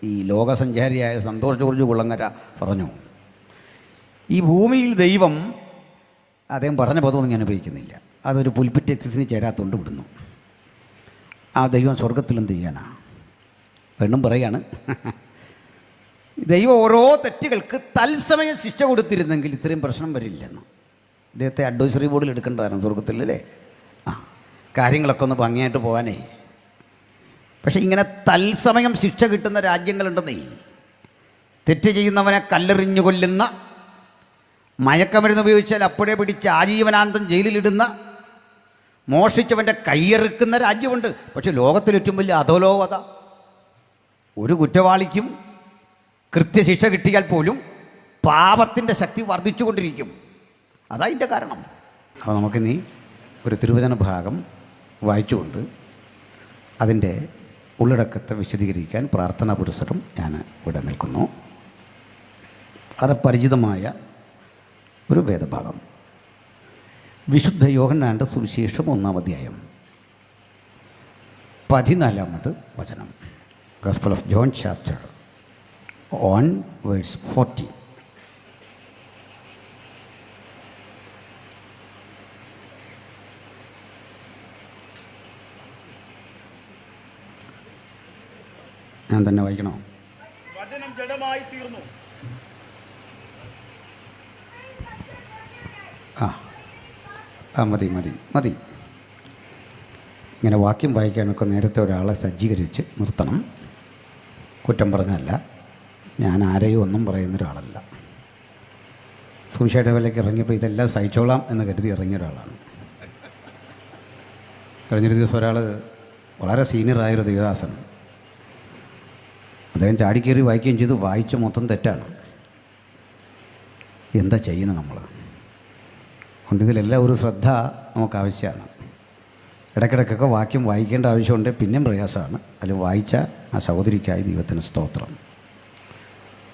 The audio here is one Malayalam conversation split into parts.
ഈ ലോകസഞ്ചാരിയായ സന്തോഷ് ജോർജ് കുളങ്ങര പറഞ്ഞു, ഈ ഭൂമിയിൽ ദൈവം, അദ്ദേഹം പറഞ്ഞ പദമൊന്നും ഞാൻ ഉപയോഗിക്കുന്നില്ല, അതൊരു പുൽപ്പിറ്റ് എക്സസിന് ചേരാത്തോണ്ട് വിടുന്നു. ആ ദൈവം സ്വർഗത്തിൽ എന്ത് ചെയ്യാനാ? വീണ്ടും പറയാണ്, ദൈവം ഓരോ തെറ്റുകൾക്ക് തത്സമയം ശിക്ഷ കൊടുത്തിരുന്നെങ്കിൽ ഇത്രയും പ്രശ്നം വരില്ലെന്ന്. അദ്ദേഹത്തെ അഡ്വൈസറി ബോർഡിൽ എടുക്കേണ്ടതായിരുന്നു സ്വർഗത്തിലല്ലേ. കാര്യങ്ങളൊക്കെ ഒന്ന് ഭംഗിയായിട്ട് പോകാനേ. പക്ഷേ ഇങ്ങനെ തത്സമയം ശിക്ഷ കിട്ടുന്ന രാജ്യങ്ങളുണ്ടെന്നേ. തെറ്റ് ചെയ്യുന്നവനെ കല്ലെറിഞ്ഞു കൊല്ലുന്ന, മയക്കമരുന്ന് ഉപയോഗിച്ചാൽ അപ്പോഴേ പിടിച്ച് ആജീവനാന്തം ജയിലിലിടുന്ന, മോഷ്ടിച്ചവൻ്റെ കൈയെറുക്കുന്ന രാജ്യമുണ്ട്. പക്ഷെ ലോകത്തിലേറ്റവും വലിയ അധോലോകത, ഒരു കുറ്റവാളിക്കും കൃത്യശിക്ഷ കിട്ടിയാൽ പോലും പാപത്തിൻ്റെ ശക്തി വർദ്ധിച്ചുകൊണ്ടിരിക്കും. അതതിൻ്റെ കാരണം. അപ്പോൾ നമുക്കിനി ഒരു തിരുവചന ഭാഗം വായിച്ചുകൊണ്ട് അതിൻ്റെ ഉള്ളടക്കത്തെ വിശദീകരിക്കാൻ പ്രാർത്ഥനാ പുരസ്സരം ഞാൻ ഇവിടെ നിൽക്കുന്നു. വളരെ പരിചിതമായ ഒരു വേദഭാഗം, വിശുദ്ധ യോഹന്നാൻ്റെ സുവിശേഷം 1-ാം അധ്യായം 14-ാമത് വചനം. Gospel of John chapter 1 verse 40. ഞാൻ തന്നെ വായിക്കണോ? വചനം ജഡമായി തീർന്നു. മതി മതി മതി. ഇങ്ങനെ വാക്യം വായിക്കാനൊക്കെ നേരത്തെ ഒരാളെ സജ്ജീകരിച്ച് നിർത്തണം. കുറ്റം പറഞ്ഞല്ല, ഞാൻ ആരെയും ഒന്നും പറയുന്ന ഒരാളല്ല. സുവിശേഷ വിലയ്ക്ക് ഇറങ്ങിയപ്പോൾ ഇതെല്ലാം സഹിച്ചോളാം എന്ന് കരുതി ഇറങ്ങിയ ഒരാളാണ്. കഴിഞ്ഞൊരു ദിവസം ഒരാൾ, വളരെ സീനിയറായൊരു ദേവദാസൻ, അദ്ദേഹം ചാടിക്കേറി വായിക്കുകയും ചെയ്തു. വായിച്ച മൊത്തം തെറ്റാണ്. എന്താ ചെയ്യുന്നത് നമ്മൾ? അതുകൊണ്ട് ഇതിലെല്ലാം ഒരു ശ്രദ്ധ നമുക്ക് ആവശ്യമാണ്. ഇടയ്ക്കിടയ്ക്കൊക്കെ വാക്യം വായിക്കേണ്ട ആവശ്യമുണ്ട്, പിന്നെയും പ്രയാസമാണ്. അതിൽ വായിച്ച ആ സഹോദരിക്കായി ദൈവത്തിന് സ്തോത്രം.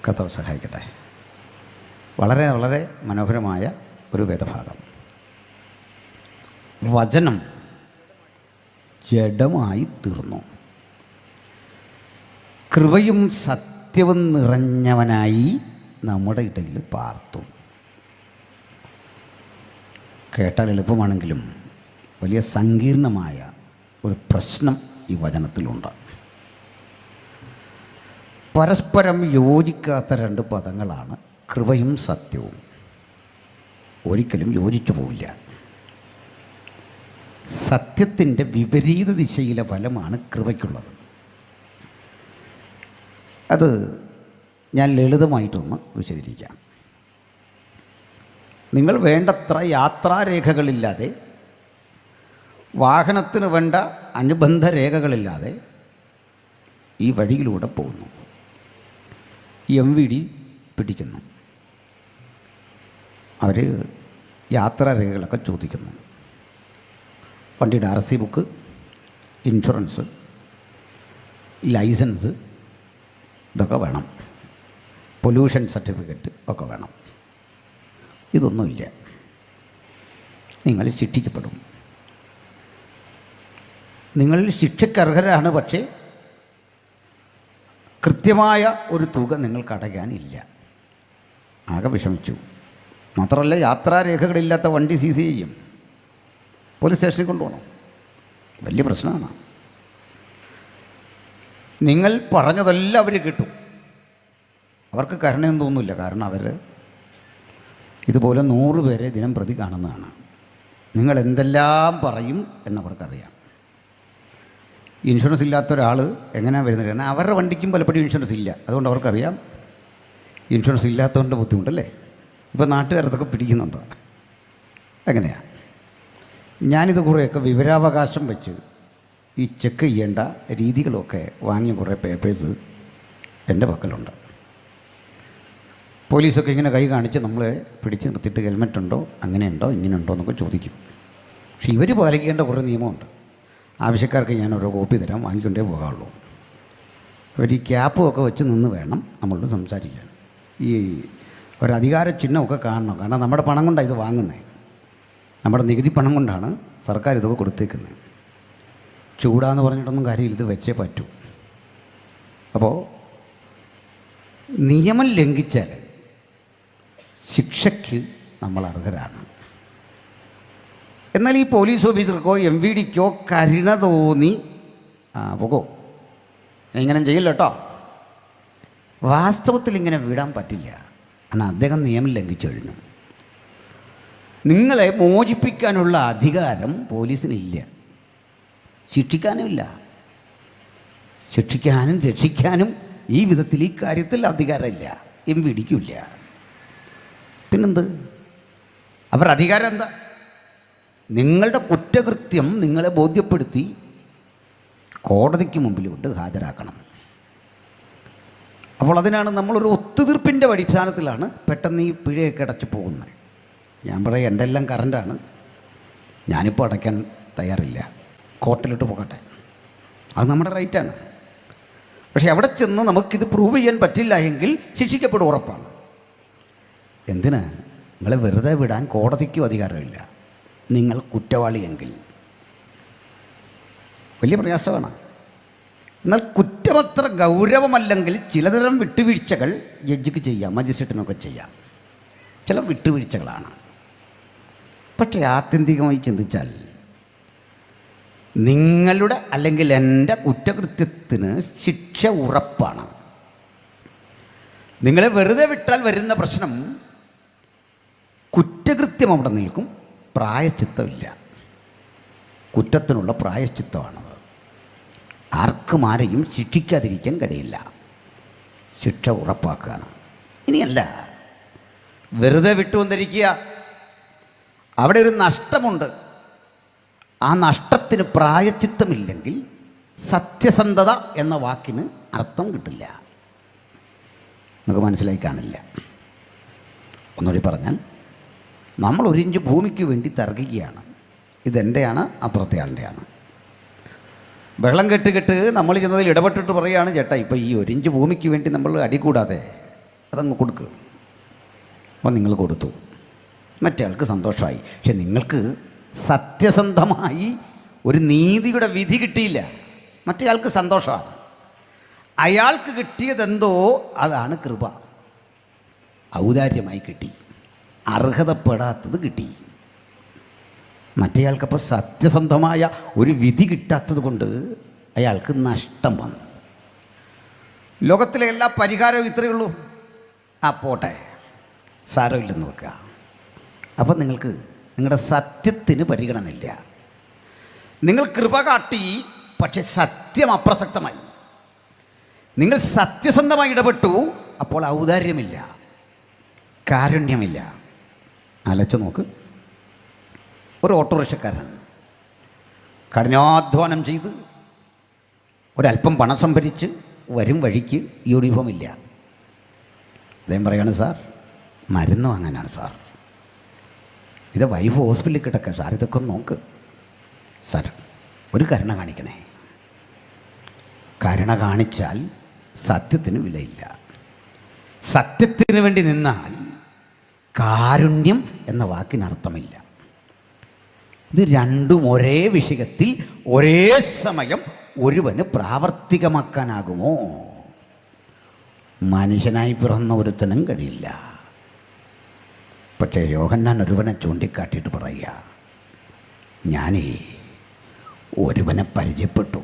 കർത്താവ് സഹായിക്കട്ടെ. വളരെ വളരെ മനോഹരമായ ഒരു വേദഭാഗം. വചനം ജഡമായി തീർന്നു, കൃപയും സത്യവും നിറഞ്ഞവനായി നമ്മുടെ ഇടയിൽ പാർത്തു. കേട്ടാൽ എളുപ്പമാണെങ്കിലും വലിയ സങ്കീർണമായ ഒരു പ്രശ്നം ഈ വചനത്തിലുണ്ട്. പരസ്പരം യോജിക്കാത്ത രണ്ട് പദങ്ങളാണ് കൃപയും സത്യവും. ഒരിക്കലും യോജിച്ചു പോവില്ല. സത്യത്തിൻ്റെ വിപരീത ദിശയിലെ ഫലമാണ് കൃപയ്ക്കുള്ളത്. അത് ഞാൻ ലളിതമായിട്ടൊന്ന് വിശദീകരിക്കാം. നിങ്ങൾ വേണ്ടത്ര യാത്രാരേഖകളില്ലാതെ, വാഹനത്തിന് വേണ്ട അനുബന്ധ രേഖകളില്ലാതെ ഈ വഴിയിലൂടെ പോകുന്നു. MVD പിടിക്കുന്നു. അവർ യാത്രാരേഖകളൊക്കെ ചോദിക്കുന്നു. വണ്ടിയുടെ RC ബുക്ക്, ഇൻഷുറൻസ്, ലൈസൻസ്, ഇതൊക്കെ വേണം. പൊല്യൂഷൻ സർട്ടിഫിക്കറ്റ് ഒക്കെ വേണം. ഇതൊന്നുമില്ല, നിങ്ങൾ ശിക്ഷിക്കപ്പെടും. നിങ്ങൾ ശിക്ഷയ്ക്കർഹരാണ്, പക്ഷേ കൃത്യമായ ഒരു തുക നിങ്ങൾക്ക് അടയ്ക്കാനില്ല. ആകെ വിഷമിച്ചു. മാത്രമല്ല, യാത്രാരേഖകളില്ലാത്ത വണ്ടി CC ചെയ്യും, പോലീസ് സ്റ്റേഷനിൽ കൊണ്ടുപോകണം. വലിയ പ്രശ്നമാണ്. നിങ്ങൾ പറഞ്ഞതെല്ലാം അവർ കിട്ടും. അവർക്ക് കരുണയൊന്നും തോന്നില്ല. കാരണം അവർ ഇതുപോലെ 100 പേരെ ദിനം പ്രതി കാണുന്നതാണ്. നിങ്ങൾ എന്തെല്ലാം പറയും എന്നവർക്കറിയാം. ഇൻഷുറൻസ് ഇല്ലാത്ത ഒരാൾ എങ്ങനെയാണ് വരുന്നത്? കാരണം അവരുടെ വണ്ടിക്കും പലപ്പോഴും ഇൻഷുറൻസ് ഇല്ല. അതുകൊണ്ട് അവർക്കറിയാം ഇൻഷുറൻസ് ഇല്ലാത്തതുകൊണ്ട് ബുദ്ധിമുട്ടല്ലേ. ഇപ്പോൾ നാട്ടുകാരതൊക്കെ പിടിക്കുന്നുണ്ടോ? എങ്ങനെയാണ്? ഞാനിത് കുറേയൊക്കെ വിവരാവകാശം വെച്ച് ഈ ചെക്ക് ചെയ്യേണ്ട രീതികളൊക്കെ വാങ്ങിയ കുറേ പേപ്പേഴ്സ് എൻ്റെ പക്കലുണ്ട്. പോലീസൊക്കെ ഇങ്ങനെ കൈ കാണിച്ച് നമ്മളെ പിടിച്ച് നിർത്തിയിട്ട് ഹെൽമെറ്റ് ഉണ്ടോ, അങ്ങനെയുണ്ടോ, ഇങ്ങനെയുണ്ടോ എന്നൊക്കെ ചോദിക്കും. പക്ഷെ ഇവർ പാലിക്കേണ്ട കുറേ നിയമമുണ്ട്. ആവശ്യക്കാർക്ക് ഞാൻ ഓരോ കോപ്പി തരാം, വാങ്ങിക്കൊണ്ടേ പോകാവുള്ളൂ. അവർ ഈ ക്യാപ്പും ഒക്കെ വെച്ച് നിന്ന് വേണം നമ്മളോട് സംസാരിക്കാൻ. ഈ ഒരധികാര ചിഹ്നമൊക്കെ കാണണം. കാരണം നമ്മുടെ പണം കൊണ്ടാണ് ഇത് വാങ്ങുന്നത്. നമ്മുടെ നികുതി പണം കൊണ്ടാണ് സർക്കാർ ഇതൊക്കെ കൊടുത്തേക്കുന്നത്. ചൂടാന്ന് പറഞ്ഞിട്ടൊന്നും കാര്യമില്ല, ഇത് വെച്ചേ പറ്റൂ. അപ്പോൾ നിയമം ലംഘിച്ചാൽ ശിക്ഷയ്ക്ക് നമ്മൾ അർഹരാണ്. എന്നാൽ ഈ പോലീസ് ഓഫീസർക്കോ എം വി ഡിക്കോ കരുണ തോന്നി പോകോ ഇങ്ങനെ ചെയ്യില്ല കേട്ടോ, വാസ്തവത്തിൽ ഇങ്ങനെ വിടാൻ പറ്റില്ല. കാരണം അദ്ദേഹം നിയമം ലംഘിച്ചു കഴിഞ്ഞു. നിങ്ങളെ മോചിപ്പിക്കാനുള്ള അധികാരം പോലീസിനില്ല, ശിക്ഷിക്കാനുമില്ല. ശിക്ഷിക്കാനും രക്ഷിക്കാനും ഈ വിധത്തിൽ ഈ കാര്യത്തിൽ അധികാരമില്ല, എം വി ഡിക്കില്ല. പിന്നെന്ത് അവർ അധികാരം എന്താ? നിങ്ങളുടെ കുറ്റകൃത്യം നിങ്ങളെ ബോധ്യപ്പെടുത്തി കോടതിക്ക് മുമ്പിലോട്ട് ഹാജരാക്കണം. അപ്പോൾ അതിനാണ് നമ്മളൊരു ഒത്തുതീർപ്പിൻ്റെ അടിസ്ഥാനത്തിലാണ് പെട്ടെന്ന് ഈ പിഴയൊക്കെ അടച്ചു പോകുന്നത്. ഞാൻ പറയാം, എൻ്റെ എല്ലാം കറണ്ടാണ്, ഞാനിപ്പോൾ അടയ്ക്കാൻ തയ്യാറില്ല, കോർട്ടിലിട്ട് പോകട്ടെ, അത് നമ്മുടെ റൈറ്റാണ്. പക്ഷേ അവിടെ ചെന്ന് നമുക്കിത് പ്രൂവ് ചെയ്യാൻ പറ്റില്ല എങ്കിൽ ശിക്ഷിക്കപ്പെടും, ഉറപ്പാണ്. എന്തിന്? നിങ്ങളെ വെറുതെ വിടാൻ കോടതിക്കും അധികാരമില്ല, നിങ്ങൾ കുറ്റവാളിയെങ്കിൽ. വലിയ പ്രയാസമാണ്. എന്നാൽ കുറ്റമത്ര ഗൗരവമല്ലെങ്കിൽ ചിലതരം വിട്ടുവീഴ്ചകൾ ജഡ്ജിക്ക് ചെയ്യാം, മജിസ്ട്രേറ്റിനൊക്കെ ചെയ്യാം. ചില വിട്ടുവീഴ്ചകളാണ്. പക്ഷേ ആത്യന്തികമായി ചിന്തിച്ചാൽ നിങ്ങളുടെ അല്ലെങ്കിൽ എൻ്റെ കുറ്റകൃത്യത്തിന് ശിക്ഷ ഉറപ്പാണ്. നിങ്ങളെ വെറുതെ വിട്ടാൽ വരുന്ന പ്രശ്നം, കുറ്റകൃത്യം അവിടെ നിൽക്കും, പ്രായശ്ചിത്തമില്ല. കുറ്റത്തിനുള്ള പ്രായശ്ചിത്തമാണത്. ആർക്കും ആരെയും ശിക്ഷിക്കാതിരിക്കാൻ കഴിയില്ല, ശിക്ഷ ഉറപ്പാക്കുകയാണ്. ഇനിയല്ല വെറുതെ വിട്ടുവന്നിരിക്കുക, അവിടെ ഒരു നഷ്ടമുണ്ട്, ആ നഷ്ടത്തിന് പ്രായശ്ചിത്തമില്ലെങ്കിൽ സത്യസന്ധത എന്ന വാക്കിന് അർത്ഥം കിട്ടില്ല, നമുക്ക് മനസ്സിലായി കാണില്ല. ഒന്നുകൂടി പറഞ്ഞാൽ, നമ്മൾ ഒരു ഇഞ്ച് ഭൂമിക്ക് വേണ്ടി തർക്കിക്കുകയാണ്, ഇതെൻ്റെയാണ് അപ്പുറത്തെ ആളുടെയാണ്. വെള്ളം കെട്ട് നമ്മൾ ചെന്നതിൽ ഇടപെട്ടിട്ട് പറയുകയാണ്, ചേട്ടാ ഇപ്പോൾ ഈ ഒരു ഇഞ്ച് ഭൂമിക്ക് വേണ്ടി നമ്മൾ അടികൂടാതെ അതങ്ങ് കൊടുക്കുക. അപ്പോൾ നിങ്ങൾ കൊടുത്തു, മറ്റേ ആൾക്ക് സന്തോഷമായി. പക്ഷെ നിങ്ങൾക്ക് സത്യസന്ധമായി ഒരു നീതിയുടെ വിധി കിട്ടിയില്ല, മറ്റേ ആൾക്ക് സന്തോഷമാണ്. അയാൾക്ക് കിട്ടിയതെന്തോ അതാണ് കൃപ, ഔദാര്യമായി കിട്ടി, അർഹതപ്പെടാത്തത് കിട്ടി. മറ്റേയാൾക്കപ്പോൾ സത്യസന്ധമായ ഒരു വിധി കിട്ടാത്തത് കൊണ്ട് അയാൾക്ക് നഷ്ടം വന്നു. ലോകത്തിലെ എല്ലാ പരിഹാരവും ഇത്രയേ ഉള്ളൂ, പോട്ടെ സാരമില്ലെന്ന് വെക്കുക. അപ്പം നിങ്ങൾക്ക് നിങ്ങളുടെ സത്യത്തിന് പരിഗണനയില്ല. നിങ്ങൾ കൃപ കാട്ടി, പക്ഷെ സത്യം അപ്രസക്തമായി. നിങ്ങൾ സത്യസന്ധമായി ഇടപെട്ടു, അപ്പോൾ ഔദാര്യമില്ല, കാരുണ്യമില്ല. അലച്ചു നോക്ക്, ഒരു ഓട്ടോറിക്ഷക്കാരൻ കഠിനാധ്വാനം ചെയ്ത് ഒരല്പം പണം സംഭരിച്ച് വരും വഴിക്ക് യൂണിഫോം ഇല്ല. അദ്ദേഹം പറയാണ്, സാർ മരുന്ന് വാങ്ങാനാണ് സാർ, ഇത് വൈഫ് ഹോസ്പിറ്റലിൽ കിടക്കുക സാർ, ഇതൊക്കെ ഒന്ന് നോക്ക് സാർ, ഒരു കരുണ കാണിക്കണേ. കരുണ കാണിച്ചാൽ സത്യത്തിന് വിലയില്ല. സത്യത്തിന് വേണ്ടി നിന്നാൽ കാരുണ്യം എന്ന വാക്കിനർത്ഥമില്ല. ഇത് രണ്ടും ഒരേ വിഷയത്തിൽ ഒരേ സമയം ഒരുവന് പ്രാവർത്തികമാക്കാനാകുമോ? മനുഷ്യനായി പിറന്ന ഒരുത്തനും കഴിയില്ല. പക്ഷേ യോഹന്നാൻ ഒരുവനെ ചൂണ്ടിക്കാട്ടിയിട്ട് പറയുക, ഞാനേ ഒരുവനെ പരിചയപ്പെട്ടു,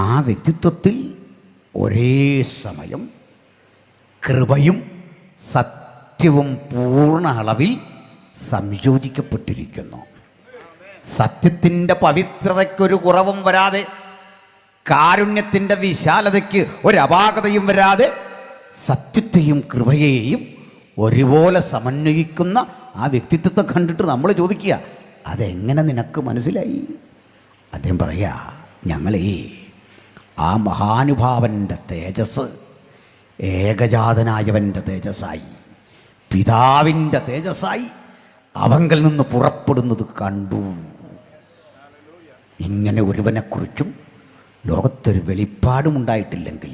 ആ വ്യക്തിത്വത്തിൽ ഒരേ സമയം കൃപയും സത്യവും പൂർണ്ണ അളവിൽ സംയോജിക്കപ്പെട്ടിരിക്കുന്നു. സത്യത്തിൻ്റെ പവിത്രതയ്ക്കൊരു കുറവും വരാതെ, കാരുണ്യത്തിൻ്റെ വിശാലതയ്ക്ക് ഒരപാകതയും വരാതെ, സത്യത്തെയും കൃപയെയും ഒരുപോലെ സമന്വയിക്കുന്ന ആ വ്യക്തിത്വത്തെ കണ്ടിട്ട് നമ്മൾ ചോദിക്കുക, അതെങ്ങനെ നിനക്ക് മനസ്സിലായി? അദ്ദേഹം പറയുക, ഞങ്ങളേ ആ മഹാനുഭാവൻ്റെ തേജസ് ഏകജാതനായവൻ്റെ തേജസ്സായി, പിതാവിൻ്റെ തേജസ്സായി അവങ്കൽ നിന്ന് പുറപ്പെടുന്നത് കണ്ടു. ഇങ്ങനെ ഒരുവനെക്കുറിച്ചും ലോകത്തൊരു വെളിപ്പാടും ഉണ്ടായിട്ടില്ലെങ്കിൽ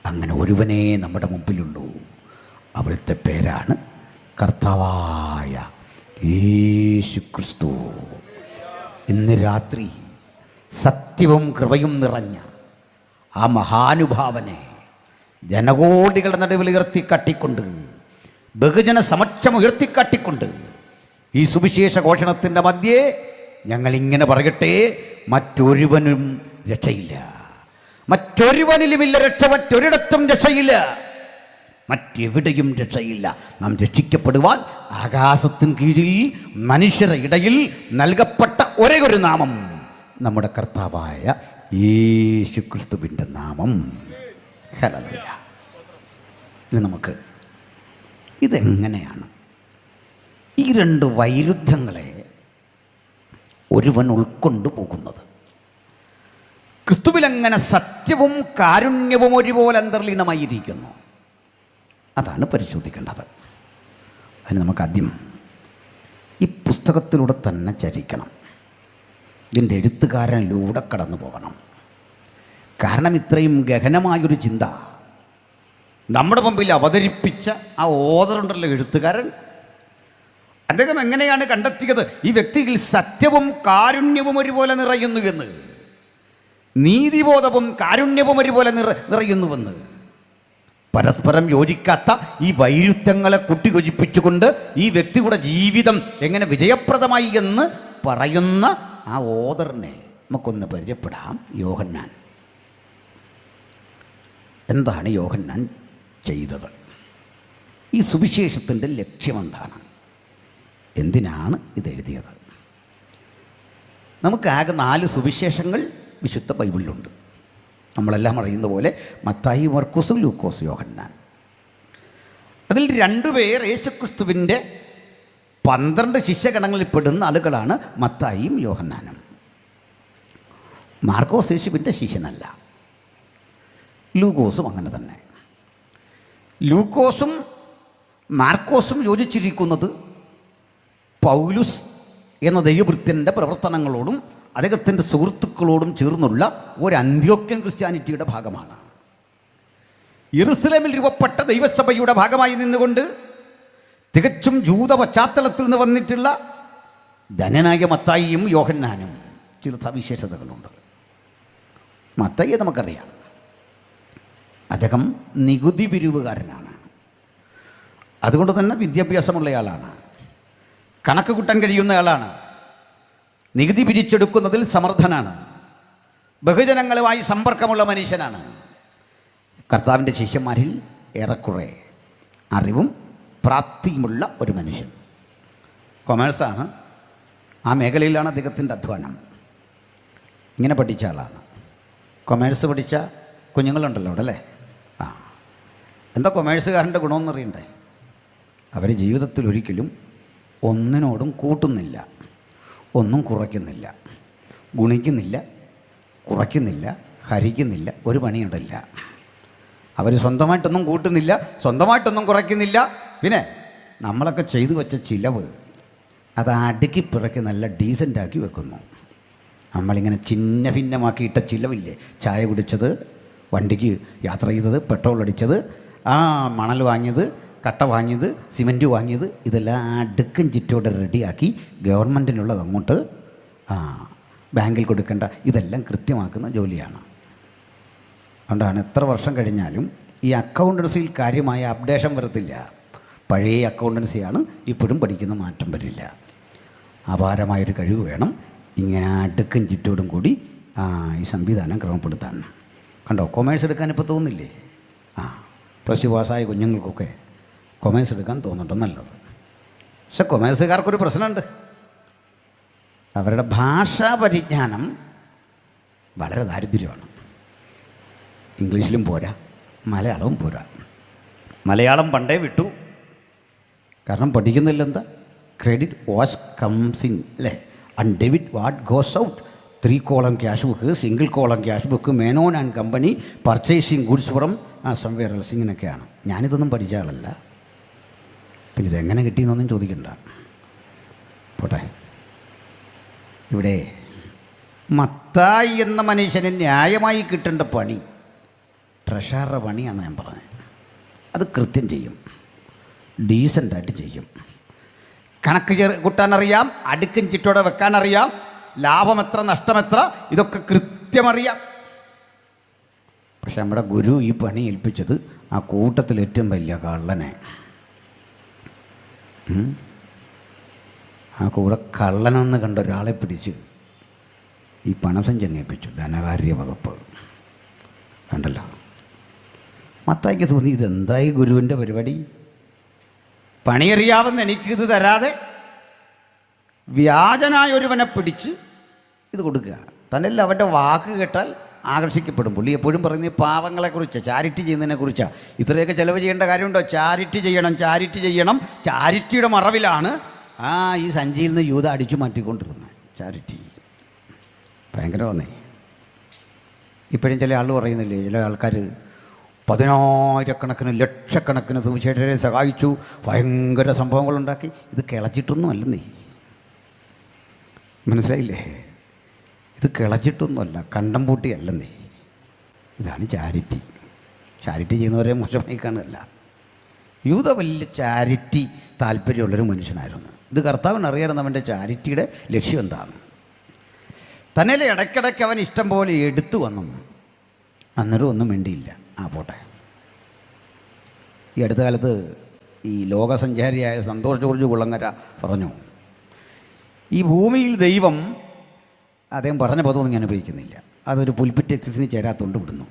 അങ്ങനെ ഒരുവനേ നമ്മുടെ മുമ്പിലുള്ളൂ. അവിടുത്തെ പേരാണ് കർത്താവായ യേശു ക്രിസ്തു. ഇന്ന് രാത്രി സത്യവും കൃപയും നിറഞ്ഞ ആ മഹാനുഭാവനെ ജനകോടികളുടെ നടുവിൽ ഉയർത്തിക്കാട്ടിക്കൊണ്ട്, ബഹുജന സമക്ഷം ഉയർത്തിക്കാട്ടിക്കൊണ്ട് ഈ സുവിശേഷ ഘോഷണത്തിൻ്റെ മധ്യേ ഞങ്ങളിങ്ങനെ പറയട്ടെ, മറ്റൊരുവനും രക്ഷയില്ല, മറ്റൊരുവനിലുമില്ല രക്ഷ, മറ്റൊരിടത്തും രക്ഷയില്ല, മറ്റെവിടെയും രക്ഷയില്ല. നാം രക്ഷിക്കപ്പെടുവാൻ ആകാശത്തിന് കീഴിൽ മനുഷ്യരുടെ ഇടയിൽ നൽകപ്പെട്ട ഒരേ ഒരു നാമം നമ്മുടെ കർത്താവായ യേശുക്രിസ്തുവിൻ്റെ നാമം. ഹല്ലേലൂയ. ഇത് നമുക്ക് ഇതെങ്ങനെയാണ് ഈ രണ്ട് വൈരുദ്ധ്യങ്ങളെ ഒരുവൻ ഉൾക്കൊണ്ടു പോകുന്നത്? ക്രിസ്തുവിലെങ്ങനെ സത്യവും കാരുണ്യവും ഒരുപോലെ അന്തർലീനമായിരിക്കുന്നു, അതാണ് പരിശോധിക്കേണ്ടത്. അതിന് നമുക്കാദ്യം ഈ പുസ്തകത്തിലൂടെ തന്നെ ചരിക്കണം, ഇതിൻ്റെ എഴുത്തുകാരനിലൂടെ കടന്നു പോകണം. കാരണം ഇത്രയും ഗഹനമായൊരു ചിന്ത നമ്മുടെ മുമ്പിൽ അവതരിപ്പിച്ച ആ ഓതറുണ്ടല്ലോ എഴുത്തുകാരൻ, അദ്ദേഹം എങ്ങനെയാണ് കണ്ടെത്തിയത് ഈ വ്യക്തിയിൽ സത്യവും കാരുണ്യവും ഒരുപോലെ നിറയുന്നു എന്ന്, നീതിബോധവും കാരുണ്യവും ഒരുപോലെ നിറയുന്നുവെന്ന്? പരസ്പരം യോജിക്കാത്ത ഈ വൈരുദ്ധ്യങ്ങളെ കൂട്ടിയോജിപ്പിച്ചുകൊണ്ട് ഈ വ്യക്തിയുടെ ജീവിതം എങ്ങനെ വിജയപ്രദമായി എന്ന് പറയുന്ന ആ ഓതറിനെ നമുക്കൊന്ന് പരിചയപ്പെടാം. യോഹന്നാൻ. എന്താണ് യോഹന്നാൻ ചെയ്തത്? ഈ സുവിശേഷത്തിൻ്റെ ലക്ഷ്യമെന്താണ്? എന്തിനാണ് ഇതെഴുതിയത്? നമുക്കാകെ 4 സുവിശേഷങ്ങൾ വിശുദ്ധ ബൈബിളിലുണ്ട്. നമ്മളെല്ലാം അറിയുന്ന പോലെ മത്തായി, മർക്കോസ്, ലൂക്കോസ്, യോഹന്നാൻ. അതിൽ 2 പേർ യേശുക്രിസ്തുവിൻ്റെ 12 ശിഷ്യഗണങ്ങളിൽ പെടുന്ന ആളുകളാണ് മത്തായിയും യോഹന്നാനും. മാർക്കോസ് യേശുവിൻ്റെ ശിഷ്യനല്ല, ലൂക്കോസും അങ്ങനെ തന്നെ. ലൂക്കോസും മാർക്കോസും യോജിച്ചിരിക്കുന്നത് പൗലുസ് എന്ന ദൈവഭൃത്യൻ്റെ പ്രവർത്തനങ്ങളോടും അദ്ദേഹത്തിൻ്റെ സുഹൃത്തുക്കളോടും ചേർന്നുള്ള ഒരു അന്ത്യോക്യൻ ക്രിസ്ത്യാനിറ്റിയുടെ ഭാഗമാണ്. യെരുസലേമിൽ രൂപപ്പെട്ട ദൈവസഭയുടെ ഭാഗമായി നിന്നുകൊണ്ട് തികച്ചും ജൂത പശ്ചാത്തലത്തിൽ നിന്ന് വന്നിട്ടുള്ള ധനനായ മത്തായിയും യോഹന്നാനും ചില സവിശേഷതകളുണ്ട്. മത്തായിയെ നമുക്കറിയാം, അദ്ദേഹം നികുതി പിരിവുകാരനാണ്. അതുകൊണ്ട് തന്നെ വിദ്യാഭ്യാസമുള്ളയാളാണ്, കണക്ക് കൂട്ടാൻ കഴിയുന്നയാളാണ്, നികുതി പിരിച്ചെടുക്കുന്നതിൽ സമർത്ഥനാണ്, ബഹുജനങ്ങളുമായി സമ്പർക്കമുള്ള മനുഷ്യനാണ്. കർത്താവിൻ്റെ ശിഷ്യന്മാരിൽ ഏറെക്കുറെ അറിവും പ്രാപ്തിയുമുള്ള ഒരു മനുഷ്യൻ. കൊമേഴ്സാണ്, ആ മേഖലയിലാണ് അദ്ദേഹത്തിൻ്റെ അധ്വാനം. ഇങ്ങനെ പഠിച്ച ആളാണ്. കൊമേഴ്സ് പഠിച്ച കുഞ്ഞുങ്ങളുണ്ടല്ലോ അവിടെ അല്ലേ? ആ, എന്താ കൊമേഴ്സുകാരൻ്റെ ഗുണമെന്ന് അറിയണ്ടേ? അവർ ജീവിതത്തിൽ ഒരിക്കലും ഒന്നിനോടും കൂട്ടുന്നില്ല, ഒന്നും കുറയ്ക്കുന്നില്ല, ഗുണിക്കുന്നില്ല, കുറയ്ക്കുന്നില്ല, ഹരിക്കുന്നില്ല, ഒരു പണിയുണ്ടില്ല. അവർ സ്വന്തമായിട്ടൊന്നും കൂട്ടുന്നില്ല, സ്വന്തമായിട്ടൊന്നും കുറയ്ക്കുന്നില്ല. പിന്നെ നമ്മളൊക്കെ ചെയ്തു വെച്ച ചിലവ് അത് അടുക്കി പിറക്കി നല്ല ഡീസൻ്റാക്കി വെക്കുന്നു. നമ്മളിങ്ങനെ ചിന്ന ഭിന്നമാക്കിയിട്ട ചിലവില്ലേ, ചായ കുടിച്ചത്, വണ്ടിക്ക് യാത്ര ചെയ്തത്, പെട്രോൾ അടിച്ചത്, മണൽ വാങ്ങിയത്, കട്ട വാങ്ങിയത്, സിമൻറ്റ് വാങ്ങിയത്, ഇതെല്ലാം അടുക്കും ചിറ്റോടെ റെഡിയാക്കി ഗവൺമെൻറ്റിനുള്ളത് അങ്ങോട്ട് ബാങ്കിൽ കൊടുക്കേണ്ട ഇതെല്ലാം കൃത്യമാക്കുന്ന ജോലിയാണ്. അതുകൊണ്ടാണ് എത്ര വർഷം കഴിഞ്ഞാലും ഈ അക്കൗണ്ടൻസിയിൽ കാര്യമായ അപ്ഡേഷൻ വരത്തില്ല. പഴയ അക്കൗണ്ടൻസിയാണ് ഇപ്പോഴും പഠിക്കുന്ന, മാറ്റം വരില്ല. അപാരമായൊരു കഴിവ് വേണം ഇങ്ങനെ അടുക്കും ചിറ്റോടും കൂടി ഈ സംവിധാനം ക്രമപ്പെടുത്താൻ. കണ്ടോ, കൊമേഴ്സ് എടുക്കാൻ ഇപ്പോൾ തോന്നില്ലേ? പ്ലസ് ടു പാസ്സായ കുഞ്ഞുങ്ങൾക്കൊക്കെ കൊമേഴ്സ് എടുക്കാൻ തോന്നുന്നുണ്ടോ? നല്ലത്. പക്ഷെ കൊമേഴ്സുകാർക്കൊരു പ്രശ്നമുണ്ട്, അവരുടെ ഭാഷാ പരിജ്ഞാനം വളരെ ദാരിദ്ര്യമാണ്. ഇംഗ്ലീഷിലും പോരാ, മലയാളവും പോരാ. മലയാളം പണ്ടേ വിട്ടു, കാരണം പഠിക്കുന്നില്ല. എന്താ ക്രെഡിറ്റ് വാച്ച് കംസ് ഇൻ അല്ലേ, and debit what goes out, 3 column cash book, single column cash book, Menon and company, purchasing goods from somewhere else, ഇങ്ങനെയൊക്കെയാണ്. ഞാനിതൊന്നും പഠിച്ച ആളല്ല, പിന്നെ ഇതെങ്ങനെ കിട്ടിയെന്നൊന്നും ചോദിക്കണ്ട. പോട്ടെ. ഇവിടെ മത്തായി എന്ന മനുഷ്യന് ന്യായമായി കിട്ടേണ്ട പണി ട്രഷറുടെ പണിയാണ് ഞാൻ പറഞ്ഞത്. അത് കൃത്യം ചെയ്യും, ഡീസൻ്റായിട്ട് ചെയ്യും. കണക്ക് കൂട്ടാനറിയാം, അടുക്കും ചിട്ടോടെ വെക്കാനറിയാം, ലാഭം എത്ര നഷ്ടം എത്ര ഇതൊക്കെ കൃത്യമറിയാം. പക്ഷെ നമ്മുടെ ഗുരു ഈ പണി ഏൽപ്പിച്ചത് ആ കൂട്ടത്തിൽ ഏറ്റവും വലിയ കള്ളനെ. ആ കൂടെ കള്ളനെന്ന് കണ്ട ഒരാളെ പിടിച്ച് ഈ പണസഞ്ചി അങ്ങേൽപ്പിച്ചു. ധനകാര്യ വകുപ്പ്. കണ്ടല്ലോ, മത്തായിക്ക് തോന്നി ഇതെന്തായി ഗുരുവിൻ്റെ പരിപാടി? പണിയറിയാവുന്ന എനിക്കിത് തരാതെ വ്യാജനായൊരുവനെ പിടിച്ച് ഇത് കൊടുക്കുക. തന്നെയല്ല, അവൻ്റെ വാക്ക് കേട്ടാൽ ആകർഷിക്കപ്പെടും. പുള്ളി എപ്പോഴും പറയുന്നത് പാവങ്ങളെക്കുറിച്ച്, ചാരിറ്റി ചെയ്യുന്നതിനെക്കുറിച്ചാണ്. ഇത്രയൊക്കെ ചിലവ് ചെയ്യേണ്ട കാര്യമുണ്ടോ? ചാരിറ്റി ചെയ്യണം, ചാരിറ്റി ചെയ്യണം. ചാരിറ്റിയുടെ മറവിലാണ് ഈ സഞ്ചിയിൽ നിന്ന് യൂത അടിച്ചു മാറ്റിക്കൊണ്ടിരുന്നത്. ചാരിറ്റി ഭയങ്കരമാന്നേ. ഇപ്പോഴും ചില ആൾ പറയുന്നില്ലേ, ചില ആൾക്കാർ 10,000-കണക്കിന് ലക്ഷക്കണക്കിന് സുവിശേഷരെ സഹായിച്ചു, ഭയങ്കര സംഭവങ്ങളുണ്ടാക്കി. ഇത് കിളച്ചിട്ടൊന്നും അല്ലെന്നേ, മനസ്സിലായില്ലേ? ഇത് കിളച്ചിട്ടൊന്നുമല്ല, കണ്ടം പൂട്ടിയല്ലെന്നേ. ഇതാണ് ചാരിറ്റി. ചാരിറ്റി ചെയ്യുന്നവരെ മോശമായി കാണുകയല്ല. യൂത വലിയ ചാരിറ്റി താല്പര്യമുള്ളൊരു മനുഷ്യനായിരുന്നു. ഇത് കർത്താവിന് അറിയണം അവൻ്റെ ചാരിറ്റിയുടെ ലക്ഷ്യം എന്താണ്. തന്നെയല്ലേ ഇടയ്ക്കിടയ്ക്ക് അവൻ ഇഷ്ടം പോലെ എടുത്തു വന്നു. അന്നേരം ഒന്നും വേണ്ടിയില്ല. പോട്ടെ. ഈ അടുത്ത കാലത്ത് ഈ ലോകസഞ്ചാരിയായ സന്തോഷ് ജോർജ് കുളങ്ങര പറഞ്ഞു, ഈ ഭൂമിയിൽ ദൈവം, അദ്ദേഹം പറഞ്ഞ പദമൊന്നും ഞാൻ ഉപയോഗിക്കുന്നില്ല, അതൊരു പുൽപ്പിറ്റ് എക്സസിന് ചേരാത്തോണ്ട് വിടുന്നു.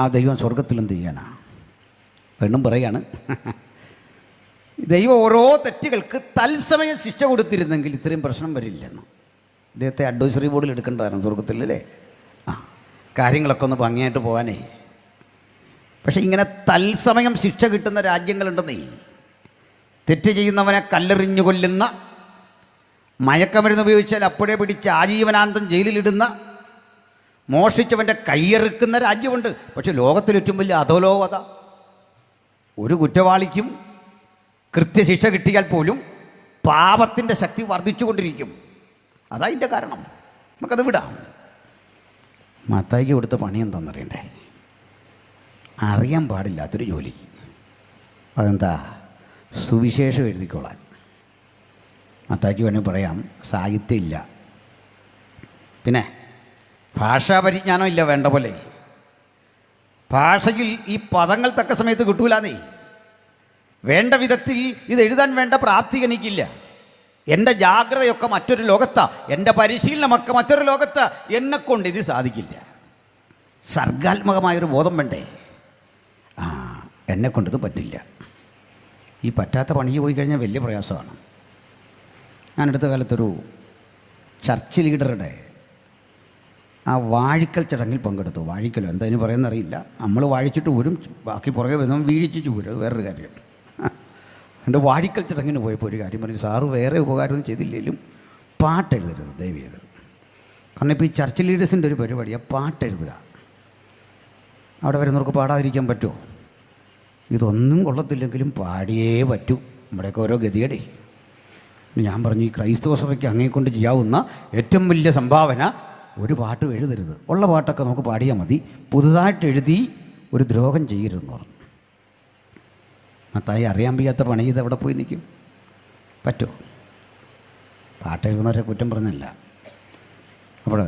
ആ ദൈവം സ്വർഗത്തിൽ എന്ത് ചെയ്യാനാ? വീണ്ടും പറയാണ്, ദൈവം ഓരോ തെറ്റുകൾക്ക് തത്സമയം ശിക്ഷ കൊടുത്തിരുന്നെങ്കിൽ ഇത്രയും പ്രശ്നം വരില്ലെന്ന്. അദ്ദേഹത്തെ അഡ്വൈസറി ബോർഡിൽ എടുക്കേണ്ടതായിരുന്നു സ്വർഗത്തിലല്ലേ. കാര്യങ്ങളൊക്കെ ഒന്ന് ഭംഗിയായിട്ട് പോകാനേ. പക്ഷെ ഇങ്ങനെ തത്സമയം ശിക്ഷ കിട്ടുന്ന രാജ്യങ്ങളുണ്ടെന്നേ. തെറ്റ് ചെയ്യുന്നവനെ കല്ലെറിഞ്ഞു കൊല്ലുന്ന, മയക്കമരുന്ന് ഉപയോഗിച്ചാൽ അപ്പോഴേ പിടിച്ച് ആജീവനാന്തം ജയിലിലിടുന്ന, മോഷ്ടിച്ചവൻ്റെ കൈയെറുക്കുന്ന രാജ്യമുണ്ട്. പക്ഷെ ലോകത്തിലേറ്റവും വലിയ അധോലോകത. ഒരു കുറ്റവാളിക്കും കൃത്യശിക്ഷ കിട്ടിയാൽ പോലും പാപത്തിൻ്റെ ശക്തി വർദ്ധിച്ചുകൊണ്ടിരിക്കും. അതതിൻ്റെ കാരണം. നമുക്കത് വിടാം. മത്തായിക്ക് കൊടുത്ത പണി എന്താണെന്നറിയണ്ടേ? അറിയാൻ പാടില്ലാത്തൊരു ജോലി. അതെന്താ? സുവിശേഷം എഴുതിക്കോളാൻ. മത്തായിക്ക് വേണമെങ്കിൽ പറയാം, സാഹിത്യമില്ല, പിന്നെ ഭാഷാ പരിജ്ഞാനം ഇല്ല വേണ്ട പോലെ. ഭാഷയിൽ ഈ പദങ്ങൾ തക്ക സമയത്ത് കിട്ടൂലെന്നേ. വേണ്ട വിധത്തിൽ ഇത് എഴുതാൻ വേണ്ട പ്രാപ്തി എനിക്കില്ല. എൻ്റെ ജാഗ്രതയൊക്കെ മറ്റൊരു ലോകത്താ, എൻ്റെ പരിശീലനമൊക്കെ മറ്റൊരു ലോകത്താ. എന്നെക്കൊണ്ട് ഇത് സാധിക്കില്ല. സർഗാത്മകമായൊരു ബോധം വേണ്ടേ? എന്നെക്കൊണ്ടിത് പറ്റില്ല. ഈ പറ്റാത്ത പണിക്ക് പോയി കഴിഞ്ഞാൽ വലിയ പ്രയാസമാണ്. ഞാൻ അടുത്ത കാലത്തൊരു ചർച്ച് ലീഡറുടെ വാഴിക്കൽ ചടങ്ങിൽ പങ്കെടുത്തു. വാഴിക്കലോ എന്താ അതിന് പറയുന്നറിയില്ല. നമ്മൾ വാഴിച്ചിട്ട് ഊരും, ബാക്കി പുറകെ വരുന്ന വീഴിച്ചിട്ട് ഊരും. അത് വേറൊരു കാര്യം. എൻ്റെ വാഴിക്കൽ ചടങ്ങിന് പോയപ്പോൾ ഒരു കാര്യം പറഞ്ഞു, സാറ് വേറെ ഉപകാരമൊന്നും ചെയ്തില്ലെങ്കിലും പാട്ടെഴുതരുത് ദയവ് ചെയ്ത്. കാരണം ഇപ്പോൾ ഈ ചർച്ച് ലീഡേഴ്സിൻ്റെ ഒരു പരിപാടിയാണ് പാട്ടെഴുതുക. അവിടെ വരുന്നവർക്ക് പാടാതിരിക്കാൻ പറ്റുമോ? ഇതൊന്നും കൊള്ളത്തില്ലെങ്കിലും പാടിയേ പറ്റൂ. നമ്മുടെയൊക്കെ ഓരോ ഗതികേടേ. ഞാൻ പറഞ്ഞു, ഈ ക്രൈസ്തവ സഭയ്ക്ക് അങ്ങേക്കൊണ്ട് ചെയ്യാവുന്ന ഏറ്റവും വലിയ സംഭാവന ഒരു പാട്ടും എഴുതരുത്. ഉള്ള പാട്ടൊക്കെ നമുക്ക് പാടിയാൽ മതി. പുതുതായിട്ട് എഴുതി ഒരു ദ്രോഹം ചെയ്യരുതെന്ന് പറഞ്ഞു. മത്തായി അറിയാൻ വയ്യാത്ത പണി ചെയ്ത് എവിടെ പോയി നിൽക്കും? പറ്റുമോ? പാട്ടെഴുതുന്നവരെ കുറ്റം പറഞ്ഞല്ല. അപ്പോൾ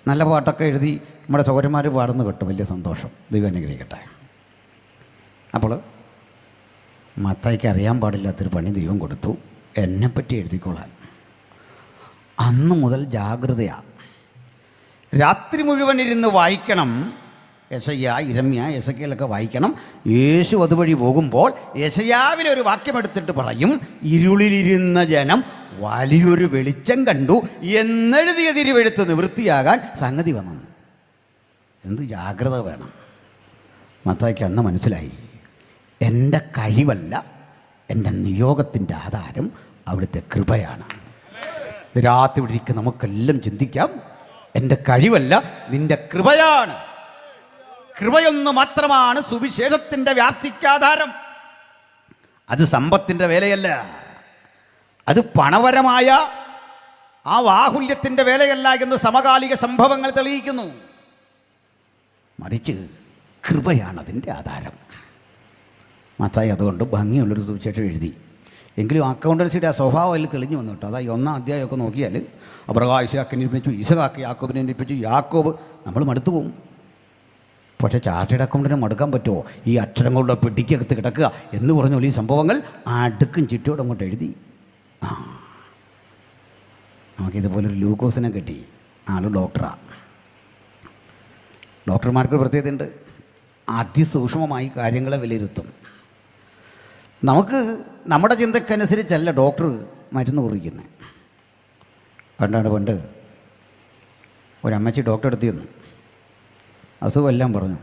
നല്ല പാട്ടൊക്കെ എഴുതി നമ്മുടെ സഹോദരന്മാർ പാടുന്നു കേട്ടോ, വലിയ സന്തോഷം, ദൈവം അനുഗ്രഹിക്കട്ടെ. അപ്പോൾ മത്തായിക്ക് അറിയാൻ പാടില്ലാത്തൊരു പണി ദൈവം കൊടുത്തു, എന്നെപ്പറ്റി എഴുതിക്കൊള്ളാൻ. അന്ന് മുതൽ ജാഗ്രതയാണ്. രാത്രി മുഴുവൻ ഇരുന്ന് വായിക്കണം. യെശയ്യ, ഇരമ്യ, എസെക്കിയേലൊക്കെ വായിക്കണം. യേശു അതുവഴി പോകുമ്പോൾ യെശയ്യാവിലെ ഒരു വാക്യമെടുത്തിട്ട് പറയും, ഇരുളിലിരുന്ന ജനം വലിയൊരു വെളിച്ചം കണ്ടു എന്നെഴുതിയ തിരുവെഴുത്ത് നിവൃത്തിയാകാൻ സംഗതി വന്നു. എന്ത് ജാഗ്രത വേണം. മത്തായിക്ക് അന്ന് മനസ്സിലായി, എൻ്റെ കഴിവല്ല, എൻ്റെ നിയോഗത്തിൻ്റെ ആധാരം അവിടുത്തെ കൃപയാണ്. രാത്രി ഇവിടേക്ക് നമുക്കെല്ലാം ചിന്തിക്കാം, എൻ്റെ കഴിവല്ല, നിൻ്റെ കൃപയാണ്. കൃപയൊന്നു മാത്രമാണ് സുവിശേഷത്തിൻ്റെ വ്യാപ്തിക്കാധാരം. അത് സമ്പത്തിൻ്റെ വേലയല്ല, അത് പണപരമായ ആ ബാഹുല്യത്തിൻ്റെ വേലയല്ല എന്ന് സമകാലിക സംഭവങ്ങൾ തെളിയിക്കുന്നു. മറിച്ച് കൃപയാണ് അതിൻ്റെ ആധാരം. മത്തായി അതുകൊണ്ട് ഭംഗിയുള്ളൊരു സുവിശേഷം എഴുതി. എങ്കിലും അക്കൗണ്ടൻസിയുടെ ആ സ്വഭാവം അതിൽ തെളിഞ്ഞു വന്നു കേട്ടോ. അതായത് 1-ാം അധ്യായമൊക്കെ നോക്കിയാൽ അബ്രഹാം ഇസഹാക്കിനെ ഏൽപ്പിച്ചു, ഇസഹാക്ക് യാക്കോബിനെ ഏൽപ്പിച്ചു, യാക്കോബ്, നമ്മൾ മടുത്തു പോകും. പക്ഷേ ചാർട്ടേഡ് അക്കൗണ്ടിന് മടുക്കാൻ പറ്റുമോ? ഈ അക്ഷരങ്ങളുടെ പിടിക്കകത്ത് കിടക്കുക എന്ന് പറഞ്ഞാൽ ഈ സംഭവങ്ങൾ അടുക്കും ചിട്ടയോടെ അങ്ങോട്ട് എഴുതി. നമുക്കിതുപോലൊരു ലൂക്കോസിനെ കിട്ടി. ആൾ ഡോക്ടറാണ്. ഡോക്ടർമാർക്ക് പ്രത്യേകതയുണ്ട്. അതിസൂക്ഷ്മമായി കാര്യങ്ങളെ വിലയിരുത്തും. നമുക്ക് നമ്മുടെ ചിന്തക്കനുസരിച്ചല്ല ഡോക്ടർ മരുന്ന് കുറിക്കുന്നത്. പണ്ട് ഒരമ്മച്ചി ഡോക്ടറെ അടുത്ത് ചെന്നു. അസുഖമെല്ലാം പറഞ്ഞു.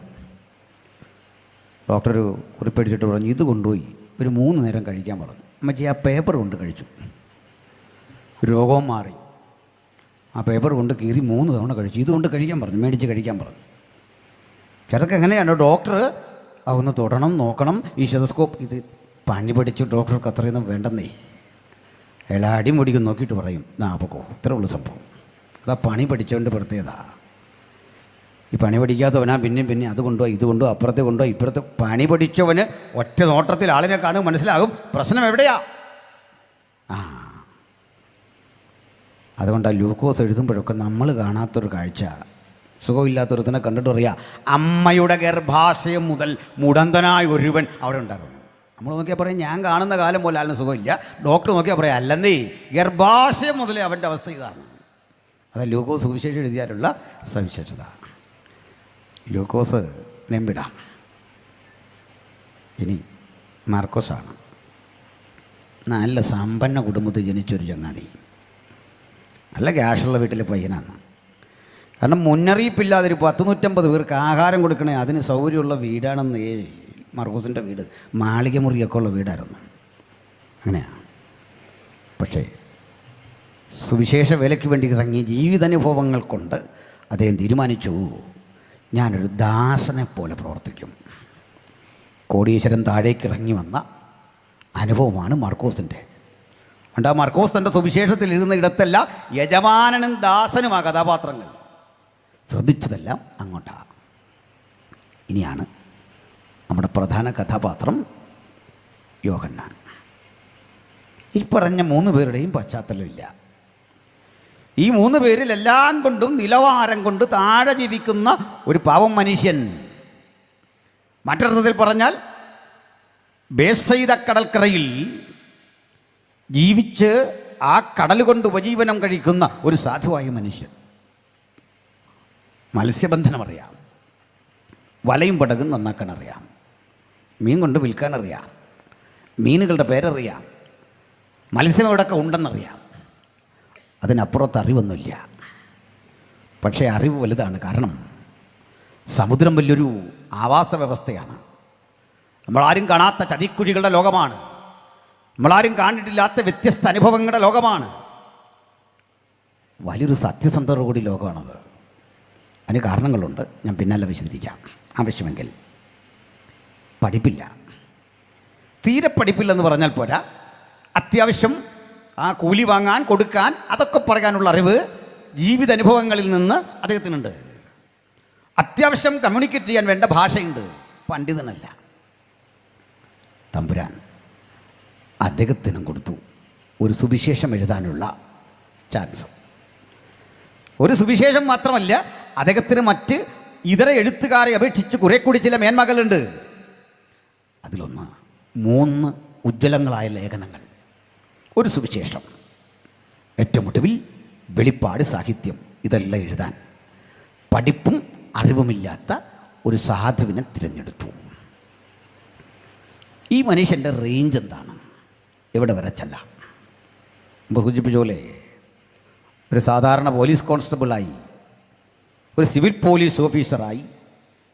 ഡോക്ടർ കുറിപ്പടിച്ചിട്ട് പറഞ്ഞു, ഇത് കൊണ്ടുപോയി ഒരു 3 നേരം കഴിക്കാൻ പറഞ്ഞു. അമ്മച്ചി ആ പേപ്പർ കൊണ്ട് കഴിച്ചു. രോഗവും മാറി. ആ പേപ്പർ കൊണ്ട് കീറി 3 തവണ കഴിച്ചു. ഇതുകൊണ്ട് കഴിക്കാൻ പറഞ്ഞു, മേടിച്ച് കഴിക്കാൻ പറഞ്ഞു. ചിലർക്ക് എങ്ങനെയാണ് ഡോക്ടർ അതൊന്ന് തൊടണം, നോക്കണം, ഈ സ്റ്റെതസ്കോപ്പ്. ഇത് പണി പഠിച്ച് ഡോക്ടർക്ക് അത്രയൊന്നും വേണ്ടെന്നേ. അയാൾ അടിമുടിക്കും നോക്കിയിട്ട് പറയും, പൊക്കോ, ഇത്രേ ഉള്ളൂ സംഭവം. അതാ പണി പഠിച്ചവൻ്റെ പ്രത്യേകത. ഈ പണി പഠിക്കാത്തവനാ പിന്നെ അത് കൊണ്ടോ ഇത് കൊണ്ടോ അപ്പുറത്തെ കൊണ്ടോ ഇപ്പുറത്തെ. പണി പഠിച്ചവന് ഒറ്റ നോട്ടത്തിൽ ആളിനെ കാണും, മനസ്സിലാകും പ്രശ്നം എവിടെയാ. അതുകൊണ്ടാണ് ലൂക്കോസ് എഴുതുമ്പോഴൊക്കെ നമ്മൾ കാണാത്തൊരു കാഴ്ച. സുഖമില്ലാത്തൊരുത്തിനെ കണ്ടിട്ട് പറയാം, അമ്മയുടെ ഗർഭാശയം മുതൽ മുടന്തനായ ഒരുവൻ അവിടെ ഉണ്ടായിരുന്നു. നമ്മൾ നോക്കിയാൽ പറയും, ഞാൻ കാണുന്ന കാലം പോലെ ആളിന് സുഖമില്ല. ഡോക്ടർ നോക്കിയാൽ പറയാം, അല്ലെന്നേ ഗർഭാശയം മുതലേ അവൻ്റെ അവസ്ഥ ഇതാണ്. അത് ലൂക്കോസ് സുവിശേഷം എഴുതിയാലുള്ള സവിശേഷത. ലൂക്കോസ് നെമ്പിടാം. ഇനി മാർക്കോസാണ്. നല്ല സമ്പന്ന കുടുംബത്തിൽ ജനിച്ചൊരു ചങ്ങാതി. നല്ല ക്യാഷുള്ള വീട്ടിലെ പയ്യനാണ്. കാരണം മുന്നറിയിപ്പില്ലാതെ ഒരു 100-150 പേർക്ക് ആഹാരം കൊടുക്കണേ അതിന് സൗകര്യമുള്ള വീടാണെന്ന് മാർക്കോസിൻ്റെ വീട്. മാളിക മുറിയൊക്കെ ഉള്ള വീടായിരുന്നു. അങ്ങനെയാണ്. പക്ഷേ സുവിശേഷ വേലയ്ക്ക് വേണ്ടി ഇറങ്ങിയ ജീവിതാനുഭവങ്ങൾ കൊണ്ട് അദ്ദേഹം തീരുമാനിച്ചു, ഞാനൊരു ദാസനെ പോലെ പ്രവർത്തിക്കും. കോടീശ്വരൻ താഴേക്ക് ഇറങ്ങി വന്ന അനുഭവമാണ് മാർക്കോസിൻ്റെ. അതുകൊണ്ട് ആ മാർക്കോസ് തൻ്റെ സുവിശേഷത്തിൽ എഴുതുന്ന ഇടത്തല്ല യജമാനനും ദാസനും ആ കഥാപാത്രങ്ങൾ. ശ്രദ്ധിച്ചതെല്ലാം അങ്ങോട്ടാണ്. ഇനിയാണ് നമ്മുടെ പ്രധാന കഥാപാത്രം യോഹന്നാൻ. ഈ പറഞ്ഞ 3 പേരുടെയും പശ്ചാത്തലമില്ല. ഈ 3 പേരിൽ എല്ലാം കൊണ്ടും നിലവാരം കൊണ്ട് താഴെ ജീവിക്കുന്ന ഒരു പാവം മനുഷ്യൻ. മറ്റൊരർത്ഥത്തിൽ പറഞ്ഞാൽ ബേസെയ്ത കടൽക്കരയിൽ ജീവിച്ച് ആ കടൽ കൊണ്ട് ഉപജീവനം കഴിക്കുന്ന ഒരു സാധുവായ മനുഷ്യൻ. മത്സ്യബന്ധനം അറിയാം, വലയും പടകും നന്നാക്കാൻ അറിയാം, മീൻ കൊണ്ട് വിൽക്കാനറിയാം, മീനുകളുടെ പേരറിയാം, മത്സ്യം എവിടെയൊക്കെ ഉണ്ടെന്നറിയാം. അതിനപ്പുറത്ത് അറിവൊന്നുമില്ല. പക്ഷേ അറിവ് വലുതാണ്. കാരണം സമുദ്രം വലിയൊരു ആവാസ വ്യവസ്ഥയാണ്. നമ്മളാരും കാണാത്ത ചതിക്കുഴികളുടെ ലോകമാണ്. നമ്മളാരും കണ്ടിട്ടില്ലാത്ത വ്യത്യസ്ത അനുഭവങ്ങളുടെ ലോകമാണ്. വലിയൊരു സത്യസന്ധതയോടു കൂടി ലോകമാണത്. അതിന് കാരണങ്ങളുണ്ട്, ഞാൻ പിന്നാലെ വിശദീകരിക്കാം ആവശ്യമെങ്കിൽ. പഠിപ്പില്ല, തീരെ പഠിപ്പില്ലെന്ന് പറഞ്ഞാൽ പോരാ. അത്യാവശ്യം ആ കൂലി വാങ്ങാൻ കൊടുക്കാൻ അതൊക്കെ പറയാനുള്ള അറിവ് ജീവിതാനുഭവങ്ങളിൽ നിന്ന് അദ്ദേഹത്തിനുണ്ട്. അത്യാവശ്യം കമ്മ്യൂണിക്കേറ്റ് ചെയ്യാൻ വേണ്ട ഭാഷയുണ്ട്. പണ്ഡിതനല്ല. തമ്പുരാൻ അദ്ദേഹത്തിനും കൊടുത്തു ഒരു സുവിശേഷം എഴുതാനുള്ള ചാൻസ്. ഒരു സുവിശേഷം മാത്രമല്ല, അദ്ദേഹത്തിന് മറ്റ് ഇതര എഴുത്തുകാരെ അപേക്ഷിച്ച് കുറെ കൂടി ചില മേന്മകളുണ്ട്. അതിലൊന്ന് 3 ഉജ്ജ്വലങ്ങളായ ലേഖനങ്ങൾ, ഒരു സുവിശേഷം, ഏറ്റവും ഒടുവിൽ വെളിപ്പാട്, സാഹിത്യം. ഇതെല്ലാം എഴുതാൻ പഠിപ്പും അറിവുമില്ലാത്ത ഒരു സാധുവിനെ തിരഞ്ഞെടുത്തു. ഈ മനുഷ്യൻ്റെ റേഞ്ച് എന്താണ്? എവിടെ വരെ ചെല്ലാം? മുമ്പ് സൂചിപ്പിച്ച പോലെ ഒരു സാധാരണ പോലീസ് കോൺസ്റ്റബിളായി, ഒരു സിവിൽ പോലീസ് ഓഫീസറായി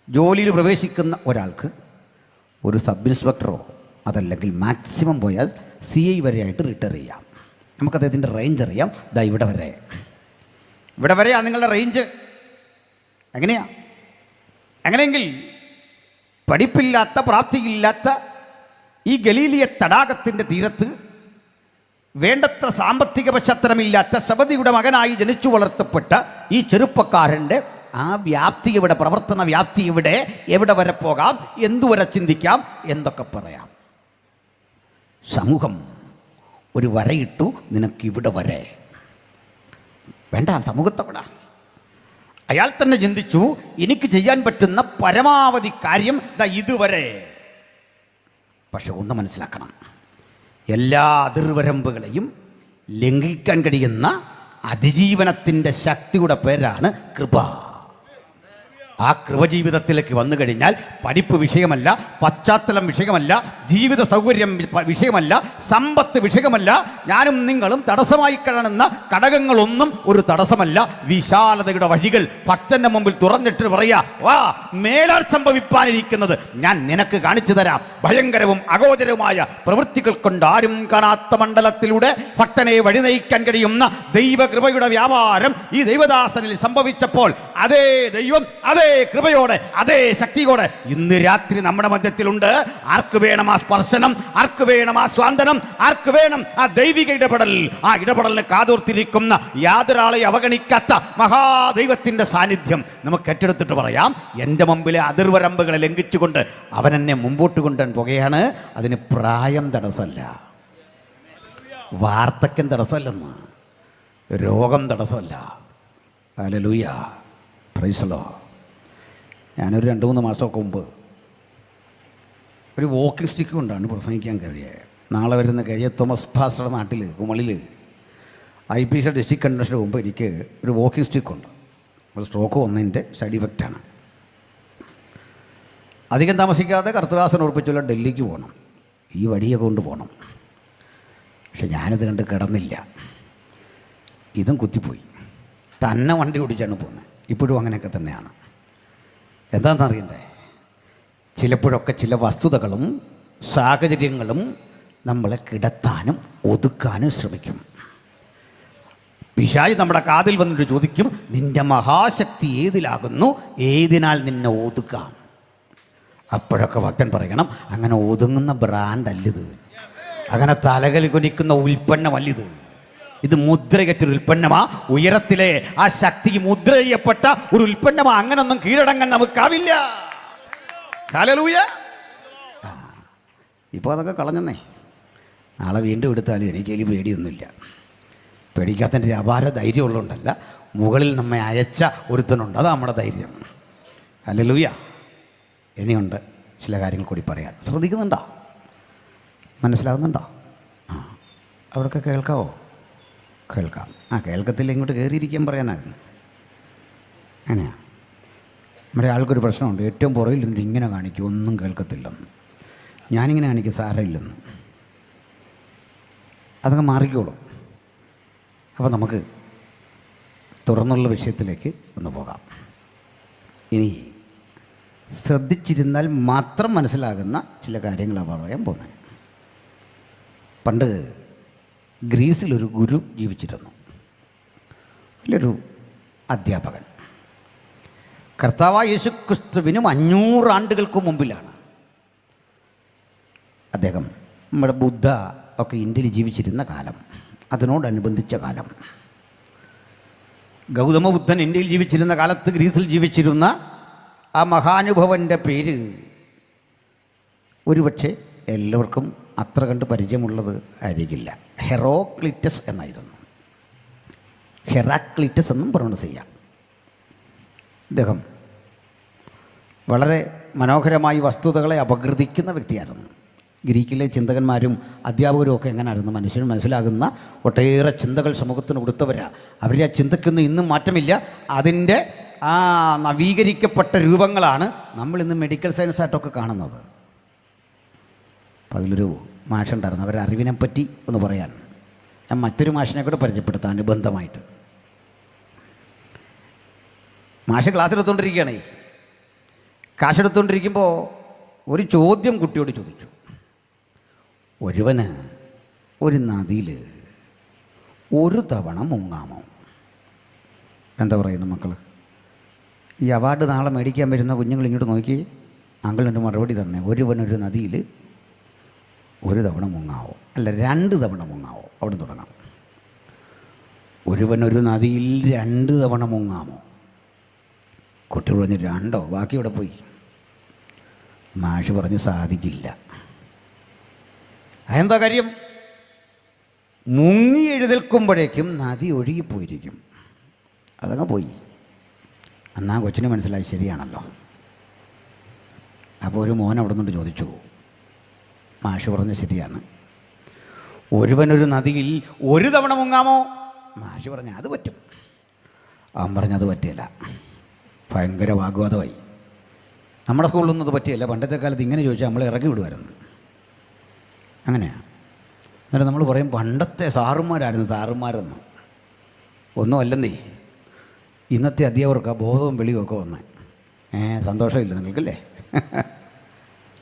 ജോലിയിൽ പ്രവേശിക്കുന്ന ഒരാൾക്ക് ഒരു സബ് ഇൻസ്പെക്ടറോ അതല്ലെങ്കിൽ മാക്സിമം പോയാൽ CI വരെയായിട്ട് റിട്ടയർ ചെയ്യാം. നമുക്കദ്ദേഹത്തിൻ്റെ റേഞ്ച് അറിയാം. ദാ ഇവിടെ വരെയാണ് നിങ്ങളുടെ റേഞ്ച്. അങ്ങനെയെങ്കിൽ പഠിപ്പില്ലാത്ത, പ്രാപ്തിയില്ലാത്ത ഈ ഗലീലിയ തടാകത്തിൻ്റെ തീരത്ത് വേണ്ടത്ര സാമ്പത്തിക പശ്ചാത്തലമില്ലാത്ത സബദിയുടെ മകനായി ജനിച്ചു വളർത്തപ്പെട്ട ഈ ചെറുപ്പക്കാരൻ്റെ ആ വ്യാപ്തി ഇവിടെ, പ്രവർത്തന വ്യാപ്തി ഇവിടെ, എവിടെ വരെ പോകാം, എന്തുവരെ ചിന്തിക്കാം, എന്തൊക്കെ പറയാം. സമൂഹം ഒരു വരയിട്ടു, നിനക്കിവിടെ വരെ വേണ്ട, സമൂഹത്തെ വിടാം. അയാൾ തന്നെ ചിന്തിച്ചു, എനിക്ക് ചെയ്യാൻ പറ്റുന്ന പരമാവധി കാര്യം ഇതുവരെ. പക്ഷെ ഒന്ന് മനസ്സിലാക്കണം, എല്ലാ അതിർവരമ്പുകളെയും ലംഘിക്കാൻ കഴിയുന്ന അതിജീവനത്തിൻ്റെ ശക്തിയുടെ പേരാണ് കൃപ. ആ കൃപ ജീവിതത്തിലേക്ക് വന്നു കഴിഞ്ഞാൽ പഠിപ്പ് വിഷയമല്ല, പശ്ചാത്തലം വിഷയമല്ല, ജീവിത സൗകര്യം വിഷയമല്ല, സമ്പത്ത് വിഷയമല്ല, ഞാനും നിങ്ങളും തടസ്സമായി കാണുന്ന ഘടകങ്ങളൊന്നും ഒരു തടസ്സമല്ല. വിശാലതയുടെ വഴികൾ ഭക്തന്റെ മുമ്പിൽ തുറന്നിട്ട് പറയാ, വാ, മേലാൽ സംഭവിപ്പാനിരിക്കുന്നത് ഞാൻ നിനക്ക് കാണിച്ചു തരാം. ഭയങ്കരവും അഗോചരവുമായ പ്രവൃത്തികൾ കൊണ്ട് ആരും കാണാത്ത മണ്ഡലത്തിലൂടെ ഭക്തനെ വഴി നയിക്കാൻ കഴിയുന്ന ദൈവകൃപയുടെ വ്യാപാരം ഈ ദൈവദാസനിൽ സംഭവിച്ചപ്പോൾ അതേ ദൈവം അതേ കൃപയോടെ അതേ ശക്തിയോടെ ഇന്ന് രാത്രി നമ്മുടെ മധ്യത്തിലുണ്ട്. ആർക്ക് വേണം ആ സ്പർശനം? ആർക്ക് വേണം ആ സ്വാന്തനം? ആർക്ക് വേണം ആ ദൈവിക ഇടപെടൽ? ആ ഇടപെടലിന് കാതോർത്തിരിക്കുന്ന യാതൊരാളെ അവഗണിക്കാത്ത മഹാദൈവത്തിന്റെ സാന്നിധ്യം നമുക്ക് ഏറ്റെടുത്തിട്ട് പറയാം, എൻ്റെ മുമ്പിലെ അതിർവരമ്പുകളെ ലംഘിച്ചുകൊണ്ട് അവൻ എന്നെ മുമ്പോട്ട് കൊണ്ടുവരാൻ പോകുകയാണ്. അതിന് പ്രായം തടസ്സമല്ല, വാർദ്ധക്യം തടസ്സമല്ലെന്ന്, രോഗം തടസ്സമല്ല. Hallelujah, praise the Lord. ഞാനൊരു 2-3 മാസമൊക്കെ മുമ്പ് ഒരു വോക്കിംഗ് സ്റ്റിക്ക് കൊണ്ടാണ് പ്രസംഗിക്കാൻ കഴിയുക. നാളെ വരുന്ന KJ തോമസ് പാസ്റ്ററുടെ നാട്ടിൽ കുമളിൽ IPC ഡിസ്ട്രിക്ട് കൺവെൻഷന് മുമ്പ് എനിക്ക് ഒരു വോക്കിംഗ് സ്റ്റിക്കുണ്ട്. ഒരു സ്ട്രോക്ക് വന്നതിൻ്റെ സൈഡ് ഇഫക്റ്റാണ്. അധികം താമസിക്കാതെ കർത്തദാസൻ ഉറപ്പിച്ചുള്ള ഡൽഹിക്ക് പോകണം, ഈ വഴിയൊക്കെ കൊണ്ട് പോകണം. പക്ഷെ ഞാനിത് കണ്ട് കിടന്നില്ല, ഇതും കുത്തിപ്പോയി. തന്നെ വണ്ടി ഓടിച്ചാണ് പോകുന്നത്. ഇപ്പോഴും അങ്ങനെയൊക്കെ തന്നെയാണ്. എന്താണെന്നറിയണ്ടേ, ചിലപ്പോഴൊക്കെ ചില വസ്തുതകളും സാഹചര്യങ്ങളും നമ്മളെ കിടത്താനും ഒതുക്കാനും ശ്രമിക്കും. പിശാച് നമ്മുടെ കാതിൽ വന്നിട്ട് ചോദിക്കും, നിന്റെ മഹാശക്തി ഏതിലാകുന്നു, ഏതിനാൽ നിന്നെ ഒതുക്കാം? അപ്പോഴൊക്കെ ഭക്തൻ പറയണം, അങ്ങനെ ഒതുങ്ങുന്ന ബ്രാൻഡല്ലിത്, അങ്ങനെ തലകൽ കുനിക്കുന്ന ഉൽപ്പന്നമല്ലിത്, ഇത് മുദ്രയേറ്റൊരു ഉൽപ്പന്നമാ. ഉയരത്തിലെ ആ ശക്തി മുദ്ര ചെയ്യപ്പെട്ട ഒരു ഉൽപ്പന്നമാ. അങ്ങനൊന്നും കീഴടങ്ങാൻ നമുക്കാവില്ല. ഹല്ലേലൂയ. ഇപ്പോൾ അതൊക്കെ കളഞ്ഞെന്നേ, നാളെ വീണ്ടും എടുത്താലും എനിക്കതിൽ പേടിയൊന്നുമില്ല. പേടിക്കാത്തതിൻ്റെ അപാര ധൈര്യം ഉള്ളതുകൊണ്ടല്ല, മുകളിൽ നമ്മെ അയച്ച ഒരുത്തനുണ്ട്, അതാണ് നമ്മുടെ ധൈര്യം. ഹല്ലേലൂയ. ഇനിയുണ്ട് ചില കാര്യങ്ങൾ കൂടി പറയാൻ. ശ്രദ്ധിക്കുന്നുണ്ടോ? മനസ്സിലാകുന്നുണ്ടോ? അവിടെയൊക്കെ കേൾക്കാവോ? കേൾക്കാം. കേൾക്കത്തില്ല, ഇങ്ങോട്ട് കയറിയിരിക്കാൻ പറയാനായിരുന്നു. അങ്ങനെയാ നമ്മുടെ ആൾക്കൊരു പ്രശ്നമുണ്ട്. ഏറ്റവും പുറകിൽ നിന്നിട്ട് ഇങ്ങനെ കാണിക്കും, ഒന്നും കേൾക്കത്തില്ലെന്ന്. ഞാനിങ്ങനെ കാണിക്കും, സാരമില്ലെന്ന്. അതങ്ങ് മാറിക്കോളും. അപ്പോൾ നമുക്ക് തുടർന്നുള്ള വിഷയത്തിലേക്ക് ഒന്ന് പോകാം. ഇനി ശ്രദ്ധിച്ചിരുന്നാൽ മാത്രം മനസ്സിലാകുന്ന ചില കാര്യങ്ങളാണ് പറയാൻ പോകുന്നത്. പണ്ട് ഗ്രീസിലൊരു ഗുരു ജീവിച്ചിരുന്നു, വലിയൊരു അധ്യാപകൻ. കർത്താവായ യേശുക്രിസ്തുവിനും 500 ആണ്ടുകൾക്ക് മുമ്പിലാണ് അദ്ദേഹം. നമ്മുടെ ബുദ്ധ ഒക്കെ ഇന്ത്യയിൽ ജീവിച്ചിരുന്ന കാലം, അതിനോടനുബന്ധിച്ച കാലം. ഗൗതമ ബുദ്ധൻ ഇന്ത്യയിൽ ജീവിച്ചിരുന്ന കാലത്ത് ഗ്രീസിൽ ജീവിച്ചിരുന്ന ആ മഹാനുഭവൻ്റെ പേര് ഒരുപക്ഷെ എല്ലാവർക്കും അത്ര കണ്ട് പരിചയമുള്ളത് ആയിരിക്കില്ല. ഹെറോക്ലിറ്റസ് എന്നായിരുന്നു. ഹെറാക്ലിറ്റസ് എന്നും പ്രൊണൗൺസ് ചെയ്യാം. ഇദ്ദേഹം വളരെ മനോഹരമായി വസ്തുതകളെ അപഗ്രഥിക്കുന്ന വ്യക്തിയായിരുന്നു. ഗ്രീക്കിലെ ചിന്തകന്മാരും അധ്യാപകരും ഒക്കെ എങ്ങനെയായിരുന്നു മനുഷ്യന് മനസ്സിലാകുന്ന ഒട്ടേറെ ചിന്തകൾ സമൂഹത്തിന് കൊടുത്തവരാണ്. അവരുടെ ആ ചിന്തയ്ക്കൊന്നും ഇന്നും മാറ്റമില്ല. അതിൻ്റെ ആ നവീകരിക്കപ്പെട്ട രൂപങ്ങളാണ് നമ്മളിന്ന് മെഡിക്കൽ സയൻസായിട്ടൊക്കെ കാണുന്നത്. അപ്പം അതിലൊരു മാഷുണ്ടായിരുന്നു, അവരുടെ അറിവിനെപ്പറ്റി ഒന്ന് പറയാൻ ഞാൻ മറ്റൊരു മാഷിനെ കൂടെ പരിചയപ്പെടുത്താം അനുബന്ധമായിട്ട്. മാഷ് ക്ലാസ് എടുത്തുകൊണ്ടിരിക്കുകയാണേ. കാശെടുത്തുകൊണ്ടിരിക്കുമ്പോൾ ഒരു ചോദ്യം കുട്ടിയോട് ചോദിച്ചു. ഒരുവന് ഒരു നദിയിൽ ഒരു തവണ മുങ്ങാമോ? എന്താ പറയുന്നു മക്കൾ? ഈ അവാർഡ് നാളെ മേടിക്കാൻ വരുന്ന കുഞ്ഞുങ്ങൾ ഇങ്ങോട്ട് നോക്കി, അങ്കിളിൻ്റെ മറുപടി തന്നെ. ഒരുവനൊരു നദിയിൽ ഒരു തവണ മുങ്ങാവോ? അല്ല, 2 തവണ മുങ്ങാവോ? അവിടെ തുടങ്ങാം. ഒരുവനൊരു നദിയിൽ 2 തവണ മുങ്ങാമോ? കുട്ടി പറഞ്ഞു 2. ബാക്കി ഇവിടെ പോയി. മാഷ് പറഞ്ഞു സാധിക്കില്ല. അതെന്താ കാര്യം? മുങ്ങി എഴുന്നേൽക്കുമ്പോഴേക്കും നദി ഒഴുകിപ്പോയിരിക്കും, അതങ്ങ് പോയി. അന്നാ കൊച്ചിന് മനസ്സിലായി ശരിയാണല്ലോ. അപ്പോൾ ഒരു മോൻ അവിടെ നിന്നുകൊണ്ട് ചോദിച്ചു, മാഷ് പറഞ്ഞ ശരിയാണ്, ഒരുവനൊരു നദിയിൽ ഒരു തവണ മുങ്ങാമോ? മാഷ് പറഞ്ഞ അത് പറ്റും. അവൻ പറഞ്ഞത് പറ്റില്ല. ഭയങ്കര വാഗ്വാദമായി. നമ്മുടെ സ്കൂളിലൊന്നും അത് പറ്റിയല്ല. പണ്ടത്തെ കാലത്ത് ഇങ്ങനെ ചോദിച്ചാൽ നമ്മൾ ഇറക്കി വിടുമായിരുന്നു. അങ്ങനെയാണ്. എന്നിട്ട് നമ്മൾ പറയും പണ്ടത്തെ സാറുമാരായിരുന്നു സാറുമാരെന്ന്. ഒന്നും അല്ലെന്നേ, ഇന്നത്തെ അധ്യാപകർക്ക് ബോധവും വെളിയും ഒക്കെ വന്നേ. സന്തോഷമില്ല നിങ്ങൾക്കല്ലേ?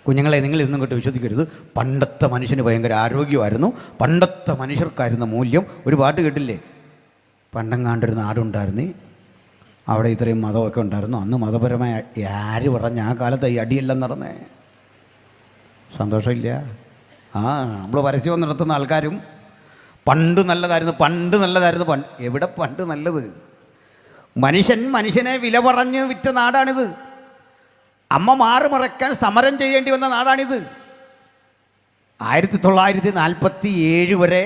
കുഞ്ഞുങ്ങളെ, നിങ്ങൾ ഇന്നും കൊണ്ട് വിശ്വസിക്കരുത്. പണ്ടത്തെ മനുഷ്യന് ഭയങ്കര ആരോഗ്യമായിരുന്നു, പണ്ടത്തെ മനുഷ്യർക്കായിരുന്ന മൂല്യം. ഒരു പാട്ട് കേട്ടില്ലേ? പണ്ടെങ്ങാണ്ടൊരു നാടുണ്ടായിരുന്നു, അവിടെ ഇത്രയും മതമൊക്കെ ഉണ്ടായിരുന്നു, അന്ന് മതപരമായ ആര് പറഞ്ഞ ആ കാലത്ത് ഈ അടിയെല്ലാം നടന്നേ. സന്തോഷമില്ല? നമ്മൾ പരസ്യം നടത്തുന്ന ആൾക്കാരും പണ്ട് നല്ലതായിരുന്നു, പണ്ട് നല്ലതായിരുന്നു. എവിടെ പണ്ട് നല്ലത്? മനുഷ്യനെ വില പറഞ്ഞ് വിറ്റ നാടാണിത്. അമ്മ മാറുമറയ്ക്കാൻ സമരം ചെയ്യേണ്ടി വന്ന നാടാണിത്. 1947 വരെ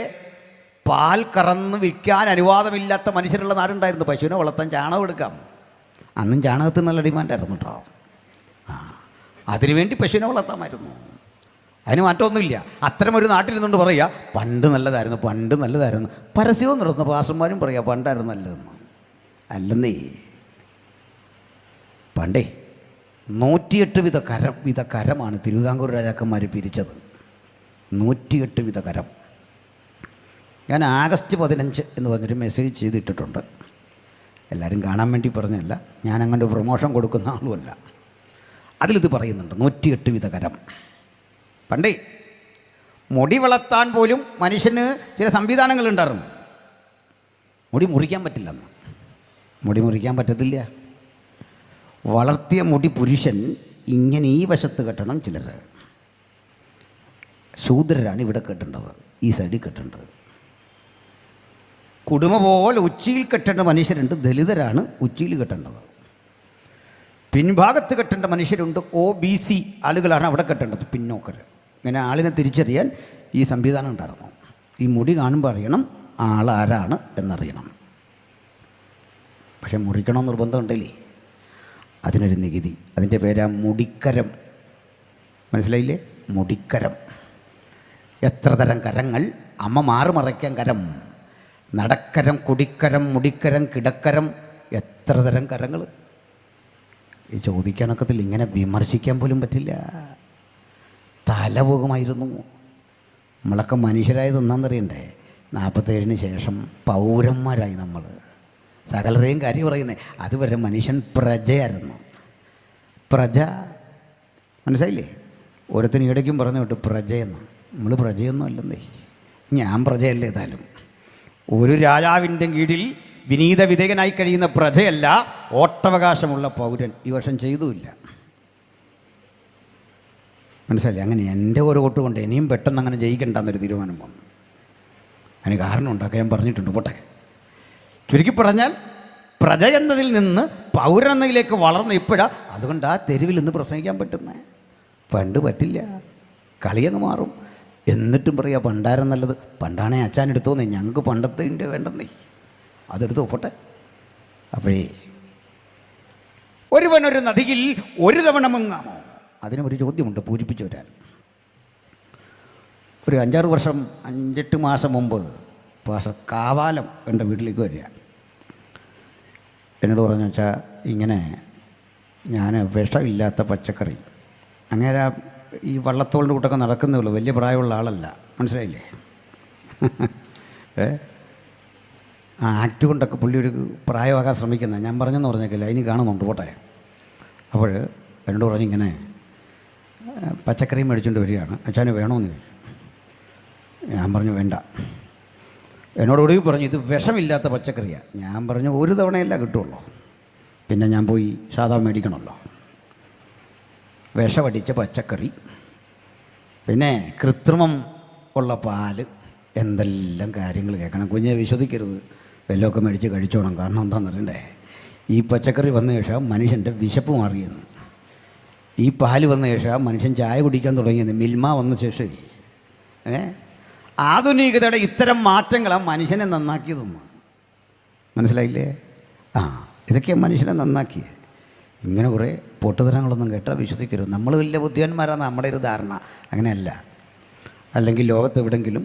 പാൽ കറന്ന് വിൽക്കാൻ അനുവാദമില്ലാത്ത മനുഷ്യരുള്ള നാടുണ്ടായിരുന്നു. പശുവിനെ വളർത്താൻ ചാണകം എടുക്കാം. അന്നും ചാണകത്തിന് നല്ല ഡിമാൻഡായിരുന്നു കേട്ടോ. അതിനുവേണ്ടി പശുവിനെ വളർത്താമായിരുന്നു. അതിന് മാറ്റമൊന്നുമില്ല. അത്തരമൊരു നാട്ടിൽ നിന്നുകൊണ്ട് പറയുക പണ്ട് നല്ലതായിരുന്നു, പണ്ട് നല്ലതായിരുന്നു. പരസ്യവും നടത്തുന്ന പാസ്റ്റർമാരും പറയുക പണ്ടായിരുന്നു നല്ലതെന്ന്. അല്ലെന്നേ, പണ്ടേ 108 വിധ കരമാണ് തിരുവിതാംകൂർ രാജാക്കന്മാർ പിരിച്ചത്. 108 വിധ കരം. ഞാൻ ആഗസ്റ്റ് 15 എന്ന് പറഞ്ഞൊരു മെസ്സേജ് ചെയ്തിട്ടിട്ടുണ്ട്. എല്ലാവരും കാണാൻ വേണ്ടി പറഞ്ഞല്ല, ഞാൻ അങ്ങനെ പ്രൊമോഷൻ കൊടുക്കുന്ന ആളുമല്ല. അതിലിത് പറയുന്നുണ്ട്, 108 വിധ കരം. പണ്ടേ മുടി വളർത്താൻ പോലും മനുഷ്യന് ചില സംവിധാനങ്ങളുണ്ടായിരുന്നു. മുടി മുറിക്കാൻ പറ്റില്ലെന്ന്. മുടി മുറിക്കാൻ പറ്റത്തില്ല. വളർത്തിയ മുടി പുരുഷൻ ഇങ്ങനെ ഈ വശത്ത് കെട്ടണം. ചിലർ ശൂദ്രരാണ് ഇവിടെ കെട്ടേണ്ടത്, ഈ സൈഡിൽ കെട്ടേണ്ടത്. കുടുംബ പോലെ ഉച്ചിയിൽ കെട്ടേണ്ട മനുഷ്യരുണ്ട്, ദലിതരാണ് ഉച്ചിയിൽ കെട്ടേണ്ടത്. പിൻഭാഗത്ത് കെട്ടേണ്ട മനുഷ്യരുണ്ട്, OBC ആളുകളാണ് അവിടെ കെട്ടേണ്ടത്, പിന്നോക്കർ. ഇങ്ങനെ ആളിനെ തിരിച്ചറിയാൻ ഈ സംവിധാനം ഉണ്ടായിരുന്നു. ഈ മുടി കാണുമ്പോൾ അറിയണം ആളാരാണ് എന്നറിയണം. പക്ഷെ മുറിക്കണമെന്ന് നിർബന്ധമുണ്ടല്ലേ? അതിനൊരു നികുതി. അതിൻ്റെ പേരാ മുടിക്കരം. മനസ്സിലായില്ലേ? മുടിക്കരം. എത്ര തരം കരങ്ങൾ? അമ്മ മാറുമറയ്ക്കാൻ കരം, നടക്കരം, കുടിക്കരം, മുടിക്കരം, കിടക്കരം. എത്ര തരം കരങ്ങൾ! ഈ ചോദിക്കാനൊക്കത്തില്ല. ഇങ്ങനെ വിമർശിക്കാൻ പോലും പറ്റില്ല. തല പോകുമായിരുന്നു. നമ്മളൊക്കെ മനുഷ്യരായത് ഒന്നാന്നറിയണ്ടേ? 47 ശേഷം പൗരന്മാരായി നമ്മൾ. സകലരെയും കാര്യം പറയുന്നത്. അതുവരെ മനുഷ്യൻ പ്രജയായിരുന്നു. പ്രജ മനസ്സിലായില്ലേ? ഓരോരുത്തരും ഇടയ്ക്കും പറഞ്ഞു വിട്ടു പ്രജയെന്ന്. നമ്മൾ പ്രജയൊന്നും അല്ലെന്നേ. ഞാൻ പ്രജയല്ലേ. ഏതായാലും ഒരു രാജാവിൻ്റെ കീഴിൽ വിനീത വിധേയനായി കഴിയുന്ന പ്രജയല്ല, വോട്ടവകാശമുള്ള പൗരൻ. ഈ വർഷം ചെയ്തുമില്ല. മനസ്സിലായില്ലേ? അങ്ങനെ എൻ്റെ ഒരു വോട്ട് കൊണ്ട് ഇനിയും പെട്ടെന്ന് അങ്ങനെ ജയിക്കണ്ടെന്നൊരു തീരുമാനം വന്നു. അതിന് കാരണമുണ്ടൊക്കെ ഞാൻ പറഞ്ഞിട്ടുണ്ട്. പോട്ടെ. ചുരുക്കി പറഞ്ഞാൽ പ്രജ എന്നതിൽ നിന്ന് പൗരൻ എന്നതിലേക്ക് വളർന്ന് ഇപ്പോഴാണ്. അതുകൊണ്ട് ആ തെരുവിൽ നിന്ന് പ്രസംഗിക്കാൻ പറ്റുന്നേ. പണ്ട് പറ്റില്ല. കളിയങ്ങ് മാറും. എന്നിട്ടും പറയുക പണ്ടാരം നല്ലത്. പണ്ടാണേ അച്ഛൻ എടുത്തോന്നേ, ഞങ്ങൾക്ക് പണ്ടത്തെ ഉണ്ട് വേണ്ടെന്നേ. അതെടുത്ത് പോട്ടെ. അപ്പോഴേ ഒരുവനൊരു നദിയിൽ ഒരു തവണ മുങ്ങാമോ? അതിനൊരു ചോദ്യമുണ്ട് പൂരിപ്പിച്ചു വരാൻ. ഒരു 5-6 വർഷം 5-8 മാസം മുമ്പ് പാസ്റ്റർ കാവാലം എൻ്റെ വീട്ടിലേക്ക് വരിക. എന്നോട് പറഞ്ഞു വെച്ചാൽ ഇങ്ങനെ ഞാൻ വിഷമില്ലാത്ത പച്ചക്കറി, അങ്ങനെ ഈ വള്ളത്തോളിൻ്റെ കൂട്ടൊക്കെ നടക്കുന്നേ ഉള്ളൂ, വലിയ പ്രായമുള്ള ആളല്ല. മനസ്സിലായില്ലേ? ആ ആക്ട് കൊണ്ടൊക്കെ പുള്ളി ഒരു പ്രായമാകാൻ ശ്രമിക്കുന്നത്. ഞാൻ പറഞ്ഞെന്ന് പറഞ്ഞേക്കില്ല, അതിന് കാണുന്നുണ്ട്. പോട്ടെ. അപ്പോൾ എന്നോട് പറഞ്ഞു ഇങ്ങനെ പച്ചക്കറിയും മേടിച്ചുകൊണ്ട് വരികയാണ്, അച്ഛന് വേണമെന്ന് ചോദിച്ചു. ഞാൻ പറഞ്ഞു വേണ്ട. എന്നോട് ഒടുവിൽ പറഞ്ഞു ഇത് വിഷമില്ലാത്ത പച്ചക്കറിയാണ്. ഞാൻ പറഞ്ഞു ഒരു തവണയല്ല കിട്ടുള്ളൂ, പിന്നെ ഞാൻ പോയി സാധാ മേടിക്കണമല്ലോ. വിഷമടിച്ച പച്ചക്കറി, പിന്നെ കൃത്രിമം ഉള്ള പാല്, എന്തെല്ലാം കാര്യങ്ങൾ കേൾക്കണം. കുഞ്ഞെ വിശ്വസിക്കരുത്, വല്ലതൊക്കെ മേടിച്ച് കഴിച്ചോണം. കാരണം എന്താണെന്ന് അറിയണ്ടേ? ഈ പച്ചക്കറി വന്ന ശേഷം മനുഷ്യൻ്റെ വിശപ്പ് മാറിയെന്ന്. ഈ പാല് വന്ന ശേഷം മനുഷ്യൻ ചായ കുടിക്കാൻ തുടങ്ങിയെന്ന്. മിൽമ വന്ന ശേഷം ആധുനികതയുടെ ഇത്തരം മാറ്റങ്ങളാണ് മനുഷ്യനെ നന്നാക്കിയതെന്ന്. മനസ്സിലായില്ലേ? ഇതൊക്കെയാണ് മനുഷ്യനെ നന്നാക്കിയത്. ഇങ്ങനെ കുറേ പൊട്ടുതരങ്ങളൊന്നും കേട്ടാൽ വിശ്വസിക്കരുത്. നമ്മൾ വലിയ ബുദ്ധിമാന്മാരാണ് നമ്മുടെ ഒരു ധാരണ. അങ്ങനെയല്ല. അല്ലെങ്കിൽ ലോകത്തെവിടെങ്കിലും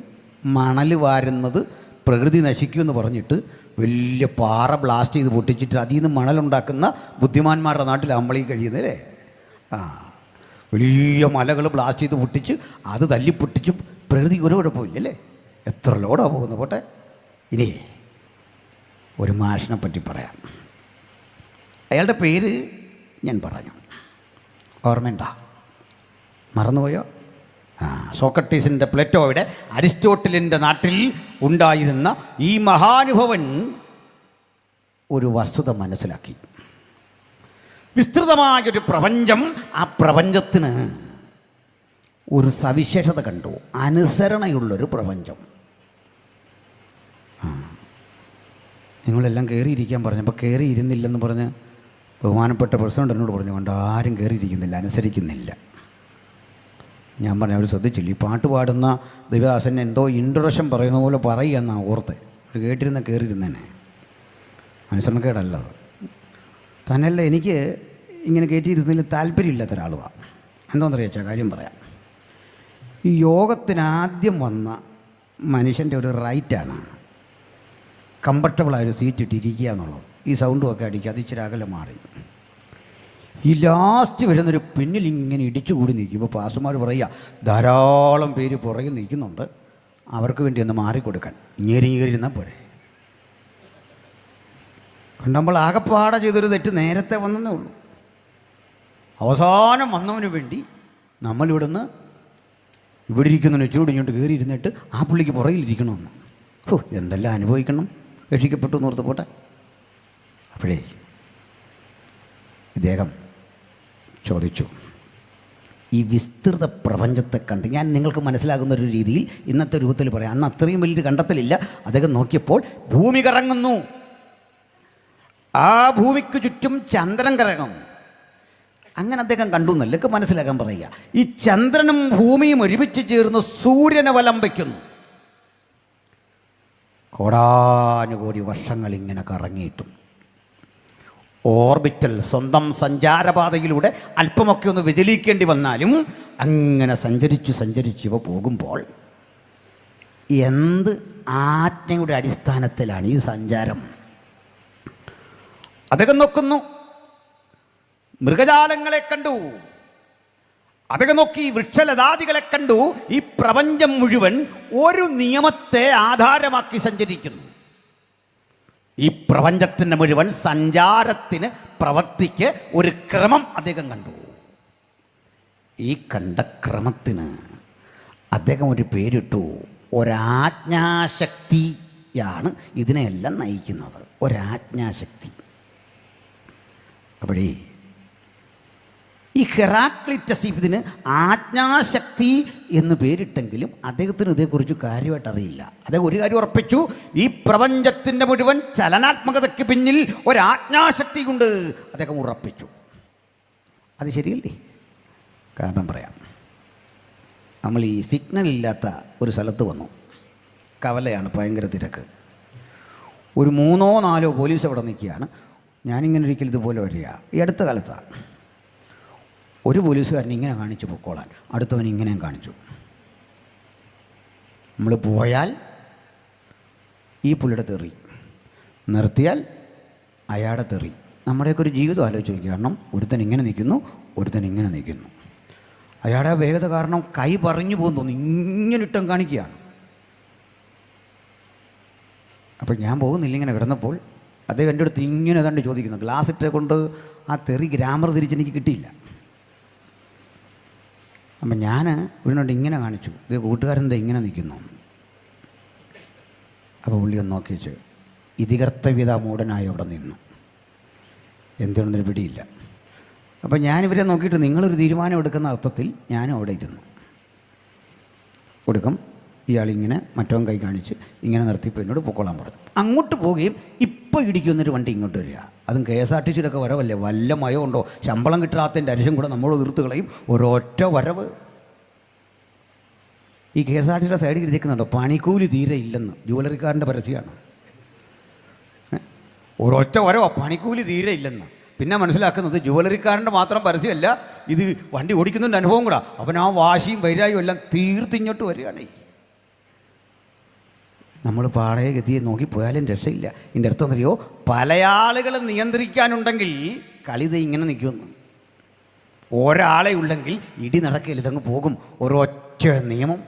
മണൽ വാരുന്നത് പ്രകൃതി നശിക്കുമെന്ന് പറഞ്ഞിട്ട് വലിയ പാറ ബ്ലാസ്റ്റ് ചെയ്ത് പൊട്ടിച്ചിട്ട് അതിൽ നിന്ന് മണലുണ്ടാക്കുന്ന ബുദ്ധിമാന്മാരുടെ നാട്ടിൽ നമ്മളീ കഴിയുന്നല്ലേ. വലിയ മലകൾ ബ്ലാസ്റ്റ് ചെയ്ത് പൊട്ടിച്ച് അത് തല്ലിപ്പൊട്ടിച്ച് പ്രകൃതി ഒരു കുഴപ്പമില്ലല്ലേ. എത്ര ലോഡാണ് പോകുന്നത്. പോട്ടെ. ഇനി ഒരു മാഷിനെ പറ്റി പറയാം. അയാളുടെ പേര് ഞാൻ പറഞ്ഞു, ഓർമ്മയുണ്ടോ? മറന്നുപോയോ? സോക്രട്ടീസിൻ്റെ, പ്ലേറ്റോയുടെ, അരിസ്റ്റോട്ടിലിൻ്റെ നാട്ടിൽ ഉണ്ടായിരുന്ന ഈ മഹാനുഭവൻ ഒരു വസ്തുത മനസ്സിലാക്കി. വിസ്തൃതമായൊരു പ്രപഞ്ചം, ആ പ്രപഞ്ചത്തിന് ഒരു സവിശേഷത കണ്ടു. അനുസരണയുള്ളൊരു പ്രപഞ്ചം. നിങ്ങളെല്ലാം കയറിയിരിക്കാൻ പറഞ്ഞപ്പോൾ കയറിയിരുന്നില്ലെന്ന് പറഞ്ഞ് ബഹുമാനപ്പെട്ട പ്രസിഡന്റ് എന്നോട് പറഞ്ഞു, കൊണ്ട് ആരും കയറിയിരിക്കുന്നില്ല, അനുസരിക്കുന്നില്ല. ഞാൻ പറഞ്ഞു, അവർ ശ്രദ്ധിച്ചില്ല. ഈ പാട്ട് പാടുന്ന ദേവദാസൻ എന്തോ ഇൻട്രൊഡക്ഷൻ പറയുന്ന പോലെ പറയുക എന്നാണ് ഓർത്ത്. അത് കേട്ടിരുന്ന കയറിയിരുന്നേനെ. അനുസരണക്കേടല്ലത്. തന്നെയല്ല, എനിക്ക് ഇങ്ങനെ കയറ്റിയിരുന്നതിൽ താല്പര്യമില്ലാത്ത ഒരാളുമാണ്. എന്താണെന്നറിയാച്ചാൽ കാര്യം പറയാം. ഈ യോഗത്തിനാദ്യം വന്ന മനുഷ്യൻ്റെ ഒരു റൈറ്റാണ് കംഫർട്ടബിളായൊരു സീറ്റ് ഇട്ടിരിക്കുക എന്നുള്ളത്. ഈ സൗണ്ടും ഒക്കെ അടിക്കുക, അത് ഇച്ചിരി അകലെ മാറി. ഈ ലാസ്റ്റ് വരുന്നൊരു പിന്നിൽ ഇങ്ങനെ ഇടിച്ചുകൂടി നിൽക്കുമ്പോൾ പാസ്റ്റർമാർ പറയുക, ധാരാളം പേര് പുറകിൽ നിൽക്കുന്നുണ്ട്, അവർക്ക് വേണ്ടി ഒന്ന് മാറിക്കൊടുക്കാൻ. ഇങ്ങേരിരുന്നാൽ പോരെ. നമ്മൾ ആകെപ്പാടെ ചെയ്തൊരു തെറ്റ് നേരത്തെ വന്നതേ ഉള്ളൂ. അവസാനം വന്നവന് വേണ്ടി നമ്മളിവിടുന്ന് ഇവിടെ ഇരിക്കുന്നതിന് വെച്ചുകൂടി ഇങ്ങോട്ട് കയറി ഇരുന്നിട്ട് ആ പുള്ളിക്ക് പുറകിലിരിക്കണമെന്ന്. എന്തെല്ലാം അനുഭവിക്കണം. രക്ഷിക്കപ്പെട്ടു എന്നോർത്ത് പോട്ടെ. അപ്പോഴേ ഇദ്ദേഹം ചോദിച്ചു, ഈ വിസ്തൃത പ്രപഞ്ചത്തെ കണ്ട് ഞാൻ നിങ്ങൾക്ക് മനസ്സിലാകുന്നൊരു രീതിയിൽ ഇന്നത്തെ രൂപത്തിൽ പറയാം. അന്ന് അത്രയും വലിയൊരു കണ്ടെത്തലില്ല. അദ്ദേഹം നോക്കിയപ്പോൾ ഭൂമി കറങ്ങുന്നു, ആ ഭൂമിക്ക് ചുറ്റും ചന്ദ്രൻ കറങ്ങും. അങ്ങനെ അദ്ദേഹം കണ്ടു എന്നല്ലൊക്കെ മനസ്സിലാക്കാൻ പറയുക. ഈ ചന്ദ്രനും ഭൂമിയും ഒരുമിച്ച് ചേർന്ന് സൂര്യനെ വലം വയ്ക്കുന്നു. കോടാനുകോടി വർഷങ്ങൾ ഇങ്ങനെ കറങ്ങിയിട്ടും ഓർബിറ്റൽ, സ്വന്തം സഞ്ചാരപാതയിലൂടെ അല്പമൊക്കെ ഒന്ന് വ്യതിലിക്കേണ്ടി വന്നാലും അങ്ങനെ സഞ്ചരിച്ച് ഇവ പോകുമ്പോൾ എന്ത് ആജ്ഞയുടെ അടിസ്ഥാനത്തിലാണ് ഈ സഞ്ചാരം? അദ്ദേഹം നോക്കുന്നു, മൃഗജാലങ്ങളെ കണ്ടു, അദ്ദേഹം നോക്കി വൃക്ഷലതാദികളെ കണ്ടു. ഈ പ്രപഞ്ചം മുഴുവൻ ഒരു നിയമത്തെ ആധാരമാക്കി സഞ്ചരിക്കുന്നു. ഈ പ്രപഞ്ചത്തിൻ്റെ മുഴുവൻ സഞ്ചാരത്തിന്, പ്രവൃത്തിക്ക് ഒരു ക്രമം അദ്ദേഹം കണ്ടു. ഈ കണ്ട ക്രമത്തിന് അദ്ദേഹം ഒരു പേരിട്ടു, ഒരാജ്ഞാശക്തിയാണ് ഇതിനെല്ലാം നയിക്കുന്നത്. ഒരാജ്ഞാശക്തി. അപ്പോഴേ ഈ ഹെറാക്ലിറ്റസ് ഇതിന് ആജ്ഞാശക്തി എന്ന് പേരിട്ടെങ്കിലും അദ്ദേഹത്തിന് ഇതേക്കുറിച്ച് കാര്യമായിട്ട് അറിയില്ല. അദ്ദേഹം ഒരു കാര്യം ഉറപ്പിച്ചു, ഈ പ്രപഞ്ചത്തിൻ്റെ മുഴുവൻ ചലനാത്മകതയ്ക്ക് പിന്നിൽ ഒരാജ്ഞാശക്തി കൊണ്ട് അദ്ദേഹം ഉറപ്പിച്ചു. അത് ശരിയല്ലേ? കാരണം പറയാം. നമ്മൾ ഈ സിഗ്നൽ ഇല്ലാത്ത ഒരു സ്ഥലത്ത് വന്നു. കവലയാണ്, ഭയങ്കര തിരക്ക്. ഒരു 3-4 പോലീസ് അവിടെ നിൽക്കുകയാണ്. ഞാനിങ്ങനെ ഒരിക്കലും ഇതുപോലെ വരിക. ഈ അടുത്ത കാലത്താണ്. ഒരു പോലീസുകാരൻ ഇങ്ങനെ കാണിച്ചു പൊക്കോളാൻ, അടുത്തവൻ ഇങ്ങനെയും കാണിച്ചു. നമ്മൾ പോയാൽ ഈ പുള്ളിയുടെ തെറി, നിർത്തിയാൽ അയാളുടെ തെറി. നമ്മുടെയൊക്കെ ഒരു ജീവിതം ആലോചിച്ച് നോക്കി. കാരണം ഒരുത്തൻ ഇങ്ങനെ നിൽക്കുന്നു, ഒരുത്തൻ ഇങ്ങനെ നിൽക്കുന്നു. അയാളുടെ വേഗത കാരണം കൈ പറഞ്ഞു പോകുന്നു തോന്നുന്നു, ഇങ്ങനെ ഇട്ടം കാണിക്കുകയാണ്. അപ്പോൾ ഞാൻ പോകുന്നില്ല. ഇങ്ങനെ കിടന്നപ്പോൾ അദ്ദേഹം എൻ്റെ അടുത്ത് ഇങ്ങനെ കണ്ട് ചോദിക്കുന്നു. ഗ്ലാസ് ഇട്ടേ കൊണ്ട് ആ തെറി ഗ്രാമർ തിരിച്ചെനിക്ക് കിട്ടിയില്ല. അപ്പം ഞാൻ ഇവിടുന്നോണ്ട് ഇങ്ങനെ കാണിച്ചു, ഇത് കൂട്ടുകാരെന്താ ഇങ്ങനെ നിൽക്കുന്നു. അപ്പോൾ പുള്ളി ഒന്ന് നോക്കി വെച്ച് ഇതികർത്തവ്യത മൂടനായി അവിടെ നിന്നു. എന്തുകൊണ്ടൊരു പിടിയില്ല. അപ്പം ഞാനിവരെ നോക്കിയിട്ട് നിങ്ങളൊരു തീരുമാനം എടുക്കുന്ന അർത്ഥത്തിൽ ഞാനും അവിടെ ഇരുന്നു. കൊടുക്കും ഇയാളിങ്ങനെ മറ്റവൻ കൈ കാണിച്ച് ഇങ്ങനെ നിർത്തിയപ്പോൾ എന്നോട് പൊക്കോളാൻ പറഞ്ഞു. അങ്ങോട്ട് പോവുകയും ഇപ്പോൾ ഇടിക്കുന്നൊരു വണ്ടി ഇങ്ങോട്ട് വരിക. അതും KSRTC വരവല്ലേ, വല്ല മയം ഉണ്ടോ? ശമ്പളം കിട്ടാത്തതിൻ്റെ അരിശം കൂടെ നമ്മൾ തീർത്ത് കളയും. ഒരൊറ്റ വരവ്. ഈ KSRTC സൈഡിൽ ഇരിക്കുന്നുണ്ടോ? പണിക്കൂലി തീരെ ഇല്ലെന്ന് ജ്വല്ലറിക്കാരൻ്റെ പരസ്യമാണ്. ഒരൊറ്റ വരവോ പണിക്കൂലി തീരെ ഇല്ലെന്ന്. പിന്നെ മനസ്സിലാക്കുന്നത് ജുവലറിക്കാരൻ്റെ മാത്രം പരസ്യമല്ല, ഇത് വണ്ടി ഓടിക്കുന്നതിൻ്റെ അനുഭവം കൂടാ. അവൻ ആ വാശിയും വൈരാഗ്യവും എല്ലാം തീർത്തിങ്ങോട്ട് വരികയാണ്. നമ്മൾ പാടയെ ഗതിയെ നോക്കിപ്പോയാലും രക്ഷയില്ല. ഇതിൻ്റെ അർത്ഥം അറിയോ, പല ആളുകളെ നിയന്ത്രിക്കാനുണ്ടെങ്കിൽ കളിത ഇങ്ങനെ നിൽക്കുമെന്ന്. ഒരാളെ ഉണ്ടെങ്കിൽ ഇടി നടക്കില്ല, ഇതങ്ങ് പോകും. ഒരൊറ്റ നിയമം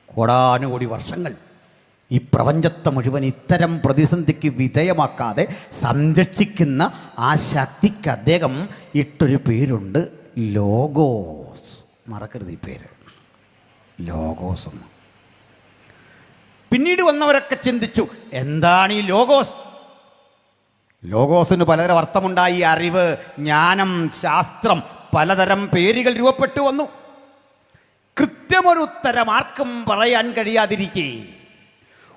കോടാനുകോടി വർഷങ്ങൾ ഈ പ്രപഞ്ചത്തെ മുഴുവൻ ഇത്തരം പ്രതിസന്ധിക്ക് വിധേയമാക്കാതെ സംരക്ഷിക്കുന്ന ആ ശക്തിക്ക് അദ്ദേഹം ഇട്ടൊരു പേരുണ്ട്, ലോഗോസ്. മറക്കരുത് ഈ പേര്, ലോഗോസ് എന്ന്. പിന്നീട് വന്നവരൊക്കെ ചിന്തിച്ചു, എന്താണ് ഈ ലോഗോസ്? ലോഗോസിന് പലതരം അർത്ഥമുണ്ടായി. അറിവ്, ജ്ഞാനം, ശാസ്ത്രം, പലതരം പേരുകൾ രൂപപ്പെട്ടു വന്നു. കൃത്യമൊരു ഉത്തരം ആർക്കും പറയാൻ കഴിയാതിരിക്കെ,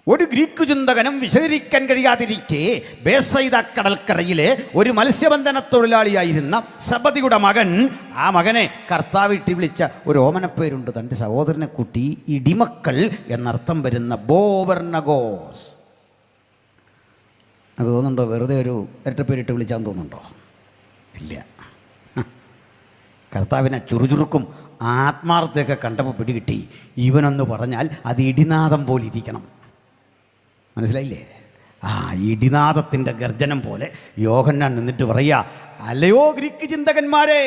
ഒരു ഗ്രീക്ക് ചിന്തകനും വിശദീകരിക്കാൻ കഴിയാതിരിക്കെ, ബേസൈദ കടൽക്കരയിലെ ഒരു മത്സ്യബന്ധന തൊഴിലാളിയായിരുന്ന സബദിയുടെ മകൻ, ആ മകനെ കർത്താവ് ഇട്ടി വിളിച്ച ഒരു ഓമനപ്പേരുണ്ട് തൻ്റെ സഹോദരനെ കൂട്ടി, ഇടിമക്കൾ എന്നർത്ഥം വരുന്ന ബോവർണഗോസ്. അത് തോന്നുന്നുണ്ടോ? വെറുതെ ഒരു ഇരട്ടപ്പേരിട്ട് വിളിച്ചാൽ തോന്നുന്നുണ്ടോ? ഇല്ല. കർത്താവിനെ ചുറുചുറുക്കും ആത്മാർത്ഥയൊക്കെ കണ്ടപ്പോൾ പിടികിട്ടി, ഇവനൊന്ന് പറഞ്ഞാൽ അത് ഇടിനാദം പോലെ ഇരിക്കണം. മനസ്സിലായില്ലേ? ആ ഇടിനാദത്തിൻ്റെ ഗർജനം പോലെ യോഹന്നാൻ നിന്നിട്ട് പറയുക, അല്ലയോ ഗ്രീക്ക് ചിന്തകന്മാരെ,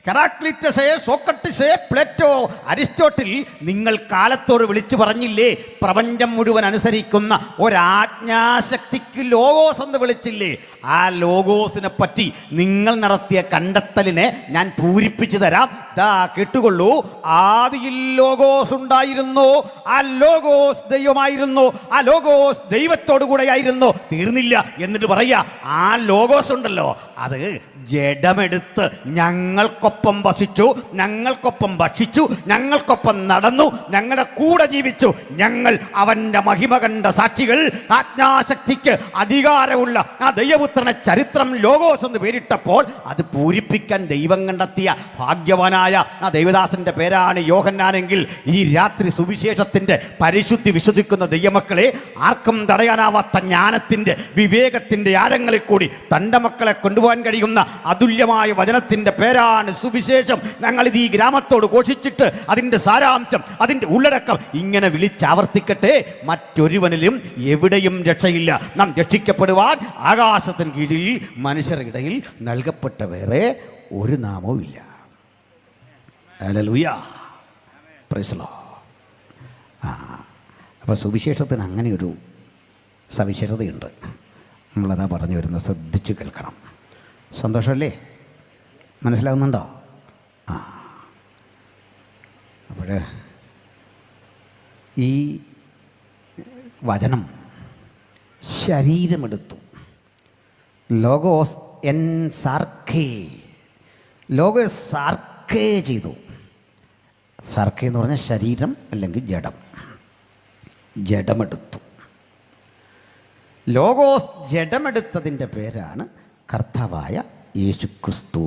ഹെറാക്ലിറ്റസേ, സോക്രട്ടീസേ, പ്ലേറ്റോ, അരിസ്റ്റോട്ടിൽ, നിങ്ങൾ കാലത്തോട് വിളിച്ചു പറഞ്ഞില്ലേ പ്രപഞ്ചം മുഴുവൻ അനുസരിക്കുന്ന ഒരാജ്ഞാശക്തിക്ക് ലോഗോസ് എന്ന് വിളിച്ചില്ലേ? ആ ലോഗോസിനെ പറ്റി നിങ്ങൾ നടത്തിയ കണ്ടെത്തലിനെ ഞാൻ പൂരിപ്പിച്ചു തരാം. ദാ കേട്ടുകൊള്ളൂ. ആദിയിൽ ലോഗോസ് ഉണ്ടായിരുന്നു, ആ ലോഗോസ് ദൈവമായിരുന്നു, ആ ലോഗോസ് ദൈവത്തോടു കൂടെയായിരുന്നു. തീർന്നില്ല. എന്നിട്ട് പറയുക, ആ ലോഗോസ് ഉണ്ടല്ലോ, അത് ജഡമെടുത്ത് ഞങ്ങൾക്കൊപ്പം വസിച്ചു, ഞങ്ങൾക്കൊപ്പം ഭക്ഷിച്ചു, ഞങ്ങൾക്കൊപ്പം നടന്നു, ഞങ്ങളുടെ കൂടെ ജീവിച്ചു. ഞങ്ങൾ അവൻ്റെ മഹിമ കണ്ട സാക്ഷികൾ. ആജ്ഞാശക്തിക്ക് അധികാരമുള്ള ആ ദൈവപുത്രനെ ചരിത്രം ലോഗോസ് എന്ന് പേരിട്ടപ്പോൾ അത് പൂരിപ്പിക്കാൻ ദൈവം കണ്ടെത്തിയ ഭാഗ്യവാനായ ആ ദൈവദാസന്റെ പേരാണ് യോഹന്നാനെങ്കിൽ, ഈ രാത്രി സുവിശേഷത്തിൻ്റെ പരിശുദ്ധി വിശ്വസിക്കുന്ന ദൈവമക്കളെ, ആർക്കും തടയാനാവാത്ത ജ്ഞാനത്തിൻ്റെ വിവേകത്തിൻ്റെ ആഴങ്ങളിൽ കൂടി തൻ്റെ മക്കളെ കൊണ്ടുപോകാൻ കഴിയുന്ന അതുല്യമായ വചനത്തിൻ്റെ പേരാണ് സുവിശേഷം. ഞങ്ങളിത് ഈ ഗ്രാമത്തോട് ഘോഷിച്ചിട്ട് അതിൻ്റെ സാരാംശം, അതിൻ്റെ ഉള്ളടക്കം ഇങ്ങനെ വിളിച്ചാവർത്തിക്കട്ടെ. മറ്റൊരുവനിലും എവിടെയും രക്ഷയില്ല. നാം രക്ഷിക്കപ്പെടുവാൻ ആകാശത്തിന് കീഴിൽ മനുഷ്യരുടെ ഇടയിൽ നൽകപ്പെട്ട വേറെ ഒരു നാമവും ഇല്ല. Hallelujah, praise the Lord. അപ്പോൾ സുവിശേഷത്തിന് അങ്ങനെയൊരു സവിശേഷതയുണ്ട്. നമ്മളതാ പറഞ്ഞു വരുന്നത്, ശ്രദ്ധിച്ച് കേൾക്കണം. സന്തോഷമല്ലേ? മനസ്സിലാകുന്നുണ്ടോ? അപ്പോൾ ഈ വചനം ശരീരമെടുത്തു. ലോഗോസ് എൻ സാർക്കേ, ലോഗോസ് സാർക്കേ ചെയ്തു. സാർക്കേ എന്ന് പറഞ്ഞാൽ ശരീരം അല്ലെങ്കിൽ ജഡം. ജഡമെടുത്തു. ലോഗോസ് ജഡമെടുത്തതിൻ്റെ പേരാണ് കർത്താവായ യേശുക്രിസ്തു.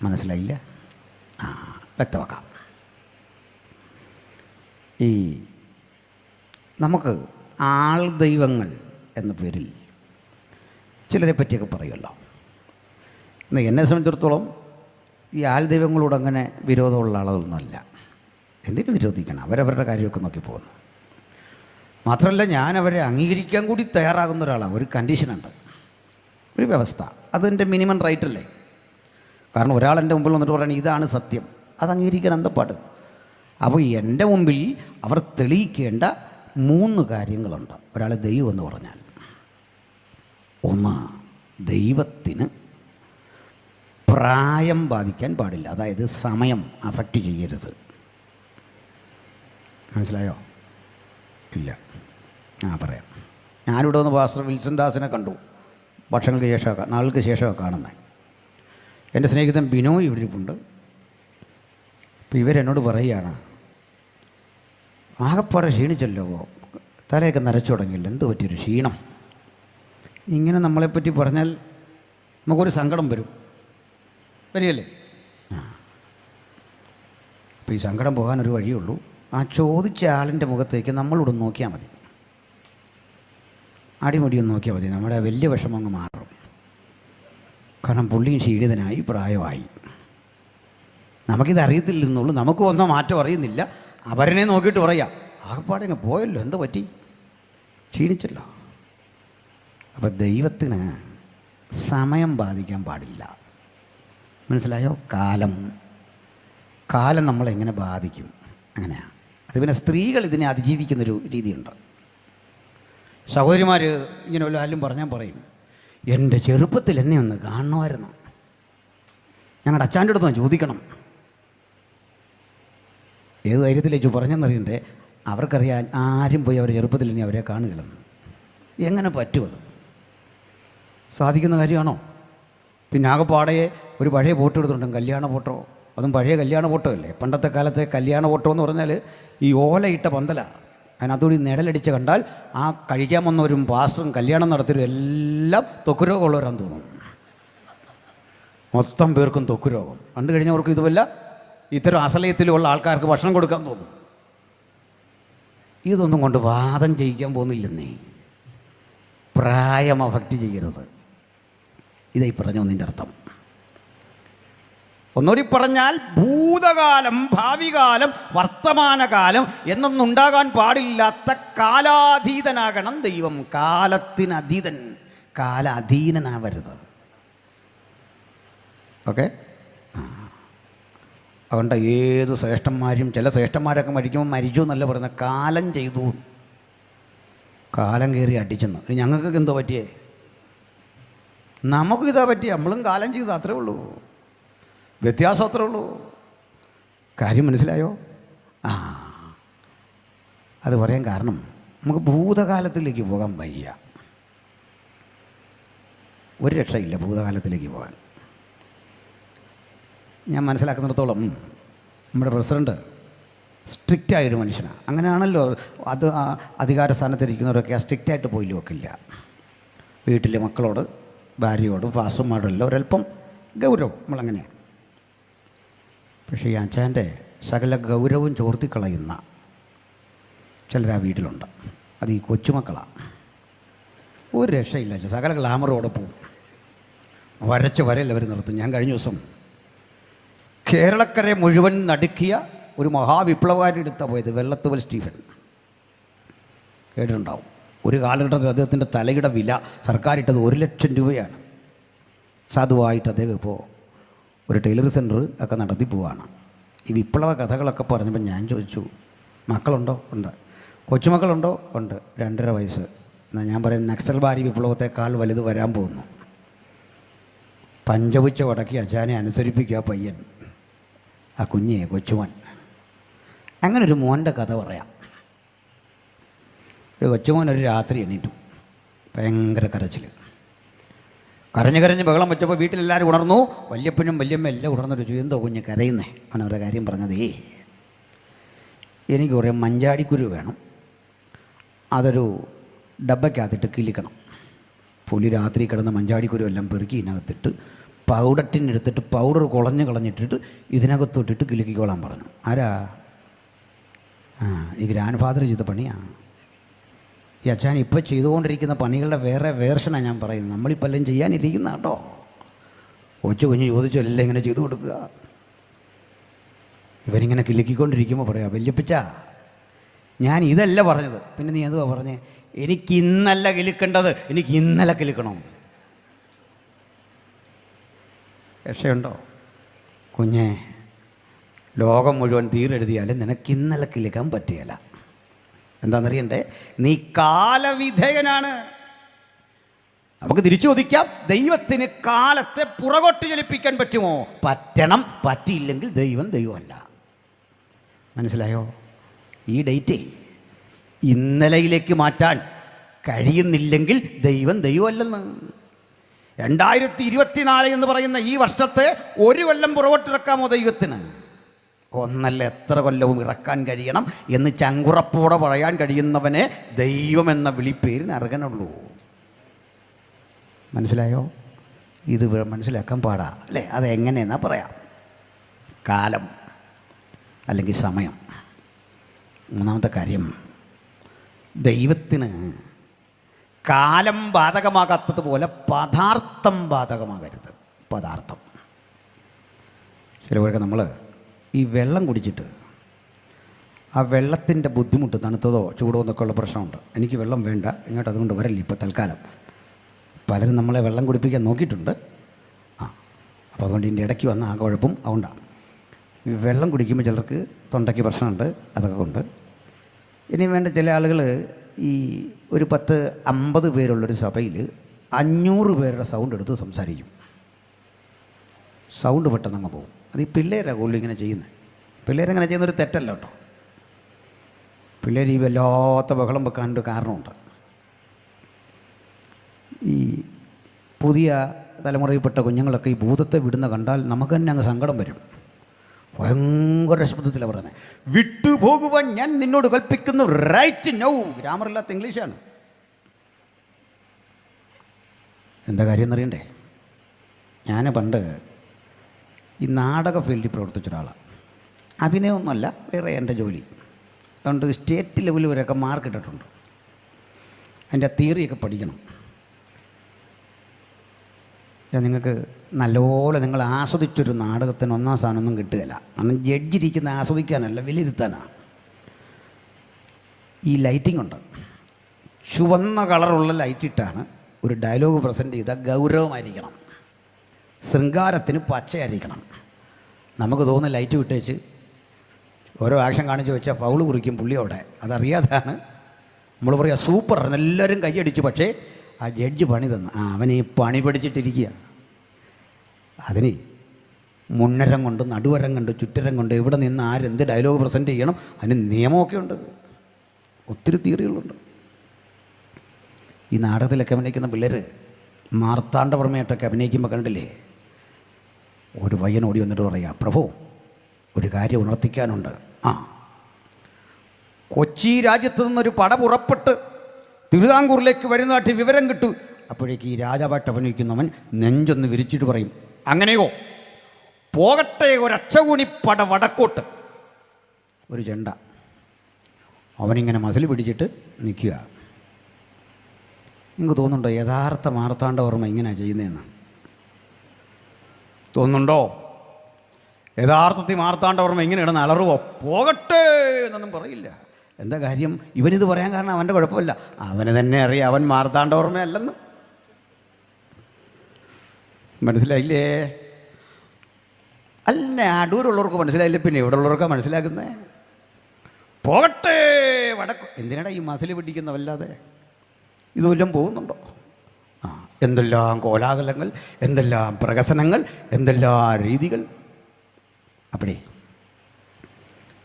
മനസ്സിലായില്ല? വ്യക്തമാക്കാം. ഈ നമുക്ക് ആൾ ദൈവങ്ങൾ എന്ന പേരിൽ ചിലരെ പറ്റിയൊക്കെ പറയുമല്ലോ. എന്നാൽ എന്നെ സംബന്ധിച്ചിടത്തോളം ഈ ആൾ ദൈവങ്ങളോട് അങ്ങനെ വിരോധമുള്ള ആളുകളൊന്നുമല്ല. എന്തിനു വിരോധിക്കണം? അവരവരുടെ കാര്യമൊക്കെ നോക്കി പോകുന്നു. മാത്രമല്ല, ഞാൻ അവരെ അംഗീകരിക്കാൻ കൂടി തയ്യാറാകുന്ന ഒരാളാണ്. ഒരു കണ്ടീഷനുണ്ട്, ഒരു വ്യവസ്ഥ. അതിൻ്റെ മിനിമം റൈറ്റ് അല്ലേ? കാരണം ഒരാൾ എൻ്റെ മുമ്പിൽ വന്നിട്ട് പറയുന്നത് ഇതാണ് സത്യം, അത് അംഗീകരിക്കാൻ എന്തപ്പാട്. അപ്പോൾ എൻ്റെ മുമ്പിൽ അവർ തെളിയിക്കേണ്ട 3 കാര്യങ്ങളുണ്ട്. ഒരാൾ ദൈവം എന്ന് പറഞ്ഞാൽ, ഒന്ന്, ദൈവത്തിന് പ്രായം ബാധിക്കാൻ പാടില്ല. അതായത് സമയം അഫക്റ്റ് ചെയ്യരുത്. മനസ്സിലായോ? ഇല്ല. പറയാം. ഞാനിവിടെ ഒന്ന് പാസ്റ്റർ വിൽസൺ ദാസിനെ കണ്ടു. വർഷങ്ങൾക്ക് ശേഷമൊക്കെ, നാളുകൾക്ക് ശേഷമൊക്കെ കാണുന്നത്. എൻ്റെ സ്നേഹിതൻ ബിനോയ് ഇവിടെ ഇരിപ്പുണ്ട്. അപ്പോൾ ഇവരെന്നോട് പറയുകയാണ്, ആകപ്പാടെ ക്ഷീണിച്ചല്ലോ, തലയൊക്കെ നരച്ചു തുടങ്ങിയില്ല, എന്ത് പറ്റിയൊരു ക്ഷീണം. ഇങ്ങനെ നമ്മളെപ്പറ്റി പറഞ്ഞാൽ നമുക്കൊരു സങ്കടം വരികയല്ലേ? അപ്പോൾ ഈ സങ്കടം പോകാനൊരു വഴിയുള്ളൂ. ആ ചോദിച്ച ആളിൻ്റെ മുഖത്തേക്ക് നമ്മളോട് നോക്കിയാൽ മതി. അടിമുടിയൊന്ന് നോക്കിയാൽ മതി, നമ്മുടെ വലിയ വിഷമം അങ്ങ് മാറും. കാരണം പുള്ളിയും ക്ഷീണിതനായി, പ്രായമായി. നമുക്കിത് അറിയത്തില്ലെന്നുള്ളൂ, നമുക്ക് വന്ന മാറ്റം അറിയുന്നില്ല. അവരനെ നോക്കിയിട്ട് പറയാം, ആകപ്പാടെ അങ്ങ് പോയല്ലോ, എന്ത് പറ്റി, ക്ഷീണിച്ചല്ലോ. അപ്പം ദൈവത്തിന് സമയം ബാധിക്കാൻ പാടില്ല. മനസ്സിലായോ? കാലം നമ്മളെങ്ങനെ ബാധിക്കും, അങ്ങനെയാണ്. അത് പിന്നെ സ്ത്രീകൾ ഇതിനെ അതിജീവിക്കുന്നൊരു രീതിയുണ്ട്. സഹോദരിമാർ ഇങ്ങനെ വല്ലതും പറഞ്ഞാൽ പറയും, എൻ്റെ ചെറുപ്പത്തിൽ എന്നെ ഒന്ന് കാണണമായിരുന്നു, ഞങ്ങളുടെ അച്ഛൻ്റെ അടുത്ത് ഒന്ന് ചോദിക്കണം. ഏത് ധൈര്യത്തിലേക്ക് പറഞ്ഞെന്നറിയണ്ടേ? അവർക്കറിയാൻ ആരും പോയി അവരുടെ ചെറുപ്പത്തിൽ ഇനി അവരെ കാണുകയില്ലെന്ന്. എങ്ങനെ പറ്റുമത്? സാധിക്കുന്ന കാര്യമാണോ? പിന്നെ ആകെപ്പാടെ ഒരു പഴയ ഫോട്ടോ എടുത്തിട്ടുണ്ട്, കല്യാണ ഫോട്ടോ. അതും പഴയ കല്യാണ ഫോട്ടോ അല്ലേ. പണ്ടത്തെ കാലത്തെ കല്യാണ ഫോട്ടോ എന്ന് പറഞ്ഞാൽ ഈ ഓലയിട്ട പന്തലാണ്. അതിനകത്തുകൂടി നിഴലടിച്ച് കണ്ടാൽ ആ കഴിക്കാൻ വന്നവരും പാസ്റ്ററും കല്യാണം നടത്തിയവരും എല്ലാം ത്വക്ക് രോഗമുള്ളവരാന്ന് തോന്നും. മൊത്തം പേർക്കും ത്വക്ക് രോഗം. കണ്ടു കഴിഞ്ഞവർക്ക് ഇതുമല്ല, ഇത്തരം അസലയത്തിലുള്ള ആൾക്കാർക്ക് ഭക്ഷണം കൊടുക്കാൻ തോന്നും. ഇതൊന്നും കൊണ്ട് വാദം ചെയ്യിക്കാൻ പോകുന്നില്ലെന്നേ. പ്രായം അഫക്റ്റ് ചെയ്യരുത്. ഇതായി പറഞ്ഞു ഒന്നിൻ്റെ അർത്ഥം. ഒന്നുകൂടി പറഞ്ഞാൽ ഭൂതകാലം, ഭാവികാലം, വർത്തമാനകാലം എന്നൊന്നുണ്ടാകാൻ പാടില്ലാത്ത കാലാതീതനാകണം ദൈവം. കാലത്തിനതീതൻ, കാലാധീനനാവരുത്. ഓക്കെ. അതുകൊണ്ട് ഏത് ശ്രേഷ്ഠന്മാരും, ചില ശ്രേഷ്ഠന്മാരൊക്കെ മരിക്കുമ്പോൾ മരിച്ചു എന്നല്ല പറയുന്നത്, കാലം ചെയ്തു, കാലം കയറി അടിച്ചെന്ന്. ഇനി ഞങ്ങൾക്കൊക്കെ എന്തോ പറ്റിയേ? നമുക്കിതാ പറ്റിയ, നമ്മളും കാലം ചെയ്തു, അത്രേ ഉള്ളൂ. വ്യത്യാസം അത്രേ ഉള്ളൂ. കാര്യം മനസ്സിലായോ? അത് പറയാൻ കാരണം നമുക്ക് ഭൂതകാലത്തിലേക്ക് പോകാൻ വയ്യ. ഒരു രക്ഷയില്ല ഭൂതകാലത്തിലേക്ക് പോകാൻ. ഞാൻ മനസ്സിലാക്കുന്നിടത്തോളം നമ്മുടെ പ്രസിഡൻറ്റ് സ്ട്രിക്റ്റായൊരു മനുഷ്യനാണ്. അങ്ങനെയാണല്ലോ. അത് അധികാര സ്ഥാനത്തിരിക്കുന്നവരൊക്കെ ആ സ്ട്രിക്റ്റായിട്ട് പോയി നോക്കില്ല. വീട്ടിലെ മക്കളോട്, ഭാര്യയോട്, പാസ്റ്റർമാരോടെല്ലാം ഒരല്പം ഗൗരവം, നമ്മളങ്ങനെയാണ്. പക്ഷേ ഈ അച്ഛൻ്റെ സകല ഗൗരവം ചോർത്തിക്കളയുന്ന ചിലരാ വീട്ടിലുണ്ട്. അത് ഈ കൊച്ചുമക്കളാണ്. ഒരു രക്ഷയില്ല. സകല ഗ്ലാമറോടെ പോവും. വരച്ച് വരയിൽ അവർ നിർത്തും. ഞാൻ കഴിഞ്ഞ ദിവസം കേരളക്കരെ മുഴുവൻ നടുക്കിയ ഒരു മഹാവിപ്ലവകാരിയെടുത്താണ് പോയത്, വെള്ളത്തുവൽ സ്റ്റീഫൻ. കേട്ടിട്ടുണ്ടാവും. ഒരു കാലഘട്ടത്തിൽ അദ്ദേഹത്തിൻ്റെ തലയുടെ വില സർക്കാരിട്ടത് 1,00,000 രൂപയാണ്. സാധുവായിട്ട് അദ്ദേഹം ഇപ്പോൾ ഒരു ടൈലറി സെൻറ്റർ ഒക്കെ നടത്തി പോവുകയാണ്. ഈ വിപ്ലവ കഥകളൊക്കെ പറഞ്ഞപ്പോൾ ഞാൻ ചോദിച്ചു, മക്കളുണ്ടോ? ഉണ്ട്. കൊച്ചുമക്കളുണ്ടോ? ഉണ്ട്. 2.5 വയസ്സ്. എന്നാൽ ഞാൻ പറയുന്നത് നക്സൽബാരി വിപ്ലവത്തെക്കാൾ വലുത് വരാൻ പോകുന്നു. പഞ്ചപുച്ച വടക്കി അച്ഛനെ അനുസരിപ്പിക്കുക പയ്യൻ, ആ കുഞ്ഞെ, കൊച്ചുമോൻ. അങ്ങനൊരു മോൻ്റെ കഥ പറയാം. ഒരു കൊച്ചുമോൻ ഒരു രാത്രി എണീറ്റു, ഭയങ്കര കരച്ചിൽ. കരഞ്ഞ് ബഹളം വെച്ചപ്പോൾ വീട്ടിലെല്ലാവരും ഉണർന്നു. വല്യപ്പനും വല്യമ്മ എല്ലാം ഉണർന്നൊരു ചോദിച്ചു, എന്തോ കുഞ്ഞ് കരയുന്നേ? അവനവരുടെ കാര്യം പറഞ്ഞതേ, എനിക്ക് കുറേ മഞ്ചാടിക്കുരു വേണം, അതൊരു ഡബ്ബയ്ക്കകത്തിട്ട് കിളിക്കണം. പുലി രാത്രി കിടന്ന മഞ്ചാടിക്കുരു എല്ലാം പെറുക്കി ഇതിനകത്തിട്ട് പൗഡറിനെടുത്തിട്ട് പൗഡർ കളഞ്ഞിട്ടിട്ട് ഇതിനകത്തോട്ടിട്ട് കിലുക്കിക്കോളാൻ പറഞ്ഞു. ആരാ? ഈ ഗ്രാൻഡ് ഫാദർ ചെയ്ത പണിയാണ്. ഈ അച്ഛൻ ഇപ്പോൾ ചെയ്തുകൊണ്ടിരിക്കുന്ന പണികളുടെ വേറെ വേർഷനാണ് ഞാൻ പറയുന്നത്. നമ്മളിപ്പോൾ എല്ലാം ചെയ്യാനിരിക്കുന്ന കേട്ടോ. കുഞ്ഞ് ചോദിച്ചു എല്ലാം ഇങ്ങനെ ചെയ്തു കൊടുക്കുക. ഇവരിങ്ങനെ കിലുക്കിക്കൊണ്ടിരിക്കുമ്പോൾ പറയാം, വല്യപ്പച്ച ഞാൻ ഇതല്ല പറഞ്ഞത്. പിന്നെ നീ എന്തുവാ പറഞ്ഞേ? എനിക്ക് ഇന്നല്ല കിലുക്കേണ്ടത്, എനിക്ക് ഇന്നലെ കിലുക്കണം. രക്ഷയുണ്ടോ? കുഞ്ഞെ, ലോകം മുഴുവൻ തീരെഴുതിയാലും നിനക്ക് ഇന്നലെ കിലുക്കാൻ പറ്റുകയില്ല. എന്താണെന്നറിയണ്ടേ? നീ കാലവിധേയനാണ്. നമുക്ക് തിരിച്ചു ചോദിക്കാം, ദൈവത്തിന് കാലത്തെ പുറകോട്ട് ചലിപ്പിക്കാൻ പറ്റുമോ? പറ്റണം. പറ്റിയില്ലെങ്കിൽ ദൈവമല്ല. മനസ്സിലായോ? ഈ ഡേറ്റ് ഇന്നലയിലേക്ക് മാറ്റാൻ കഴിയുന്നില്ലെങ്കിൽ ദൈവമല്ലെന്ന്. 2024 എന്ന് പറയുന്ന ഈ വർഷത്തെ 1 കൊല്ലം പുറകോട്ടിറക്കാമോ ദൈവത്തിന്? ഒന്നല്ല, എത്ര കൊല്ലവും ഇറക്കാൻ കഴിയണം എന്ന് ചങ്കുറപ്പോടെ പറയാൻ കഴിയുന്നവനെ ദൈവമെന്ന വിളിപ്പേരിന് അർഹനുള്ളൂ. മനസ്സിലായോ? ഇത് മനസ്സിലാക്കാൻ പാടാ അല്ലേ? അതെങ്ങനെയെന്നാ പറയാം. കാലം അല്ലെങ്കിൽ സമയം. മൂന്നാമത്തെ കാര്യം, ദൈവത്തിന് കാലം ബാധകമാകാത്തതുപോലെ പദാർത്ഥം ബാധകമാകരുത്. പദാർത്ഥം ചിലവർക്ക് നമ്മൾ ഈ വെള്ളം കുടിച്ചിട്ട് ആ വെള്ളത്തിൻ്റെ ബുദ്ധിമുട്ട്, തണുത്തതോ ചൂടോ എന്നൊക്കെയുള്ള പ്രശ്നമുണ്ട്. എനിക്ക് വെള്ളം വേണ്ട, ഇങ്ങോട്ട് അതുകൊണ്ട് വരല്ലേ ഇപ്പോൾ തൽക്കാലം. പലരും നമ്മളെ വെള്ളം കുടിപ്പിക്കാൻ നോക്കിയിട്ടുണ്ട്. അപ്പോൾ അതുകൊണ്ട് ഇതിൻ്റെ ഇടയ്ക്ക് വന്ന ആ കുഴപ്പം അതുകൊണ്ടാണ്. ഈ വെള്ളം കുടിക്കുമ്പോൾ ചിലർക്ക് തൊണ്ടയ്ക്ക് പ്രശ്നമുണ്ട്, അതൊക്കെ കൊണ്ട്. ഇനി വേണ്ട ചില ആളുകൾ ഈ ഒരു 10-50 പേരുള്ളൊരു സഭയിൽ 500 പേരുടെ സൗണ്ട് എടുത്ത് സംസാരിക്കും. സൗണ്ട് പെട്ടെന്ന് അങ്ങ് പോകും. അത് ഈ പിള്ളേരാണ് കൂടുതൽ ഇങ്ങനെ ചെയ്യുന്നത്. പിള്ളേരങ്ങനെ ചെയ്യുന്നൊരു തെറ്റല്ല കേട്ടോ. പിള്ളേർ ഈ വല്ലാത്ത ബഹളം വെക്കാനൊരു കാരണമുണ്ട്. ഈ പുതിയ തലമുറയിൽപ്പെട്ട കുഞ്ഞുങ്ങളൊക്കെ ഈ ഭൂതത്തെ വിടുന്ന കണ്ടാൽ നമുക്ക് തന്നെ അങ്ങ് സങ്കടം വരും. ഭയങ്കര ശബ്ദത്തിലാണ് പറയുന്നത്, വിട്ടുപോകുവാൻ ഞാൻ നിന്നോട് കൽപ്പിക്കുന്നു, റൈറ്റ് നൗ. ഗ്രാമറില്ലാത്ത ഇംഗ്ലീഷാണ്. എന്താ കാര്യം എന്നറിയണ്ടേ? ഞാൻ പണ്ട് ഈ നാടക ഫീൽഡിൽ പ്രവർത്തിച്ച ഒരാളാണ്. അഭിനയമൊന്നുമല്ല, വേറെ എൻ്റെ ജോലി. അതുകൊണ്ട് സ്റ്റേറ്റ് ലെവലിൽ വരെയൊക്കെ മാർക്ക് ഇട്ടിട്ടുണ്ട്. അതിൻ്റെ തിയറിയൊക്കെ പഠിക്കണം. നിങ്ങൾക്ക് നല്ലപോലെ നിങ്ങൾ ആസ്വദിച്ചൊരു നാടകത്തിന് 1ാം സ്ഥാനമൊന്നും കിട്ടുകയില്ല. കാരണം ജഡ്ജിരിക്കുന്ന ആസ്വദിക്കാനല്ല, വിലയിരുത്താനാണ്. ഈ ലൈറ്റിംഗ് ഉണ്ട്. ചുവന്ന കളറുള്ള ലൈറ്റിട്ടാണ് ഒരു ഡയലോഗ് പ്രസൻറ്റ് ചെയ്താൽ ഗൗരവമായിരിക്കണം. ശൃംഗാരത്തിന് പച്ചയായിരിക്കണം. നമുക്ക് തോന്നുന്ന ലൈറ്റ് വിട്ടേച്ച് ഓരോ ആക്ഷൻ കാണിച്ച് വെച്ചാൽ ഫൗള് കുറിക്കും പുള്ളിയോടെ. അതറിയാതാണ് നമ്മൾ പറയുക സൂപ്പർ, എല്ലാവരും കൈയടിച്ചു. പക്ഷേ ആ ജഡ്ജ് പണി തന്നു, അവനെ ഈ പണി പഠിച്ചിട്ടിരിക്കുക. അതിന് മുന്നരം കൊണ്ട്, നടുവരം കൊണ്ട്, ചുറ്റരം കൊണ്ട്, ഇവിടെ നിന്ന് ആരെന്ത് ഡയലോഗ് പ്രസൻറ്റ് ചെയ്യണം, അതിന് നിയമമൊക്കെ ഉണ്ട്. ഒത്തിരി തിയറികളുണ്ട്. ഈ നാടകത്തിലൊക്കെ അഭിനയിക്കുന്ന പിള്ളേർ മാർത്താണ്ഡവർമ്മയായിട്ടൊക്കെ അഭിനയിക്കുമ്പോൾ കണ്ടില്ലേ, ഒരു പയ്യൻ ഓടി വന്നിട്ട് പറയുക, പ്രഭു ഒരു കാര്യം ഉണർത്തിക്കാനുണ്ട്. കൊച്ചി രാജ്യത്ത് നിന്നൊരു പട പുറപ്പെട്ട് തിരുവിതാംകൂറിലേക്ക് വരുന്നതായിട്ട് വിവരം കിട്ടു. അപ്പോഴേക്ക് ഈ രാജാവായിട്ട് അഭിനയിക്കുന്നവൻ നെഞ്ചൊന്ന് വിരിച്ചിട്ട് പറയും, അങ്ങനെയോ പോകട്ടെ ഒരച്ചകൂണിപ്പട വടക്കോട്ട്. ഒരു ചെണ്ട. അവനിങ്ങനെ മസിൽ പിടിച്ചിട്ട് നിൽക്കുക. നിങ്ങൾക്ക് തോന്നുന്നുണ്ടോ യഥാർത്ഥ മാർത്താണ്ഡവർമ്മ ഇങ്ങനെയാണ് ചെയ്യുന്നതെന്ന്? തോന്നുന്നുണ്ടോ? യഥാർത്ഥത്തിൽ മാർത്താണ്ഡവർമ്മ ഇങ്ങനെ ഇടുന്ന അലറുവോ, പോകട്ടെ എന്നൊന്നും പറയില്ല. എന്താ കാര്യം? ഇവനിത് പറയാൻ കാരണം അവൻ്റെ കുഴപ്പമില്ല, അവന് തന്നെ അറിയാം അവൻ മാർത്താണ്ഡവർമ്മയല്ലെന്ന്. മനസ്സിലായില്ലേ? അല്ല, അടൂരുള്ളവർക്ക് മനസ്സിലായില്ലേ, പിന്നെ ഇവിടെ ഉള്ളവർക്കാണ് മനസ്സിലാക്കുന്നത്. പോകട്ടെ വടക്ക്. എന്തിനാടാ ഈ മസിൽ പിടിക്കുന്ന? വല്ലാതെ ഇതുവല്ലം പോകുന്നുണ്ടോ? എന്തെല്ലാം കോലാഹലങ്ങൾ, എന്തെല്ലാം പ്രഹസനങ്ങൾ, എന്തെല്ലാം രീതികൾ. അപ്പഴേ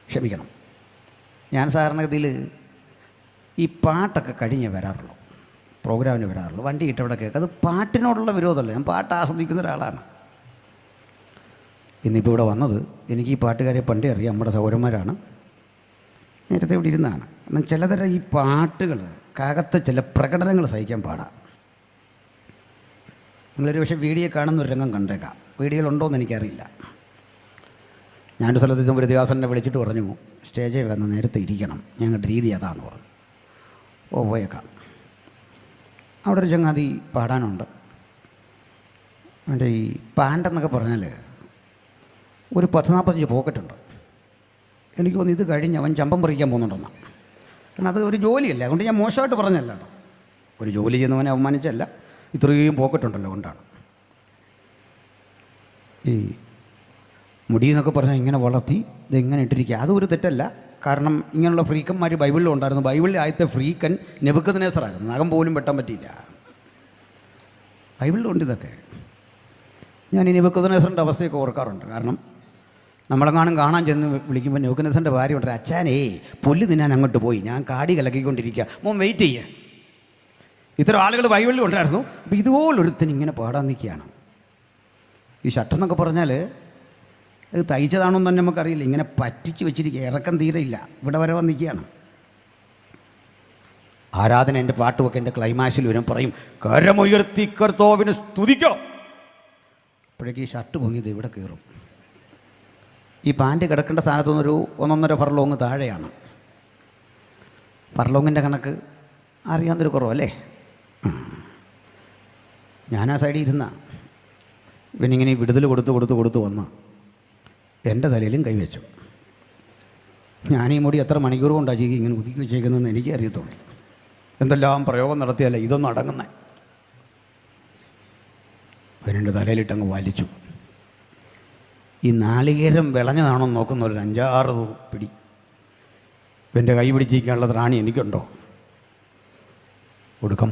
ക്ഷമിക്കണം, ഞാൻ സാധാരണഗതിയിൽ ഈ പാട്ടൊക്കെ കഴിഞ്ഞേ വരാറുള്ളൂ, പ്രോഗ്രാമിന് വരാറുള്ളൂ. വണ്ടി ഇട്ടവിടെ കേൾക്കുക. അത് പാട്ടിനോടുള്ള വിരോധമല്ല, ഞാൻ പാട്ട് ആസ്വദിക്കുന്ന ഒരാളാണ്. ഇന്നിപ്പോൾ ഇവിടെ വന്നത് എനിക്ക് ഈ പാട്ടുകാരെ പണ്ടേ അറിയാം, നമ്മുടെ സൗരന്മാരാണ്, നേരത്തെ ഇവിടെ ഇരുന്നാണ്. കാരണം ചിലതരം ഈ പാട്ടുകൾ കകത്ത് ചില പ്രകടനങ്ങൾ സഹിക്കാൻ പാടാം. നിങ്ങളൊരു പക്ഷേ വീഡിയോ കാണുന്നൊരു രംഗം കണ്ടേക്കാം, വീഡിയോയിലുണ്ടോയെന്ന് എനിക്കറിയില്ല. ഞാനൊരു സ്ഥലത്ത് ഒരു ദേവാസനെ വിളിച്ചിട്ട് പറഞ്ഞു, സ്റ്റേജിൽ വന്ന് നേരത്തെ ഇരിക്കണം, ഞങ്ങളുടെ രീതി അതാന്ന് പറഞ്ഞു. പോയേക്കാം. അവിടെ ഒരു ചങ്ങാതി പാടാനുണ്ട്. അവൻ്റെ ഈ പാൻ്റെന്നൊക്കെ പറഞ്ഞാൽ ഒരു 10-45 പോക്കറ്റുണ്ട്. എനിക്ക് തോന്നുന്നു ഇത് കഴിഞ്ഞ് അവൻ ചമ്പം പറിക്കാൻ പോകുന്നുണ്ടെന്നാണ്. കാരണം അത് ഒരു ജോലിയല്ല, അതുകൊണ്ട് ഞാൻ മോശമായിട്ട് പറഞ്ഞല്ല കേട്ടോ. ഒരു ജോലി ചെയ്യുന്നവനെ അവമാനിച്ചല്ല, ഇത്രയും പോക്കറ്റുണ്ടല്ലോ കൊണ്ടാണ്. ഈ മുടി എന്നൊക്കെ പറഞ്ഞാൽ ഇങ്ങനെ വളർത്തി ഇതെങ്ങനെ ഇട്ടിരിക്കുക, അതൊരു തെറ്റല്ല. കാരണം ഇങ്ങനെയുള്ള ഫ്രീക്കന്മാർ ബൈബിളിലും ഉണ്ടായിരുന്നു. ബൈബിളിൽ ആദ്യത്തെ ഫ്രീക്കൻ നെബൂഖദ്നേസറായിരുന്നു, നഖം പോലും വെട്ടാൻ പറ്റിയില്ല. ബൈബിളിലുണ്ട് ഇതൊക്കെ. ഞാൻ ഈ നെബൂഖദ്നേസറിൻ്റെ അവസ്ഥയൊക്കെ ഓർക്കാറുണ്ട്. കാരണം നമ്മളെങ്ങാനും കാണാൻ ചെന്ന് വിളിക്കുമ്പോൾ നെബൂഖദ്നേസറിൻ്റെ ഭാര്യ ഉണ്ട്, അച്ഛാനേ പുല്ല് തിന്നാൻ അങ്ങോട്ട് പോയി, ഞാൻ കാടി കലക്കിക്കൊണ്ടിരിക്കുക, മോൻ വെയിറ്റ് ചെയ്യുക. ഇത്തരം ആളുകൾ ബൈബിളിലും ഉണ്ടായിരുന്നു. അപ്പോൾ ഇതുപോലൊരുത്തിന് ഇങ്ങനെ പാടാൻ നിൽക്കുകയാണ്. ഈ ഷർട്ടെന്നൊക്കെ പറഞ്ഞാൽ ഇത് തയ്ച്ചതാണോ എന്ന് തന്നെ നമുക്കറിയില്ല, ഇങ്ങനെ പറ്റിച്ച് വെച്ചിരിക്കുക, ഇറക്കം തീരെയില്ല, ഇവിടെ വരെ വന്നിരിക്കുകയാണ്. ആരാധന എൻ്റെ പാട്ടുമൊക്കെ എൻ്റെ ക്ലൈമാക്സിൽ വരും, പറയും കരമുയർത്തി കർത്താവിനെ സ്തുതിക്കോ. അപ്പോഴേക്ക് ഈ ഷർട്ട് പൊങ്ങിയത് ഇവിടെ കയറും. ഈ പാൻറ്റ് കിടക്കേണ്ട സ്ഥാനത്തുനിന്നൊരു 1.5 ഫർലോങ് താഴെയാണ്. ഫർലോങ്ങിൻ്റെ കണക്ക് അറിയാവുന്നൊരു കുറവല്ലേ? ഞാൻ ആ സൈഡിൽ ഇരുന്ന ഇവനിങ്ങനെ വിടുതൽ കൊടുത്ത് വന്ന് എൻ്റെ തലയിലും കൈവച്ചു. ഞാൻ ഈ മുടി എത്ര മണിക്കൂർ കൊണ്ടാണ് ചെയ്യും ഇങ്ങനെ ഒതുക്കി വെച്ചേക്കുന്നതെന്ന് എനിക്ക് അറിയത്തുള്ളൂ. എന്തെല്ലാം പ്രയോഗം നടത്തിയല്ല ഇതൊന്നും അടങ്ങുന്നത്. ഇവനെൻ്റെ തലയിലിട്ടങ്ങ് വലിച്ചു. ഈ നാളികേരം വിളഞ്ഞതാണോ നോക്കുന്ന ഒരു 5-6 പിടി ഇവൻ്റെ കൈ പിടിച്ചിരിക്കാനുള്ള ത്രാണി എനിക്കുണ്ടോ? ഒടുക്കം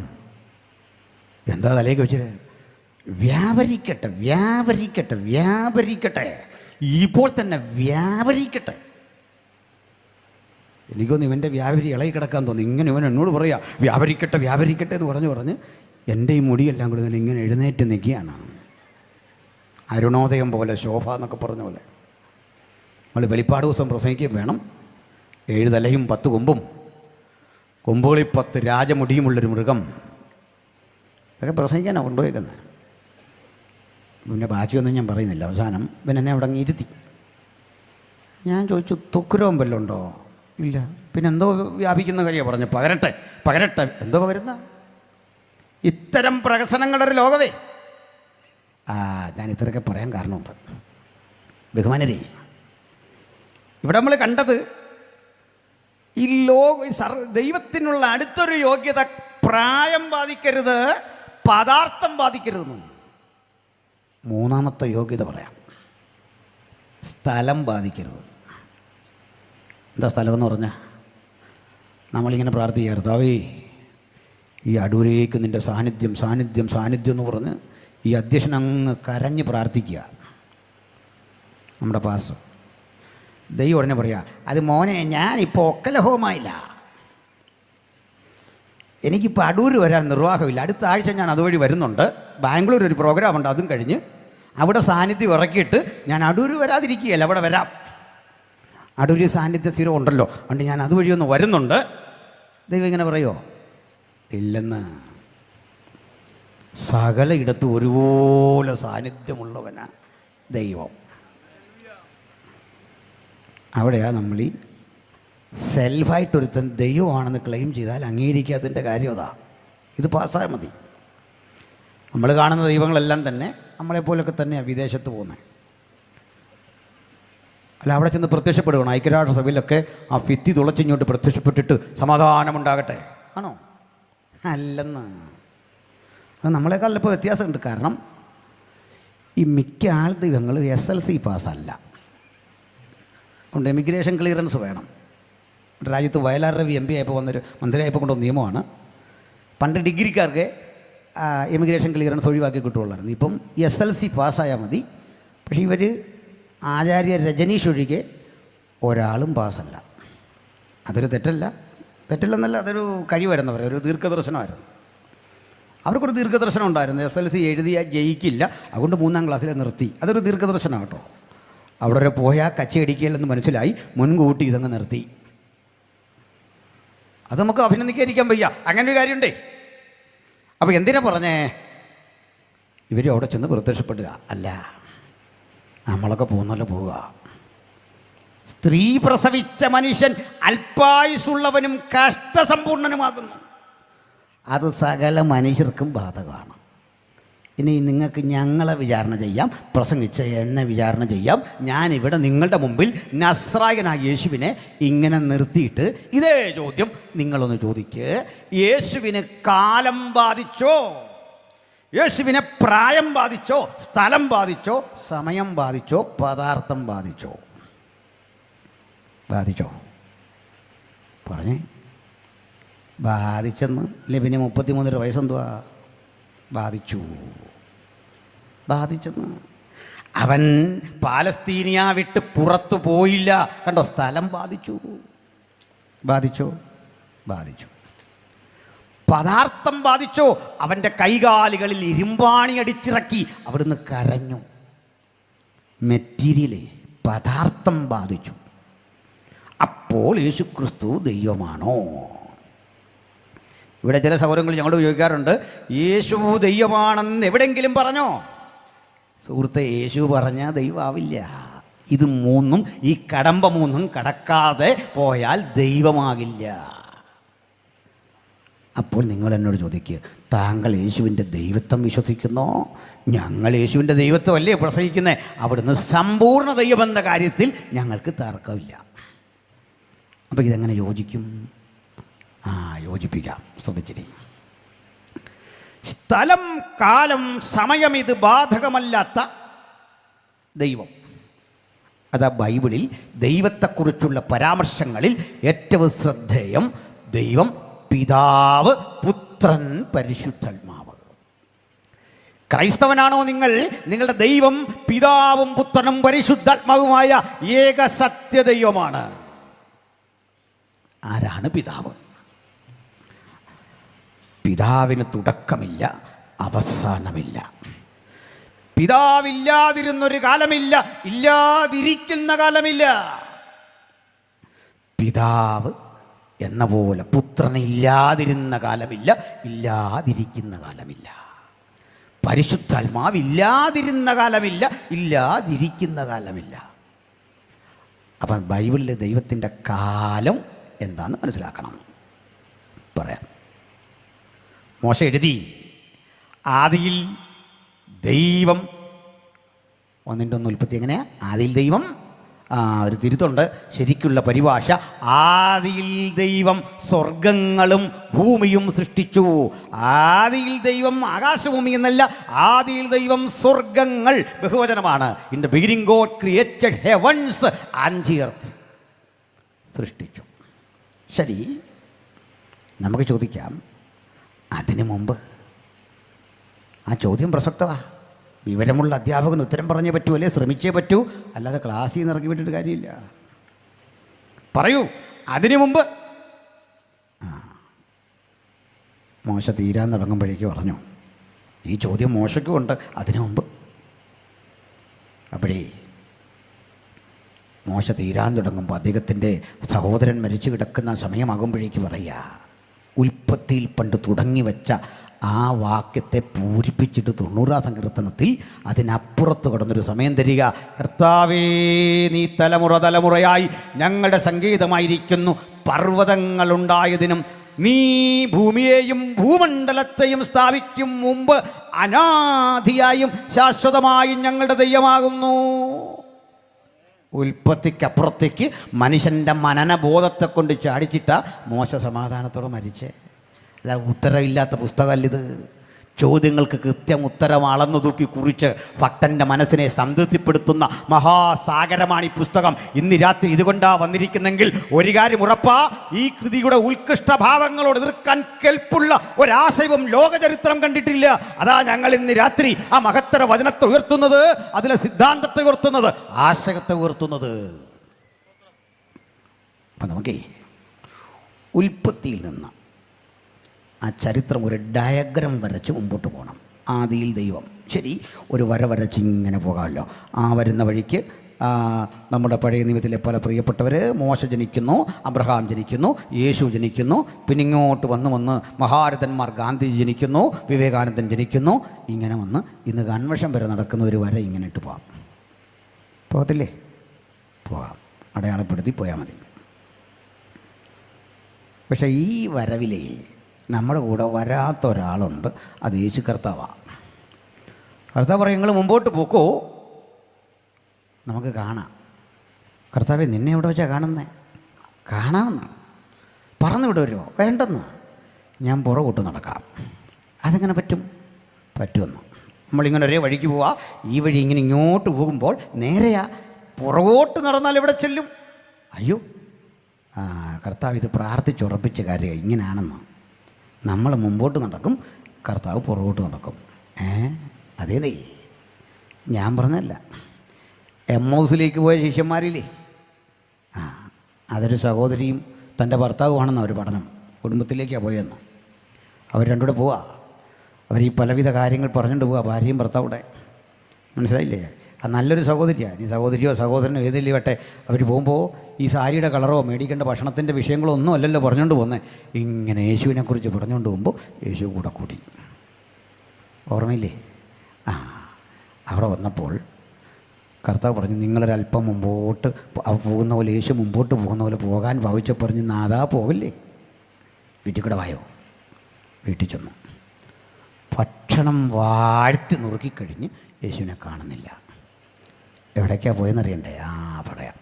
എന്താ തലയൊക്കെ വെച്ചിട്ട് വ്യാപരിക്കട്ടെ ഇപ്പോൾ തന്നെ വ്യാപരിക്കട്ടെ. എനിക്കൊന്ന് ഇവൻ്റെ വ്യാപരി ഇളകി കിടക്കാൻ തോന്നി. ഇങ്ങനെ ഇവൻ എന്നോട് പറയുക വ്യാപരിക്കട്ടെ എന്ന് പറഞ്ഞ് എൻ്റെ ഈ മുടിയെല്ലാം കൂടി ഇങ്ങനെ എഴുന്നേറ്റ് നിൽക്കുകയാണ്. അരുണോദയം പോലെ ശോഭ എന്നൊക്കെ പറഞ്ഞ പോലെ. നമ്മൾ വെളിപ്പാട് ദിവസം പ്രസംഗിക്കുകയും വേണം. 7 തലയും 10 കൊമ്പും കൊമ്പുകളിൽ 10 രാജമുടിയുമുള്ളൊരു മൃഗം. ഇതൊക്കെ പ്രസംഗിക്കാനാണ് കൊണ്ടുപോയേക്കുന്നത്. പിന്നെ ബാക്കിയൊന്നും ഞാൻ പറയുന്നില്ല. അവസാനം ഇവൻ എന്നെ അവിടെ അങ്ങ് ഇരുത്തി. ഞാൻ ചോദിച്ചു, തൊക്കുരോം വല്ലതും ഉണ്ടോ? ഇല്ല. പിന്നെ എന്തോ വ്യാപിക്കുന്ന കാര്യമാണ് പറഞ്ഞു. പകരട്ടെ. എന്തോ പകരുന്ന? ഇത്തരം പ്രഹസനങ്ങളുടെ ഒരു ലോകമേ. ഞാൻ ഇത്രയൊക്കെ പറയാൻ കാരണമുണ്ട്. ബഹുമാനരേ, ഇവിടെ നമ്മൾ കണ്ടത് ഈ ദൈവത്തിനുള്ള അടുത്തൊരു യോഗ്യത പ്രായം ബാധിക്കരുത്, പദാർത്ഥം ബാധിക്കരുതെന്നും. 3ാമത്തെ യോഗ്യത പറയാം, സ്ഥലം ബാധിക്കരുത്. എന്താ സ്ഥലമെന്ന് പറഞ്ഞാൽ നമ്മളിങ്ങനെ പ്രാർത്ഥിക്കുക, കർത്താവേ ഈ അടൂരേക്ക് നിൻ്റെ സാന്നിധ്യം എന്ന് പറഞ്ഞ് ഈ അധ്യക്ഷൻ അങ്ങ് കരഞ്ഞ് പ്രാർത്ഥിക്കുക. നമ്മുടെ പാസ്റ്റർ ദൈവം ഉടനെ പറയുക, അത് മോനെ ഞാനിപ്പോൾ ഒക്കലഹവുമായില്ല, എനിക്കിപ്പോൾ അടൂർ വരാൻ നിർവാഹമില്ല, അടുത്ത ആഴ്ച ഞാൻ അതുവഴി വരുന്നുണ്ട്, ബാംഗ്ലൂർ ഒരു പ്രോഗ്രാമുണ്ട്, അതും കഴിഞ്ഞ് അവിടെ സാന്നിധ്യം ഇറക്കിയിട്ട് ഞാൻ അടൂർ വരാതിരിക്കുകയല്ല, അവിടെ വരാം. അടൂർ സാന്നിധ്യ സ്ഥിരം ഉണ്ടല്ലോ, അതുകൊണ്ട് ഞാൻ അതുവഴി ഒന്ന് വരുന്നുണ്ട്. ദൈവം ഇങ്ങനെ പറയുമോ? ഇല്ലെന്ന്. സകല ഇടത്തും ഒരുപോലെ സാന്നിധ്യമുള്ളവനാണ് ദൈവം. അവിടെയാണ് നമ്മൾ ഈ സെൽഫായിട്ടൊരുത്തൻ ദൈവമാണെന്ന് ക്ലെയിം ചെയ്താൽ അംഗീകരിക്കാത്തതിൻ്റെ കാര്യം അതാ. ഇത് പാസ്സായാൽ മതി. നമ്മൾ കാണുന്ന ദൈവങ്ങളെല്ലാം തന്നെ നമ്മളെപ്പോലൊക്കെ തന്നെയാണ് വിദേശത്ത് പോകുന്നത്. അല്ല, അവിടെ ചെന്ന് പ്രത്യക്ഷപ്പെടുകയാണ്. ഐക്യരാഷ്ട്ര സഭയിലൊക്കെ ആ ഭിത്തി തുളച്ചിങ്ങോട്ട് പ്രത്യക്ഷപ്പെട്ടിട്ട് സമാധാനമുണ്ടാകട്ടെ ആണോ? അല്ലെന്ന്. അത് നമ്മളെക്കാളിപ്പോൾ വ്യത്യാസമുണ്ട്. കാരണം ഈ മിക്ക ആൾ ദൈവങ്ങളും SLC പാസ്സല്ല. അതുകൊണ്ട് എമിഗ്രേഷൻ ക്ലിയറൻസ് വേണം. രാജ്യത്ത് വയലാർ രവി MP ആയപ്പോൾ വന്നൊരു മന്ത്രിയായപ്പോൾ കൊണ്ടുവന്ന നിയമമാണ്. പണ്ട് ഡിഗ്രിക്കാർക്ക് എമിഗ്രേഷൻ ക്ലിയറൻസ് ഒഴിവാക്കി കിട്ടുകയുള്ളായിരുന്നു. ഇപ്പം SLC പാസ്സായാൽ മതി. പക്ഷേ ഇവർ ആചാര്യ രജനീഷ് ഒഴികെ ഒരാളും പാസ്സല്ല. അതൊരു തെറ്റല്ലെന്നല്ല, അതൊരു കഴിവായിരുന്നു. അവർ ഒരു ദീർഘദർശനമായിരുന്നു. അവർക്കൊരു ദീർഘദർശനം ഉണ്ടായിരുന്നു. SLC എഴുതിയാൽ ജയിക്കില്ല, അതുകൊണ്ട് 3ാം ക്ലാസ്സിൽ നിർത്തി. അതൊരു ദീർഘദർശനം കേട്ടോ. അവിടെ വരെ പോയാൽ കച്ചയടിക്കില്ലെന്ന് മനസ്സിലായി, മുൻകൂട്ടി ഇതങ്ങ് നിർത്തി. അത് നമുക്ക് അഭിനന്ദിക്കാതിരിക്കാൻ വയ്യ. അങ്ങനെ ഒരു കാര്യമുണ്ടേ. അപ്പോൾ എന്തിനാ പറഞ്ഞേ? ഇവർ അവിടെ ചെന്ന് പ്രത്യക്ഷപ്പെടുക അല്ല, നമ്മളൊക്കെ പോകുന്നല്ലോ പോവുക. സ്ത്രീ പ്രസവിച്ച മനുഷ്യൻ അല്പായുസുള്ളവനും കഷ്ടസമ്പൂർണനുമാകുന്നു. അത് സകല മനുഷ്യർക്കും ബാധകമാണ്. ഇനി നിങ്ങൾക്ക് ഞങ്ങളെ വിചാരണ ചെയ്യാം, പ്രസംഗിച്ച എന്നെ വിചാരണ ചെയ്യാം. ഞാനിവിടെ നിങ്ങളുടെ മുമ്പിൽ നസ്രായനായ യേശുവിനെ ഇങ്ങനെ നിർത്തിയിട്ട് ഇതേ ചോദ്യം നിങ്ങളൊന്ന് ചോദിക്ക്. യേശുവിന് കാലം ബാധിച്ചോ? യേശുവിനെ പ്രായം ബാധിച്ചോ? സ്ഥലം ബാധിച്ചോ? സമയം ബാധിച്ചോ? പദാർത്ഥം ബാധിച്ചോ? പറഞ്ഞേ. ബാധിച്ചെന്ന് അല്ലേ? പിന്നെ 33 വയസ്സെന്തുവാ? ബാധിച്ചെന്ന്. അവൻ പാലസ്തീനിയ വിട്ട് പുറത്തു പോയില്ല. കണ്ടോ? സ്ഥലം ബാധിച്ചോ? പദാർത്ഥം ബാധിച്ചോ? അവൻ്റെ കൈകാലുകളിൽ ഇരുമ്പാണി അടിച്ചിറക്കി അവിടുന്ന് കരഞ്ഞു. മെറ്റീരിയലേ, പദാർത്ഥം ബാധിച്ചു. അപ്പോൾ യേശുക്രിസ്തു ദൈവമാണോ? ഇവിടെ ചില സഹോദരങ്ങൾ ഞങ്ങളോട് ചോദിക്കാറുണ്ട്, യേശു ദൈവമാണെന്ന് എവിടെയെങ്കിലും പറഞ്ഞോ? സുഹൃത്തെ, യേശു പറഞ്ഞാൽ ദൈവമാവില്ല. ഇത് 3ഉം, ഈ കടമ്പ 3ഉം കടക്കാതെ പോയാൽ ദൈവമാകില്ല. അപ്പോൾ നിങ്ങൾ എന്നോട് ചോദിക്കുക, താങ്കൾ യേശുവിൻ്റെ ദൈവത്വം വിശ്വസിക്കുന്നോ? ഞങ്ങൾ യേശുവിൻ്റെ ദൈവത്വമല്ലേ പ്രസംഗിക്കുന്നത്. അവിടുന്ന് സമ്പൂർണ്ണ ദൈവമെന്ന കാര്യത്തിൽ ഞങ്ങൾക്ക് തർക്കമില്ല. അപ്പോൾ ഇതെങ്ങനെ യോജിക്കും? യോജിപ്പിക്കാം. ശ്രദ്ധിച്ചിരി. സ്ഥലം, കാലം, സമയം ഇത് ബാധകമല്ലാത്ത ദൈവം. അതാ ബൈബിളിൽ ദൈവത്തെക്കുറിച്ചുള്ള പരാമർശങ്ങളിൽ ഏറ്റവും ശ്രദ്ധേയം ദൈവം പിതാവ്, പുത്രൻ, പരിശുദ്ധാത്മാവ്. ക്രൈസ്തവനാണോ നിങ്ങൾ? നിങ്ങളുടെ ദൈവം പിതാവും പുത്രനും പരിശുദ്ധാത്മാവുമായ ഏക സത്യദൈവമാണ്. ആരാണ് പിതാവ്? പിതാവിന് തുടക്കമില്ല, അവസാനമില്ല. പിതാവില്ലാതിരുന്നൊരു കാലമില്ല, ഇല്ലാതിരിക്കുന്ന കാലമില്ല. പിതാവ് എന്ന പോലെ പുത്രനില്ലാതിരുന്ന കാലമില്ല, ഇല്ലാതിരിക്കുന്ന കാലമില്ല. പരിശുദ്ധാത്മാവില്ലാതിരുന്ന കാലമില്ല, ഇല്ലാതിരിക്കുന്ന കാലമില്ല. അപ്പം ബൈബിളിലെ ദൈവത്തിൻ്റെ കാലം എന്താണെന്ന് മനസ്സിലാക്കണം. പറയാം. മോശ എഴുതി, ആദിയിൽ ദൈവം, ഒന്നിൻ്റെ ഒന്ന് ഉൽപ്പത്തി എങ്ങനെയാ? ആദിയിൽ ദൈവം, ഒരു തിരുത്തുണ്ട്, ശരിക്കുള്ള പരിഭാഷ ആദിയിൽ ദൈവം സ്വർഗങ്ങളും ഭൂമിയും സൃഷ്ടിച്ചു. ആദിയിൽ ദൈവം ആകാശഭൂമി എന്നല്ല, ആദിയിൽ ദൈവം സ്വർഗങ്ങൾ, ബഹുവചനമാണ്. In the beginning God created heavens and the earth, സൃഷ്ടിച്ചു. ശരി, നമുക്ക് ചോദിക്കാം, അതിനു മുമ്പ്? ആ ചോദ്യം പ്രസക്തമാണ്. വിവരമുള്ള അധ്യാപകൻ ഉത്തരം പറഞ്ഞേ പറ്റൂ, അല്ലേ ശ്രമിച്ചേ പറ്റൂ, അല്ലാതെ ക്ലാസ്സിൽ നിന്ന് ഇറക്കി വിട്ടിട്ട് കാര്യമില്ല. പറയൂ, അതിനു മുമ്പ്. മോശ തീരാൻ തുടങ്ങുമ്പോഴേക്ക് പറഞ്ഞു, ഈ ചോദ്യം മോശയ്ക്കും ഉണ്ട്. അതിനു മുമ്പ്. അപ്പോഴേ മോശ തീരാൻ തുടങ്ങുമ്പോൾ അദ്ദേഹത്തിൻ്റെ സഹോദരൻ മരിച്ചു കിടക്കുന്ന സമയമാകുമ്പോഴേക്ക് പറയുക, ഉൽപ്പത്തിയിൽ പണ്ട് തുടങ്ങി വെച്ച ആ വാക്യത്തെ പൂരിപ്പിച്ചിട്ട് 90-ാം സങ്കീർത്തനത്തിൽ അതിനപ്പുറത്ത് കടന്നൊരു സമയം തരിക. കർത്താവേ, നീ തലമുറ തലമുറയായി ഞങ്ങളുടെ സംഗീതമായിരിക്കുന്നു. പർവ്വതങ്ങളുണ്ടായതിനും നീ ഭൂമിയെയും ഭൂമണ്ഡലത്തെയും സ്ഥാപിക്കും മുമ്പ് അനാദിയായും ശാശ്വതമായും ഞങ്ങളുടെ ദൈവമാകുന്നു. ഉൽപ്പത്തിക്കപ്പുറത്തേക്ക് മനുഷ്യൻ്റെ മനനബോധത്തെ കൊണ്ട് ചാടിച്ചിട്ട മോശ സമാധാനത്തോടെ മരിച്ചേ. അല്ല, ഉത്തരമില്ലാത്ത പുസ്തകമല്ലിത്. ചോദ്യങ്ങൾക്ക് കൃത്യം ഉത്തരം അളന്നു തൂക്കി കുറിച്ച് ഭക്തൻ്റെ മനസ്സിനെ സംതൃപ്തിപ്പെടുത്തുന്ന മഹാസാഗരമാണ് ഈ പുസ്തകം. ഇന്ന് രാത്രി ഇതുകൊണ്ടാ വന്നിരിക്കുന്നെങ്കിൽ ഒരു കാര്യം ഉറപ്പാ, ഈ കൃതിയുടെ ഉത്കൃഷ്ടഭാവങ്ങളോട് എതിർക്കാൻ കെൽപ്പുള്ള ഒരാശയവും ലോകചരിത്രം കണ്ടിട്ടില്ല. അതാ ഞങ്ങൾ ഇന്ന് രാത്രി ആ മഹത്തര വചനത്തെ ഉയർത്തുന്നത്, അതിലെ സിദ്ധാന്തത്തെ ഉയർത്തുന്നത്, ആശയത്തെ ഉയർത്തുന്നത്. അപ്പം നമുക്കേ ഉൽപ്പത്തിയിൽ നിന്ന് ആ ചരിത്രം ഒരു ഡയഗ്രം വരച്ച് മുമ്പോട്ട് പോകണം. ആദിയിൽ ദൈവം, ശരി, ഒരു വര വരച്ച് ഇങ്ങനെ പോകാമല്ലോ. ആ വരുന്ന വഴിക്ക് നമ്മുടെ പഴയ നിയമത്തിലെ പല പ്രിയപ്പെട്ടവർ, മോശ ജനിക്കുന്നു, അബ്രഹാം ജനിക്കുന്നു, യേശു ജനിക്കുന്നു, പിന്നെ ഇങ്ങോട്ട് വന്ന് മഹാരഥന്മാർ, ഗാന്ധി ജനിക്കുന്നു, വിവേകാനന്ദൻ ജനിക്കുന്നു. ഇങ്ങനെ വന്ന് ഇന്ന് കൺവെൻഷൻ വരെ നടക്കുന്ന ഒരു വര ഇങ്ങനെ ഇട്ട് പോകാം. പോകത്തില്ലേ? പോകാം, അടയാളപ്പെടുത്തി പോയാൽ മതി. പക്ഷേ ഈ വരവിലേ നമ്മുടെ കൂടെ വരാത്ത ഒരാളുണ്ട്. അത് യേശു കർത്താവാണ്. കർത്താവ് പറയും, നിങ്ങൾ മുമ്പോട്ട് പോക്കോ, നമുക്ക് കാണാം. കർത്താവെ, നിന്നെ എവിടെ വെച്ചാൽ കാണുന്നേ? കാണാമെന്ന് പറഞ്ഞു വിടുമല്ലോ. വേണ്ടെന്ന്, ഞാൻ പുറകോട്ട് നടക്കാം. അതെങ്ങനെ പറ്റും? പറ്റുമെന്ന്. നമ്മളിങ്ങനെ ഒരേ വഴിക്ക് പോവാ, ഈ വഴി ഇങ്ങനെ ഇങ്ങോട്ട് പോകുമ്പോൾ നേരെയാ, പുറകോട്ട് നടന്നാൽ എവിടെ ചെല്ലും? അയ്യോ, കർത്താവ് ഇത് പ്രാർത്ഥിച്ചുറപ്പിച്ച കാര്യമാണ്. ഇങ്ങനെയാണെന്ന്. നമ്മൾ മുമ്പോട്ട് നടക്കും, കർത്താവ് പുറകോട്ട് നടക്കും. അതേ ഞാൻ പറഞ്ഞല്ല. എമ്മൗസിലേക്ക് പോയ ശിഷ്യന്മാരില്ലേ, അതൊരു സഹോദരിയും തൻ്റെ ഭർത്താവുമാണെന്ന് അവർ പഠനം. കുടുംബത്തിലേക്കാണ് പോയെന്ന്. അവർ രണ്ടുകൂടെ പോവാ. അവർ ഈ പലവിധ കാര്യങ്ങൾ പറഞ്ഞുകൊണ്ട് പോവുക, ഭാര്യയും ഭർത്താവിടെ. മനസ്സിലായില്ലേ? അത് നല്ലൊരു സഹോദരിയാണ്. ഈ സഹോദരിയോ സഹോദരനോ ഏതെങ്കിലും വട്ടെ, അവർ പോകുമ്പോൾ ഈ സാരിയുടെ കളറോ മേടിക്കേണ്ട ഭക്ഷണത്തിൻ്റെ വിഷയങ്ങളോ ഒന്നും അല്ലല്ലോ പറഞ്ഞുകൊണ്ട് പോകുന്നത്. ഇങ്ങനെ യേശുവിനെക്കുറിച്ച് പറഞ്ഞുകൊണ്ട് പോകുമ്പോൾ യേശു കൂടെ കൂടി. ഓർമ്മയില്ലേ? അവിടെ വന്നപ്പോൾ കർത്താവ് പറഞ്ഞു, നിങ്ങളൊരല്പം മുമ്പോട്ട് പോകുന്ന പോലെ, യേശു മുമ്പോട്ട് പോകുന്ന പോലെ പോകാൻ ഭാവിച്ച പറഞ്ഞ്, നാദാ പോവില്ലേ, വീട്ടിൽ കൂടെ വായോ. വീട്ടിൽ ചെന്നു. ഭക്ഷണം വാഴ്ത്തി നുറുക്കിക്കഴിഞ്ഞ് യേശുവിനെ കാണുന്നില്ല. എവിടേക്കാണ് പോയെന്നറിയണ്ടേ? പറയാം.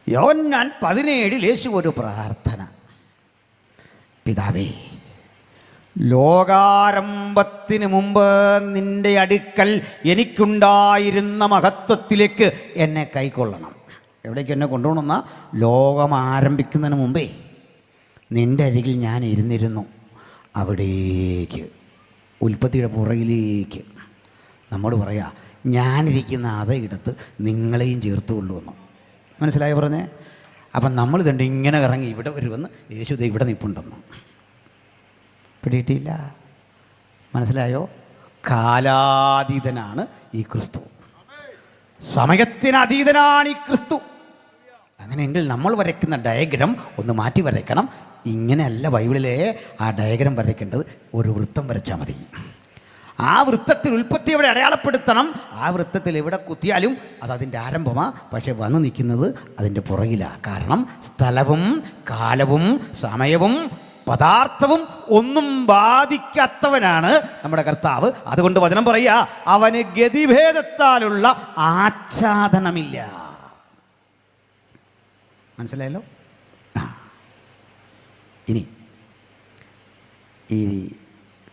യോഹന്നാൻ 17 യേശു ഒരു പ്രാർത്ഥന. പിതാവേ, ലോകാരംഭത്തിന് മുമ്പ് നിൻ്റെ അടുക്കൽ എനിക്കുണ്ടായിരുന്ന മഹത്വത്തിലേക്ക് എന്നെ കൈക്കൊള്ളണം. എവിടേക്ക് എന്നെ കൊണ്ടുപോകണമെന്നാ? ലോകം ആരംഭിക്കുന്നതിന് മുമ്പേ നിൻ്റെ അരികിൽ ഞാൻ ഇരുന്നിരുന്നു. അവിടേക്ക്, ഉൽപ്പത്തിയുടെ പുറകിലേക്ക്. നമ്മോട് പറയാ, ഞാനിരിക്കുന്ന അതേ ഇടത്ത് നിങ്ങളെയും ചേർത്ത് കൊള്ളുവന്നു. മനസ്സിലായോ പറഞ്ഞേ? അപ്പം നമ്മൾ ഇതുണ്ട് ഇങ്ങനെ ഇറങ്ങി ഇവിടെ വരുമെന്ന് യേശു ഇവിടെ നിൽപ്പുണ്ടെന്ന് പിടിയിട്ടില്ല. മനസ്സിലായോ? കാലാതീതനാണ് ഈ ക്രിസ്തു, സമയത്തിനതീതനാണ് ഈ ക്രിസ്തു. അങ്ങനെയെങ്കിൽ നമ്മൾ വരയ്ക്കുന്ന ഡയഗ്രം ഒന്ന് മാറ്റി വരയ്ക്കണം. ഇങ്ങനെയല്ല ബൈബിളിലെ ആ ഡയഗ്രം വരയ്ക്കേണ്ടത്. ഒരു വൃത്തം വരച്ചാൽ മതി. ആ വൃത്തത്തിൽ ഉൽപ്പത്തി എവിടെ അടയാളപ്പെടുത്തണം. ആ വൃത്തത്തിൽ എവിടെ കുത്തിയാലും അത് അതിൻ്റെ ആരംഭമാണ്. പക്ഷേ വന്നു നിൽക്കുന്നത് അതിൻ്റെ പുറകിലാണ്. കാരണം സ്ഥലവും കാലവും സമയവും പദാർത്ഥവും ഒന്നും ബാധിക്കാത്തവനാണ് നമ്മുടെ കർത്താവ്. അതുകൊണ്ട് വചനം പറയുക, അവന് ഗതിഭേദത്താലുള്ള ആച്ഛാദനമില്ല. മനസ്സിലായല്ലോ? ഇനി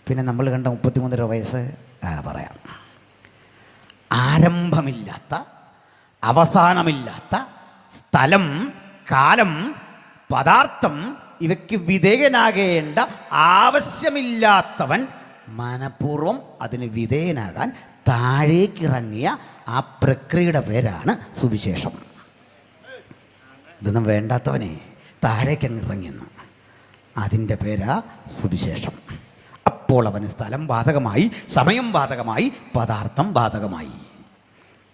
പിന്നെ നമ്മൾ കണ്ട 33 വയസ്സ് പറയാം. ആരംഭമില്ലാത്ത, അവസാനമില്ലാത്ത സ്ഥലം, കാലം, പദാർത്ഥം ഇവയ്ക്ക് വിധേയനാകേണ്ട ആവശ്യമില്ലാത്തവൻ മനഃപൂർവ്വം അതിന് വിധേയനാകാൻ താഴേക്കിറങ്ങിയ ആ പ്രക്രിയയുടെ പേരാണ് സുവിശേഷം. ഇതൊന്നും വേണ്ടാത്തവനെ താഴേക്കങ്ങ് ഇറങ്ങിയെന്ന്, അതിൻ്റെ പേരാ സുവിശേഷം. അപ്പോൾ അവന് സ്ഥലം ബാധകമായി, സമയം ബാധകമായി, പദാർത്ഥം ബാധകമായി.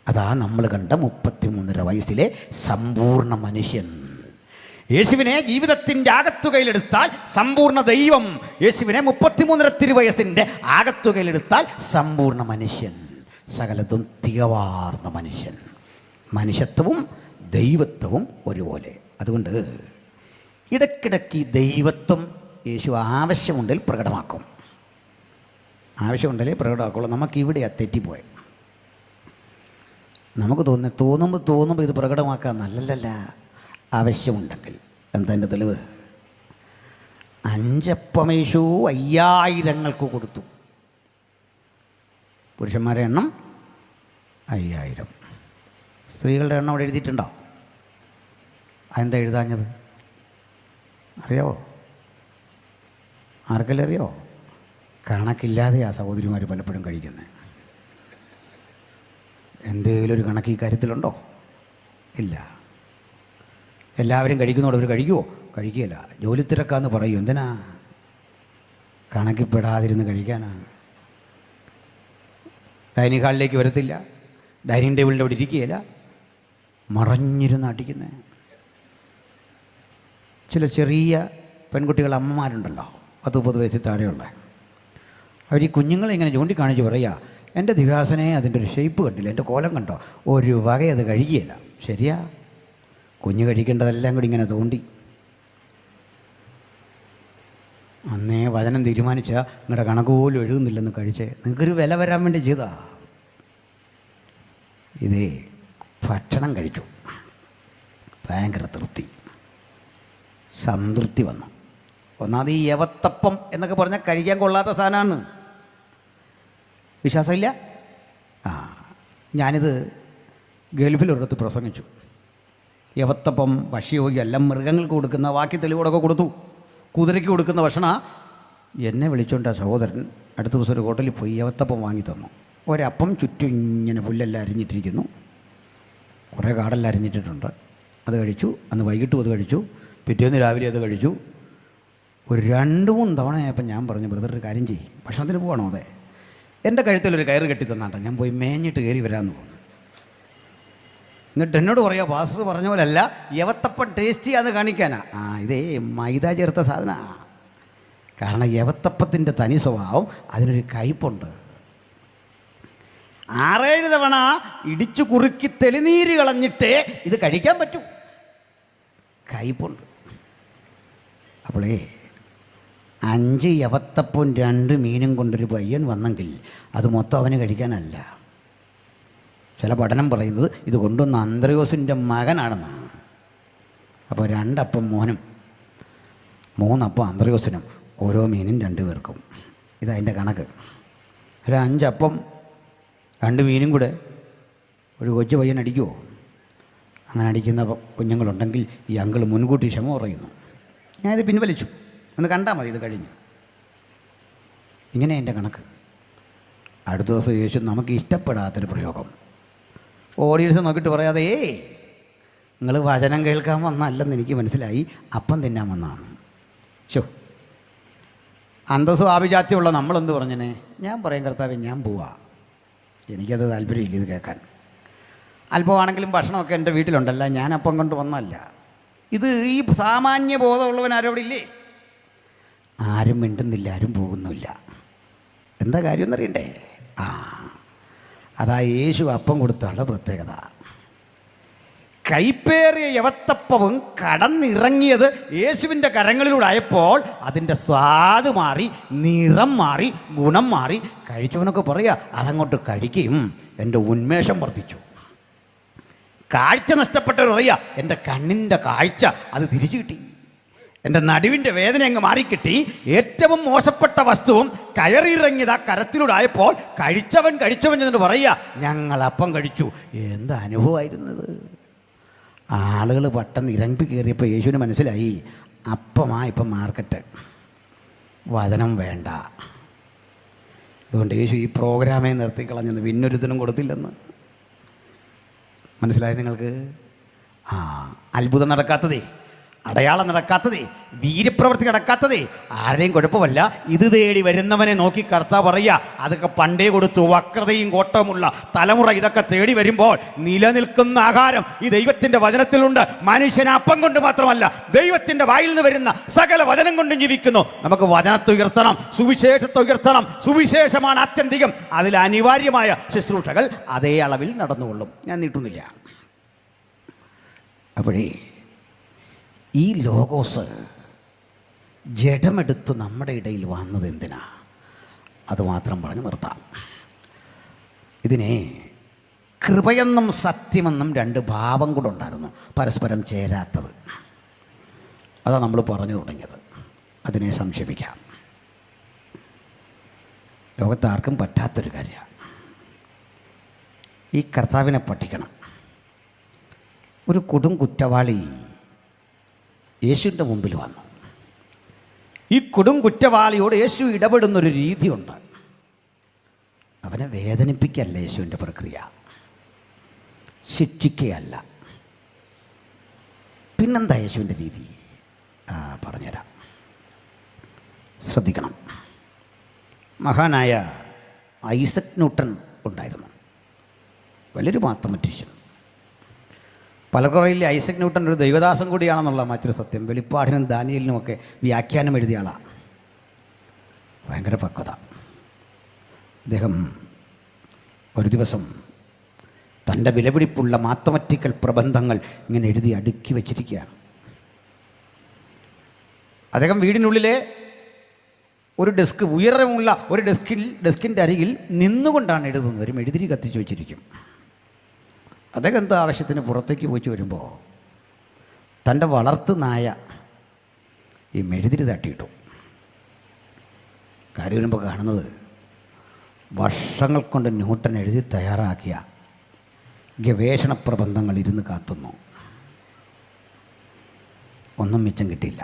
അതാ നമ്മൾ കണ്ട 33 വയസ്സിലെ സമ്പൂർണ്ണ മനുഷ്യൻ. യേശുവിനെ ജീവിതത്തിൻ്റെ ആകത്തുകയിലെടുത്താൽ സമ്പൂർണ്ണ ദൈവം. യേശുവിനെ 33 തിരുവയസ്സിൻ്റെ ആകത്തുകയിലെടുത്താൽ സമ്പൂർണ്ണ മനുഷ്യൻ, സകലതും തികവാർന്ന മനുഷ്യൻ. മനുഷ്യത്വവും ദൈവത്വവും ഒരുപോലെ. അതുകൊണ്ട് ഇടയ്ക്കിടയ്ക്ക് ദൈവത്വം യേശു ആവശ്യമുണ്ടെങ്കിൽ പ്രകടമാക്കും. ആവശ്യമുണ്ടെങ്കിൽ പ്രകടമാക്കുള്ളൂ. നമുക്കിവിടെയാണ് തെറ്റിപ്പോയത്. നമുക്ക് തോന്നുമ്പോൾ ഇത് പ്രകടമാക്കാൻ നല്ലല്ല. ആവശ്യമുണ്ടെങ്കിൽ. എന്താ എൻ്റെ തെളിവ്? 5 അപ്പം യേശു 5000 കൊടുത്തു. പുരുഷന്മാരുടെ എണ്ണം 5000. സ്ത്രീകളുടെ എണ്ണം അവിടെ എഴുതിയിട്ടുണ്ടോ? അതെന്താ എഴുതാഞ്ഞത്? അറിയാവോ? ആർക്കെല്ലാം അറിയോ? കണക്കില്ലാതെയാണ് സഹോദരിമാർ പലപ്പോഴും കഴിക്കുന്നത്. എന്തെങ്കിലും ഒരു കണക്ക് ഈ കാര്യത്തിലുണ്ടോ? ഇല്ല. എല്ലാവരും കഴിക്കുന്നതോടെ അവർ കഴിക്കുമോ? കഴിക്കുകയില്ല. ജോലി തിരക്കാന്ന് പറയും. എന്തിനാ? കണക്കിൽപ്പെടാതിരുന്ന് കഴിക്കാനാ. ഡൈനിങ് ഹാളിലേക്ക് വരത്തില്ല, ഡൈനിങ് ടേബിളിൻ്റെ അവിടെ ഇരിക്കുകയില്ല, മറഞ്ഞിരുന്ന് അടിക്കുന്നത്. ചില ചെറിയ പെൺകുട്ടികൾ അമ്മമാരുണ്ടല്ലോ, 10-30 വയസ്സിൽ താഴെയുള്ള, അവർ ഈ കുഞ്ഞുങ്ങളെ ഇങ്ങനെ ചൂണ്ടിക്കാണിച്ച് പറയുക, എൻ്റെ ദിവ്യാസനെ അതിൻ്റെ ഒരു ഷേപ്പ് കണ്ടില്ല, എൻ്റെ കോലം കണ്ടോ, ഒരു വക അത് കഴിക്കുകയില്ല. ശരിയാ, കുഞ്ഞ് കഴിക്കേണ്ടതെല്ലാം കൂടി ഇങ്ങനെ തോണ്ടി. അന്നേ വചനം തീരുമാനിച്ചാൽ നിങ്ങളുടെ കണക്ക് പോലും എഴുതുന്നില്ലെന്ന് കഴിച്ചേ. നിങ്ങൾക്കൊരു വില വരാൻ വേണ്ടി ചെയ്താ. ഇതേ ഭക്ഷണം കഴിച്ചു, ഭയങ്കര തൃപ്തി, സംതൃപ്തി വന്നു. ഒന്നാമത് ഈ യവത്തപ്പം എന്നൊക്കെ പറഞ്ഞാൽ കഴിക്കാൻ കൊള്ളാത്ത സാധനമാണ്. വിശ്വാസമില്ല? ഞാനിത് ഗൾഫിലൊരിടത്ത് പ്രസംഗിച്ചു. യവത്തപ്പം ഭക്ഷ്യയോഗി എല്ലാം മൃഗങ്ങൾക്ക് കൊടുക്കുന്ന ബാക്കി തെളിവുകളൊക്കെ കൊടുത്തു. കുതിരയ്ക്ക് കൊടുക്കുന്ന ഭക്ഷണം. എന്നെ വിളിച്ചോണ്ട സഹോദരൻ അടുത്ത ദിവസം ഒരു ഹോട്ടലിൽ പോയി യവത്തപ്പം വാങ്ങി തന്നു. ഒരപ്പം ചുറ്റും ഇങ്ങനെ പുല്ലെല്ലാം അരിഞ്ഞിട്ടിരിക്കുന്നു, കുറേ കാടെല്ലാം അരിഞ്ഞിട്ടിട്ടുണ്ട്. അത് കഴിച്ചു. അന്ന് വൈകിട്ടും അത് കഴിച്ചു, പിറ്റേന്ന് രാവിലെ അത് കഴിച്ചു. ഒരു 2-3 തവണയായപ്പോൾ ഞാൻ പറഞ്ഞു, ബ്രദർ ഒരു കാര്യം ചെയ്യും, ഭക്ഷണത്തിന് പോകണോ? അതെ. എൻ്റെ കഴുത്തിലൊരു കയറ് കെട്ടി തന്നാട്ടോ, ഞാൻ പോയി മേഞ്ഞിട്ട് കയറി വരാമെന്ന് പറഞ്ഞു. എന്നിട്ട് എന്നോട് പറയുക, പാസ്റ്റർ പറഞ്ഞ പോലല്ല, യവത്തപ്പം ടേസ്റ്റ് ചെയ്യാതെ കാണിക്കാനാ. ഇതേ മൈദ ചേർത്ത സാധനമാണ്. കാരണം യവത്തപ്പത്തിൻ്റെ തനി സ്വഭാവം, അതിനൊരു കയ്പുണ്ട്. 6-7 തവണ ഇടിച്ചു കുറുക്കി തെളിനീര് കളഞ്ഞിട്ടേ ഇത് കഴിക്കാൻ പറ്റൂ. കയ്പുണ്ട്. അപ്പോളേ 5 യവത്തപ്പവും 2 മീനും കൊണ്ടൊരു പയ്യൻ വന്നെങ്കിൽ അത് മൊത്തം അവന് കഴിക്കാനല്ല. ചില പഠനം പറയുന്നത് ഇത് കൊണ്ടുവന്ന അന്ത്രയോസിൻ്റെ മകനാണെന്നാണ്. അപ്പോൾ 2 അപ്പം മോനും 3 അപ്പം അന്ത്രയോസിനും, ഓരോ മീനും 2 പേർക്കും. ഇതതിൻ്റെ കണക്ക്. ഒരു 5 അപ്പം 2 മീനും കൂടെ ഒരു കൊച്ചു പയ്യൻ അടിക്കുമോ? അങ്ങനെ അടിക്കുന്ന കുഞ്ഞുങ്ങളുണ്ടെങ്കിൽ ഈ അങ്കിൾ മുൻകൂട്ടി ക്ഷമ പറയുന്നു. ഞാനിത് പിൻവലിച്ചു, ഒന്ന് കണ്ടാൽ മതി, ഇത് കഴിഞ്ഞു. ഇങ്ങനെ എൻ്റെ കണക്ക്. അടുത്ത ദിവസം യേശു നമുക്ക് ഇഷ്ടപ്പെടാത്തൊരു പ്രയോഗം ഓഡിയൻസ് നോക്കിയിട്ട് പറയാതെ, നിങ്ങൾ വചനം കേൾക്കാൻ വന്നല്ലെന്ന് എനിക്ക് മനസ്സിലായി, അപ്പം തിന്നാൻ വന്നതാണ്. ശോ, അന്തസ്സും ആഭിജാത്യമുള്ള നമ്മളെന്ത് പറഞ്ഞനെ? ഞാൻ പറയും കർത്താവേ, ഞാൻ പോവാ, എനിക്കത് താല്പര്യമില്ല ഇത് കേൾക്കാൻ. അല്പമാണെങ്കിലും ഭക്ഷണമൊക്കെ എൻ്റെ വീട്ടിലുണ്ടല്ല, ഞാൻ അപ്പം കൊണ്ട് വന്നല്ല. ഇത് ഈ സാമാന്യ ബോധമുള്ളവൻ ആരോടെ ഇല്ലേ? ആരും മിണ്ടുന്നില്ല, ആരും പോകുന്നില്ല. എന്താ കാര്യം എന്നറിയണ്ടേ? അതാ യേശു അപ്പം കൊടുത്തുള്ള പ്രത്യേകത. കൈപ്പേറിയ യവത്തപ്പവും കടന്നിറങ്ങിയത് യേശുവിൻ്റെ കരങ്ങളിലൂടെ ആയപ്പോൾ അതിൻ്റെ സ്വാദ് മാറി, നിറം മാറി, ഗുണം മാറി. കഴിച്ചവനൊക്കെ പറയുക അതങ്ങോട്ട് കഴിക്കുകയും എൻ്റെ ഉന്മേഷം വർദ്ധിച്ചു. കാഴ്ച നഷ്ടപ്പെട്ടവർ പറയുക എൻ്റെ കണ്ണിൻ്റെ കാഴ്ച അത് തിരിച്ചു കിട്ടി, എൻ്റെ നടുവിൻ്റെ വേദന അങ്ങ് മാറിക്കിട്ടി. ഏറ്റവും മോശപ്പെട്ട വസ്തുവും കയറിയിറങ്ങിയത് ആ കരത്തിലൂടെ ആയപ്പോൾ കഴിച്ചവൻ എന്നിട്ട് പറയുക ഞങ്ങൾ അപ്പം കഴിച്ചു. എന്താ അനുഭവമായിരുന്നത്? ആളുകൾ പെട്ടെന്ന് ഇരമ്പി കയറിയപ്പോൾ യേശുവിന് മനസ്സിലായി ഇപ്പം മാർക്കറ്റ്, വചനം വേണ്ട. അതുകൊണ്ട് യേശു ഈ പ്രോഗ്രാമേ നിർത്തിക്കളഞ്ഞെന്ന്, പിന്നൊരുത്തിനും കൊടുത്തില്ലെന്ന്. മനസ്സിലായത് നിങ്ങൾക്ക്? അത്ഭുതം നടക്കാത്തതേ, അടയാളം നടക്കാത്തതേ, വീര്യപ്രവൃത്തി നടക്കാത്തതേ ആരെയും കുഴപ്പമല്ല. ഇത് തേടി വരുന്നവനെ നോക്കി കർത്താവ് പറയുക അതൊക്കെ പണ്ടേ കൊടുത്തു. വക്രതയും കോട്ടവുമുള്ള തലമുറ ഇതൊക്കെ തേടി വരുമ്പോൾ നിലനിൽക്കുന്ന ആഹാരം ഈ ദൈവത്തിൻ്റെ വചനത്തിലുണ്ട്. മനുഷ്യൻ അപ്പം കൊണ്ട് മാത്രമല്ല, ദൈവത്തിൻ്റെ വായിൽ നിന്ന് വരുന്ന സകല വചനം കൊണ്ടും ജീവിക്കുന്നു. നമുക്ക് വചനത്തെ ഉയർത്തണം, സുവിശേഷത്തെ ഉയർത്തണം. സുവിശേഷമാണ് ആത്യന്തികം. അതിൽ അനിവാര്യമായ ശുശ്രൂഷകൾ അതേ അളവിൽ നടന്നുകൊള്ളും. ഞാൻ നീട്ടുന്നില്ല. അപ്പോഴേ ഈ ലോഗോസ് ജഡമെടുത്ത് നമ്മുടെ ഇടയിൽ വന്നത് എന്തിനാ? അതുമാത്രം പറഞ്ഞ് നിർത്താം. ഇതിനെ കൃപയെന്നും സത്യമെന്നും 2 ഭാവം കൂടെ ഉണ്ടായിരുന്നു, പരസ്പരം ചേരാത്തത്. അതാണ് നമ്മൾ പറഞ്ഞു തുടങ്ങിയത്. അതിനെ സംക്ഷേപിക്കാം. ലോകത്താർക്കും പറ്റാത്തൊരു കാര്യമാണ്. ഈ കർത്താവിനെ പഠിക്കണം. ഒരു കൊടും കുറ്റവാളി യേശുവിൻ്റെ മുമ്പിൽ വന്നു. ഈ കൊടും കുറ്റവാളിയോട് യേശു ഇടപെടുന്നൊരു രീതിയുണ്ട്. അവനെ വേദനിപ്പിക്കല്ല യേശുവിൻ്റെ പ്രക്രിയ, ശിക്ഷിക്കുകയല്ല. പിന്നെന്താ യേശുവിൻ്റെ രീതി? പറഞ്ഞുതരാം, ശ്രദ്ധിക്കണം. മഹാനായ ഐസക് ന്യൂട്ടൺ ഉണ്ടായിരുന്നു, വലിയൊരു മാത്തമാറ്റീഷ്യൻ. പലകുറയിൽ ഐസക് ന്യൂട്ടൻ ഒരു ദൈവദാസം കൂടിയാണെന്നുള്ള മറ്റൊരു സത്യം. വെളിപ്പാടിനും ദാനിയേലിനുമൊക്കെ വ്യാഖ്യാനം എഴുതിയ ആളാണ്. ഭയങ്കര പക്വത. അദ്ദേഹം ഒരു ദിവസം തൻ്റെ വിലപിടിപ്പുള്ള മാത്തമാറ്റിക്കൽ പ്രബന്ധങ്ങൾ ഇങ്ങനെ എഴുതി അടുക്കി വച്ചിരിക്കുകയാണ്. അദ്ദേഹം വീടിനുള്ളിലെ ഒരു ഡെസ്ക്, ഉയരമുള്ള ഒരു ഡെസ്കിൻ്റെ അരികിൽ നിന്നുകൊണ്ടാണ് എഴുതുന്നത്. ഒരു മെഴുതിരി കത്തിച്ച് വെച്ചിരിക്കും. അദ്ദേഹം എന്തോ ആവശ്യത്തിന് പുറത്തേക്ക് പോയി വരുമ്പോൾ തൻ്റെ വളർത്തു നായ ഈ മെഴുതിരി തട്ടിയിട്ടു. കാര്യം വരുമ്പോൾ കാണുന്നത് വർഷങ്ങൾ കൊണ്ട് ന്യൂട്ടൻ എഴുതി തയ്യാറാക്കിയ ഗവേഷണ പ്രബന്ധങ്ങൾ ഇരുന്ന് കാത്തുന്നു. ഒന്നും മിച്ചം കിട്ടിയില്ല.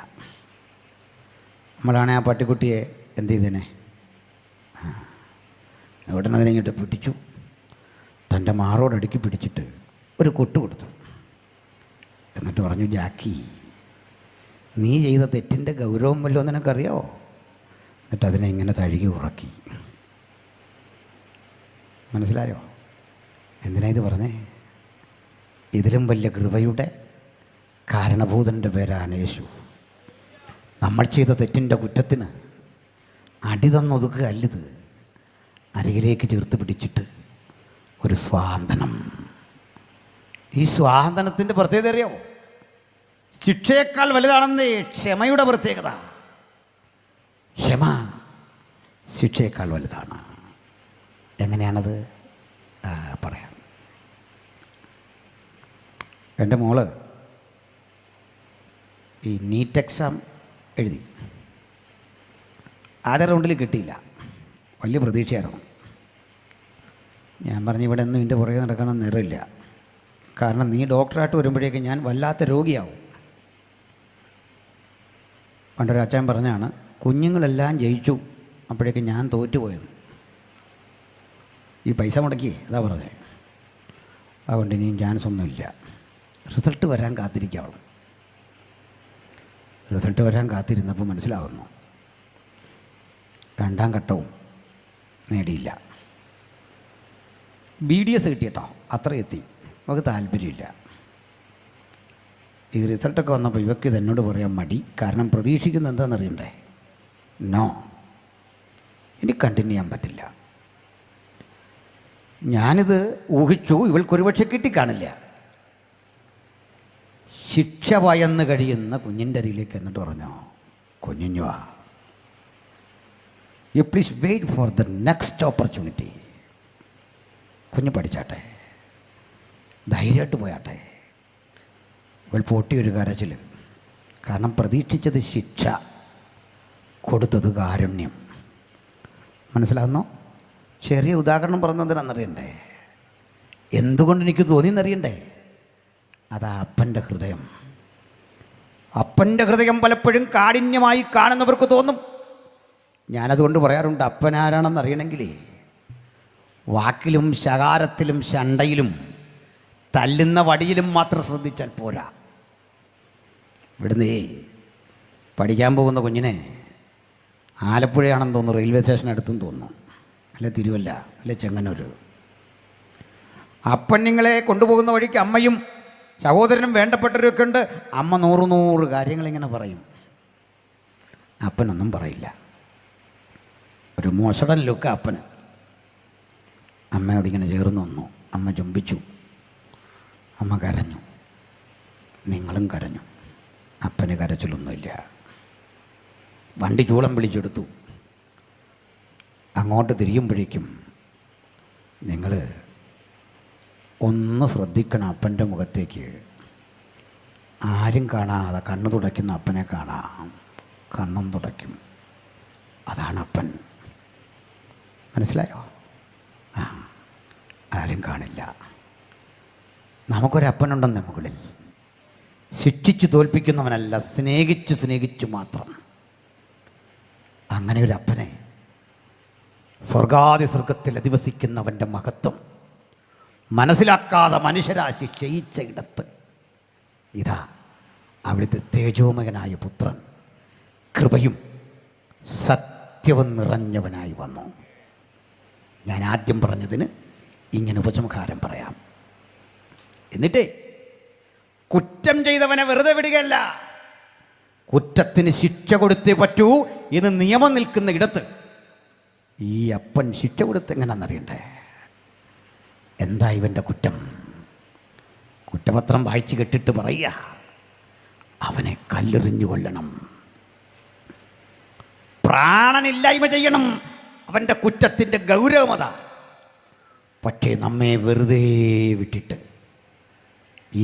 നമ്മളാണെ ആ പട്ടിക്കുട്ടിയെ എന്ത് ചെയ്തേനെ? ന്യൂട്ടൻ അതിനെ ഇങ്ങോട്ട് പിടിച്ചു, തൻ്റെ മാറോടടുക്കി പിടിച്ചിട്ട് ഒരു കൊട്ട് കൊടുത്തു. എന്നിട്ട് പറഞ്ഞു, ജാക്കി, നീ ചെയ്ത തെറ്റിൻ്റെ ഗൗരവം വല്ലോ നിനക്കറിയാവോ? എന്നിട്ട് അതിനെ ഇങ്ങനെ തഴുകി ഉറക്കി. മനസ്സിലായോ എന്തിനാ ഇത് പറഞ്ഞേ? ഇതിലും വലിയ കൃപയുടെ കാരണഭൂതൻ്റെ പേരാണ് യേശു. നമ്മൾ ചെയ്ത തെറ്റിൻ്റെ കുറ്റത്തിന് അടി തന്നൊതുക്കുകയല്ലിത്, അരികിലേക്ക് ചേർത്ത് പിടിച്ചിട്ട് ഒരു സ്വാന്തനം. ഈ സ്വാന്തനത്തിൻ്റെ പ്രത്യേകത അറിയാമോ? ശിക്ഷയേക്കാൾ വലുതാണെന്നേ ക്ഷമയുടെ പ്രത്യേകത. ക്ഷമ ശിക്ഷയേക്കാൾ വലുതാണ്. എങ്ങനെയാണത്? പറയാം. എൻ്റെ മോള് ഈ നീറ്റ് എക്സാം എഴുതി. ആദ്യ റൗണ്ടിൽ കിട്ടിയില്ല. വലിയ പ്രതീക്ഷയായിരുന്നു. ഞാൻ പറഞ്ഞു, ഇവിടെ ഒന്നും ഇതിൻ്റെ പുറകെ നടക്കണം നിറയില്ല. കാരണം നീ ഡോക്ടറായിട്ട് വരുമ്പോഴേക്കും ഞാൻ വല്ലാത്ത രോഗിയാവും. പണ്ടൊരു അച്ഛൻ പറഞ്ഞാണ്, കുഞ്ഞുങ്ങളെല്ലാം ജയിച്ചു, അപ്പോഴേക്കും ഞാൻ തോറ്റുപോയെന്ന്. ഈ പൈസ മുടക്കി അതാ പറഞ്ഞത്. അതുകൊണ്ട് ഇനിയും ചാൻസ് ഒന്നുമില്ല. റിസൾട്ട് വരാൻ കാത്തിരിക്കുക അവൾ. റിസൾട്ട് വരാൻ കാത്തിരുന്നപ്പോൾ മനസ്സിലാകുന്നു രണ്ടാം ഘട്ടവും നേടിയില്ല. BDS കിട്ടിയിട്ടോ, അത്ര എത്തി. നമുക്ക് താല്പര്യമില്ല. ഈ റിസൾട്ടൊക്കെ വന്നപ്പോൾ ഇവയ്ക്ക് ഇതെന്നോട് പറയാൻ മടി. കാരണം പ്രതീക്ഷിക്കുന്നത് എന്താണെന്നറിയണ്ടേ? നോ, ഇനി കണ്ടിന്യൂ ചെയ്യാൻ പറ്റില്ല. ഞാനിത് ഊഹിച്ചു, ഇവൾക്കൊരു പക്ഷെ കിട്ടിക്കാണില്ല. ശിക്ഷ ഭയന്ന് കഴിയുന്ന കുഞ്ഞിൻ്റെ അരിയിലേക്ക് എന്നിട്ട് പറഞ്ഞോ, കുഞ്ഞുവാ, you please wait for the next opportunity. കുഞ്ഞ് പഠിച്ചാട്ടെ, ധൈര്യമായിട്ട് പോയാട്ടെ. ഇവൾ പൊട്ടിയൊരു കരച്ചിൽ. കാരണം പ്രതീക്ഷിച്ചത് ശിക്ഷ, കൊടുത്തത് കാരുണ്യം. മനസ്സിലാകുന്നോ? ചെറിയ ഉദാഹരണം പറഞ്ഞതിനെന്നറിയണ്ടേ? എന്തുകൊണ്ട് എനിക്ക് തോന്നിയെന്നറിയണ്ടേ? അതാ അപ്പൻ്റെ ഹൃദയം. അപ്പൻ്റെ ഹൃദയം പലപ്പോഴും കാഠിന്യമായി കാണുന്നവർക്ക് തോന്നും. ഞാനതുകൊണ്ട് പറയാറുണ്ട്, അപ്പനാരാണെന്ന് അറിയണമെങ്കിലേ വാക്കിലും ശകാരത്തിലും ശണ്ടയിലും തല്ലുന്ന വടിയിലും മാത്രം ശ്രദ്ധിച്ചാൽ പോരാ. ഇവിടുന്ന് പഠിക്കാൻ പോകുന്ന കുഞ്ഞിനെ ആലപ്പുഴയാണെന്ന് തോന്നുന്നു, റെയിൽവേ സ്റ്റേഷൻ അടുത്തെന്ന് തോന്നുന്നു, അല്ലെ തിരുവല്ല, അല്ലെ ചെങ്ങന്നൂർ. അപ്പൻ നിങ്ങളെ കൊണ്ടുപോകുന്ന വഴിക്ക് അമ്മയും സഹോദരനും വേണ്ടപ്പെട്ടവരൊക്കെ ഉണ്ട്. അമ്മ 100 കാര്യങ്ങളിങ്ങനെ പറയും. അപ്പനൊന്നും പറയില്ല. ഒരു മോശടൻ ലുക്ക് അപ്പൻ. അമ്മയോട് ഇങ്ങനെ ചേർന്ന് വന്നു. അമ്മ ചുംബിച്ചു. അമ്മ കരഞ്ഞു. നിങ്ങളും കരഞ്ഞു. അപ്പന് കരച്ചിലൊന്നുമില്ല. വണ്ടി ചൂളം വിളിച്ചെടുത്തു. അങ്ങോട്ട് തിരിയുമ്പോഴേക്കും നിങ്ങൾ ഒന്ന് ശ്രദ്ധിക്കണം. അപ്പൻ്റെ മുഖത്തേക്ക് ആരും കാണാതെ കണ്ണു തുടയ്ക്കുന്ന അപ്പനെ കാണാം. കണ്ണും തുടയ്ക്കും. അതാണ് അപ്പൻ. മനസ്സിലായോ? ആരും കാണില്ല. നമുക്കൊരപ്പനുണ്ടെന്ന് മുകളിൽ. ശിക്ഷിച്ചു തോൽപ്പിക്കുന്നവനല്ല, സ്നേഹിച്ചു മാത്രം. അങ്ങനെ ഒരു അപ്പനെ, സ്വർഗാദി സ്വർഗത്തിൽ അധിവസിക്കുന്നവൻ്റെ മഹത്വം മനസ്സിലാക്കാതെ മനുഷ്യരാശി ക്ഷയിച്ച ഇടത്ത് ഇതാ അവിടുത്തെ തേജോമയനായ പുത്രൻ കൃപയും സത്യവും നിറഞ്ഞവനായി വന്നു. ഞാൻ ആദ്യം പറഞ്ഞതിന് ഇങ്ങനെ ഉപസംഹാരം പറയാം. എന്നിട്ടേ കുറ്റം ചെയ്തവനെ വെറുതെ വിടുകയല്ല, കുറ്റത്തിന് ശിക്ഷ കൊടുത്തേ പറ്റൂ എന്ന് നിയമം നിൽക്കുന്ന ഇടത്ത് ഈ അപ്പൻ ശിക്ഷ കൊടുത്ത് എങ്ങനെയാണെന്നറിയണ്ടേ? എന്താ ഇവൻ്റെ കുറ്റം? കുറ്റപത്രം വായിച്ച് കെട്ടിട്ട് പറയുക, അവനെ കല്ലെറിഞ്ഞു കൊല്ലണം, പ്രാണനില്ലായ്മ ചെയ്യണം. അവൻ്റെ കുറ്റത്തിൻ്റെ ഗൗരവമത. പക്ഷേ നമ്മെ വെറുതെ വിട്ടിട്ട്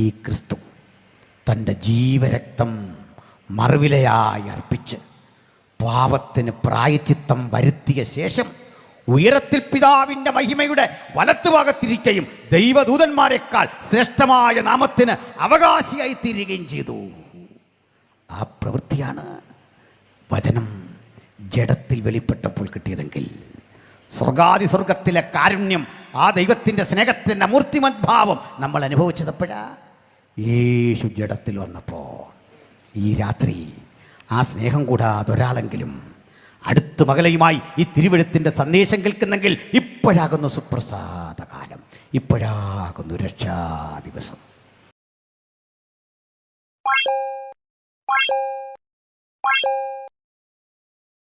ഈ ക്രിസ്തു തൻ്റെ ജീവരക്തം മറുവിലയായി അർപ്പിച്ച് പാപത്തിന് പ്രായച്ചിത്തം വരുത്തിയ ശേഷം ഉയരത്തിൽ പിതാവിൻ്റെ മഹിമയുടെ വലത്തുഭാഗത്തിരിക്കുകയും ദൈവദൂതന്മാരെക്കാൾ ശ്രേഷ്ഠമായ നാമത്തിന് അവകാശിയായി തീരുകയും ചെയ്തു. ആ പ്രവൃത്തിയാണ് വചനം ജഡത്തിൽ വെളിപ്പെട്ടപ്പോൾ കിട്ടിയതെങ്കിൽ സ്വർഗാദി സ്വർഗത്തിലെ കാരുണ്യം, ആ ദൈവത്തിൻ്റെ സ്നേഹത്തിൻ്റെ മൂർത്തിമദ്ഭാവം നമ്മൾ അനുഭവിച്ചതപ്പോഴാ യേശു ജഡത്തിൽ വന്നപ്പോൾ. ഈ രാത്രി ആ സ്നേഹം കൂടാതെ ഒരാളെങ്കിലും അടുത്ത മകലയുമായി ഈ തിരുവെഴുത്തിൻ്റെ സന്ദേശം കേൾക്കുന്നെങ്കിൽ ഇപ്പോഴാകുന്നു സുപ്രസാദ കാലം, ഇപ്പോഴാകുന്നു രക്ഷാ ദിവസം.